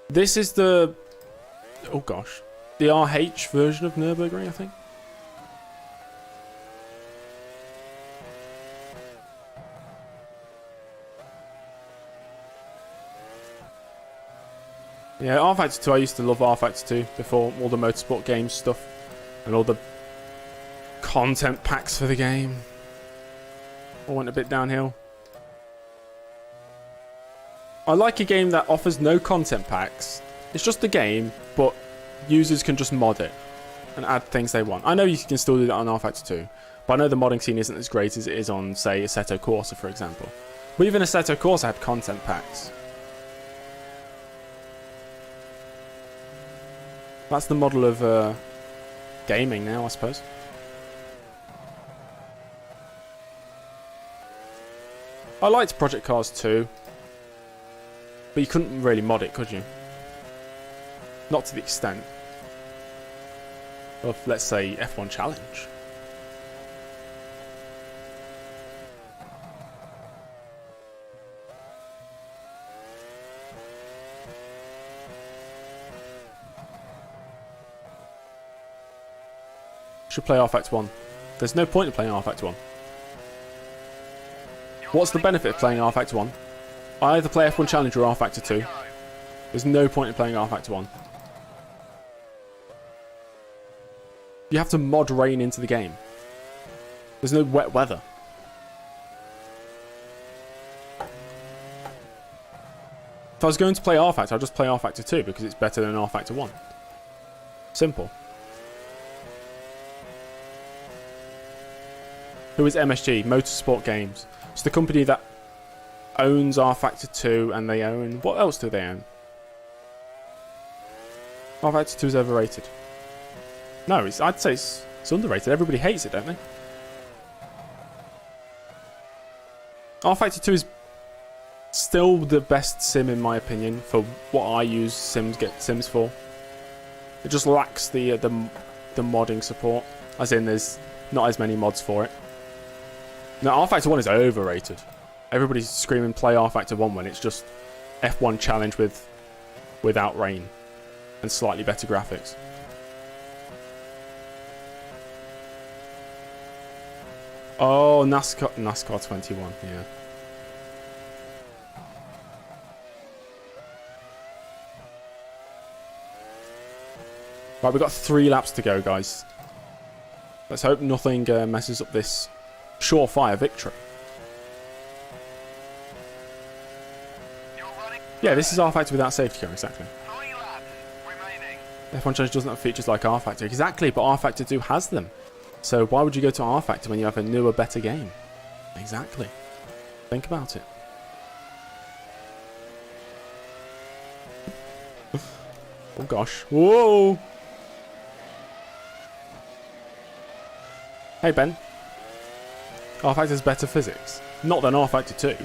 This is the... Oh gosh. The RH version of Nurburgring, I think. Yeah, R Factor 2, I used to love R Factor 2 before all the motorsport games stuff. And all the content packs for the game. I went a bit downhill. I like a game that offers no content packs. It's just a game, but users can just mod it and add things they want. I know you can still do that on R Factor 2, but I know the modding scene isn't as great as it is on, say, Assetto Corsa, for example. But even Assetto Corsa had content packs. That's the model of gaming now, I suppose. I liked Project Cars 2. But you couldn't really mod it, could you? Not to the extent. of, let's say, F1 Challenge. Should play R Factor 1. There's no point in playing R Factor 1. What's the benefit of playing R Factor 1? I either play F1 Challenge or R Factor 2. There's no point in playing R Factor 1. You have to mod rain into the game. There's no wet weather. If I was going to play R Factor, I'd just play R Factor 2 because it's better than R Factor 1. Simple. Who is MSG? Motorsport Games. It's the company that owns R Factor 2 and they own... What else do they own? R Factor 2 is overrated. No, I'd say it's underrated. Everybody hates it, don't they? R Factor 2 is still the best sim in my opinion for what I use sims for. It just lacks the modding support. As in, there's not as many mods for it. No, R Factor 1 is overrated. Everybody's screaming play R Factor 1 when it's just F1 Challenge without rain and slightly better graphics. Oh, NASCAR 21, yeah. Right, we've got 3 laps to go, guys. Let's hope nothing messes up this surefire victory. Yeah, this is R Factor without safety car, exactly. 3 laps remaining. F1 Challenge doesn't have features like R Factor. Exactly, but R Factor 2 has them. So why would you go to R Factor when you have a newer, better game? Exactly. Think about it. Oh gosh. Whoa! Hey Ben. R Factor's better physics. Not than R Factor 2.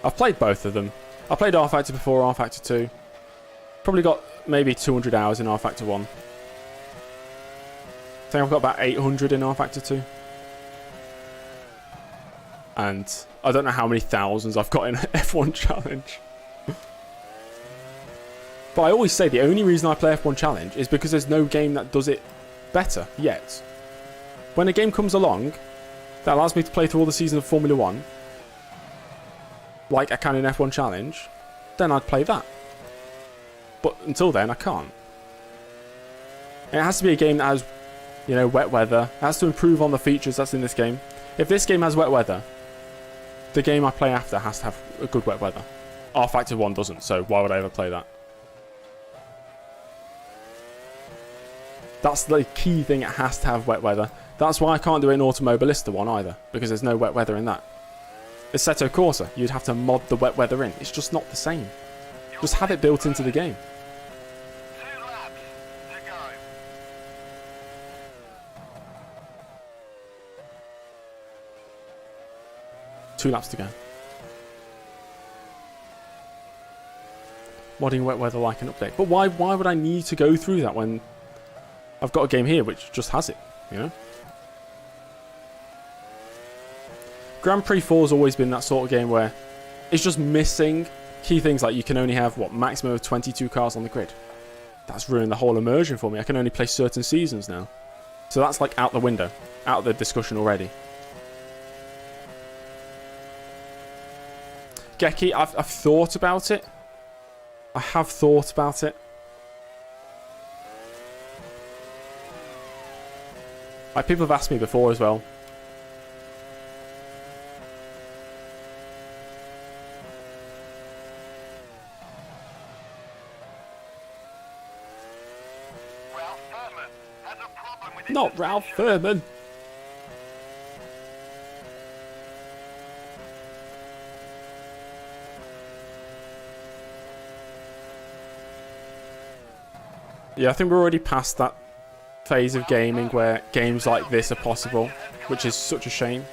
I've played both of them. I played R Factor before R Factor 2. Probably got maybe 200 hours in R Factor 1. I think I've got about 800 in R Factor 2. And I don't know how many thousands I've got in F1 Challenge. But I always say the only reason I play F1 Challenge is because there's no game that does it better yet. When a game comes along that allows me to play through all the season of Formula 1, like I can in F1 Challenge, then I'd play that. But until then, I can't. And it has to be a game that has, you know, wet weather. It has to improve on the features that's in this game. If this game has wet weather, the game I play after has to have a good wet weather. R Factor 1 doesn't, so why would I ever play that? That's the key thing, it has to have wet weather. That's why I can't do it in Automobilista 1 either, because there's no wet weather in that. Assetto Corsa, you'd have to mod the wet weather in. It's just not the same. Just have it built into the game. 2 laps to go. 2 laps to go. Modding wet weather like an update. But why would I need to go through that when I've got a game here which just has it, you know? Grand Prix 4 has always been that sort of game where it's just missing key things like you can only have, what, maximum of 22 cars on the grid. That's ruined the whole immersion for me. I can only play certain seasons now. So that's like out the window, out of the discussion already. Geki, I've thought about it. I have thought about it. Like, people have asked me before as well. Ralph Furman has a problem with his Not Ralph Furman. Yeah, I think we're already past that phase of gaming where games like this are possible, which is such a shame.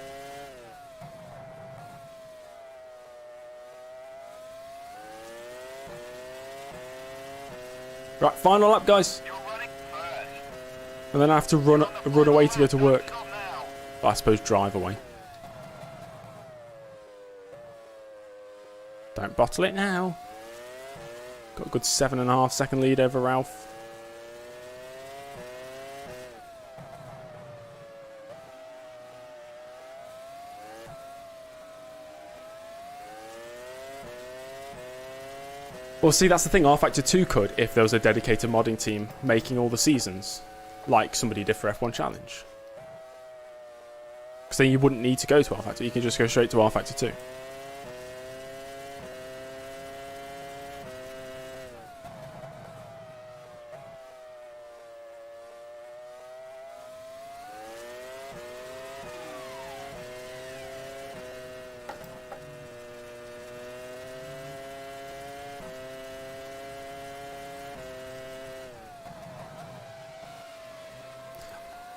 Right, final lap, guys. You're running first. And then I have to run away to go to work. Stop now. I suppose drive away. Don't bottle it now. Got a good 7.5 second lead over Ralph. Well, see, that's the thing. R Factor 2 could if there was a dedicated modding team making all the seasons, like somebody did for F1 Challenge. Because then you wouldn't need to go to R Factor. You can just go straight to R Factor 2.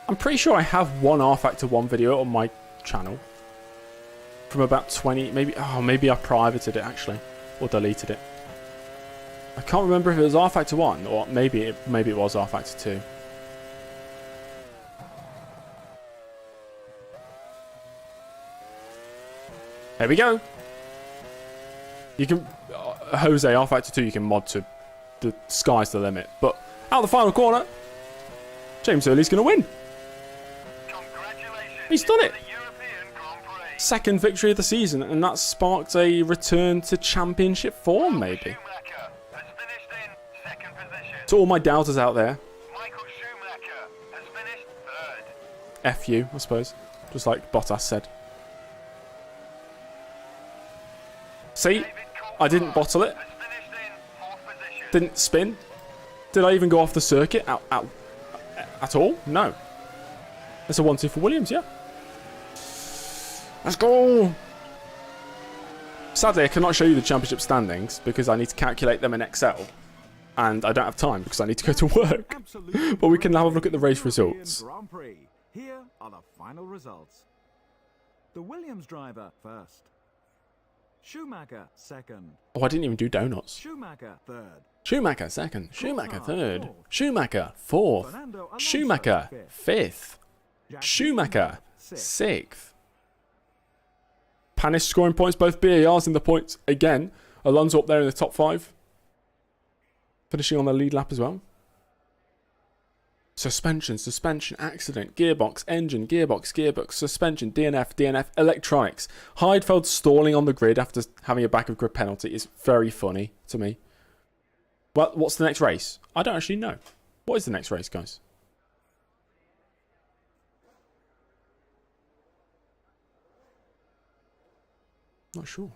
I'm pretty sure I have one R Factor 1 video on my channel from about 20, maybe I privated it actually, or deleted it. I can't remember if it was R Factor 1 or maybe it was R Factor 2. There we go. You can Jose R Factor 2 you can mod to the sky's the limit, but out of the final corner, James Early's going to win. He's done it. The European Grand Prix. Second victory of the season, and that sparked a return to championship form, maybe. Schumacher has finished in second position. To all my doubters out there, Michael Schumacher has finished third. F you, I suppose. Just like Bottas said. See? I didn't bottle it. Has finished in fourth position. Didn't spin. Did I even go off the circuit at all? No. It's a 1-2 for Williams, yeah. Let's go! Sadly, I cannot show you the championship standings because I need to calculate them in Excel. And I don't have time because I need to go to work. But we can have a look at the race results. Grand Prix. Here are the final results. The Williams driver first. Schumacher second. Oh, I didn't even do donuts. Schumacher third. Schumacher second. Schumacher third. Schumacher fourth. Fernando Alonso Schumacher fifth. Jack Schumacher sixth. sixth. Panis scoring points, both BARs in the points again. Alonso up there in the top 5. Finishing on the lead lap as well. Suspension, accident, gearbox, engine, gearbox, suspension, DNF, electronics. Heidfeld stalling on the grid after having a back of grid penalty is very funny to me. Well, what's the next race? I don't actually know. What is the next race, guys? Not sure.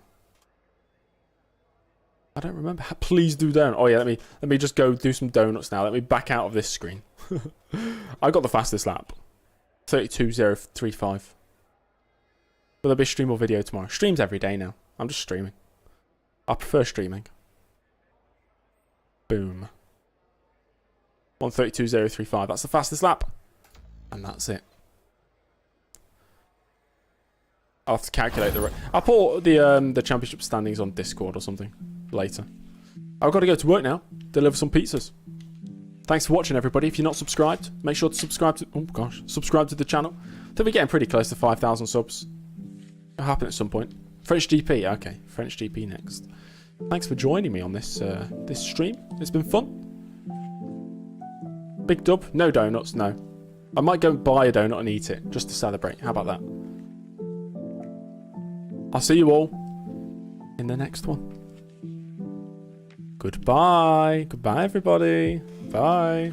I don't remember. Please do donut. Oh yeah, let me just go do some donuts now. Let me back out of this screen. I got the fastest lap. 32.035. Will there be a stream or video tomorrow? Streams every day now. I'm just streaming. I prefer streaming. Boom. 1:32.035. That's the fastest lap. And that's it. I'll have to calculate the... I'll put the championship standings on Discord or something later. I've got to go to work now. Deliver some pizzas. Thanks for watching, everybody. If you're not subscribed, make sure to subscribe to... Oh, gosh. Subscribe to the channel. I think we're getting pretty close to 5,000 subs. It'll happen at some point. French GP. Okay. French GP next. Thanks for joining me on this this stream. It's been fun. Big dub. No donuts, no. I might go and buy a donut and eat it just to celebrate. How about that? I'll see you all in the next one. Goodbye. Goodbye, everybody. Bye.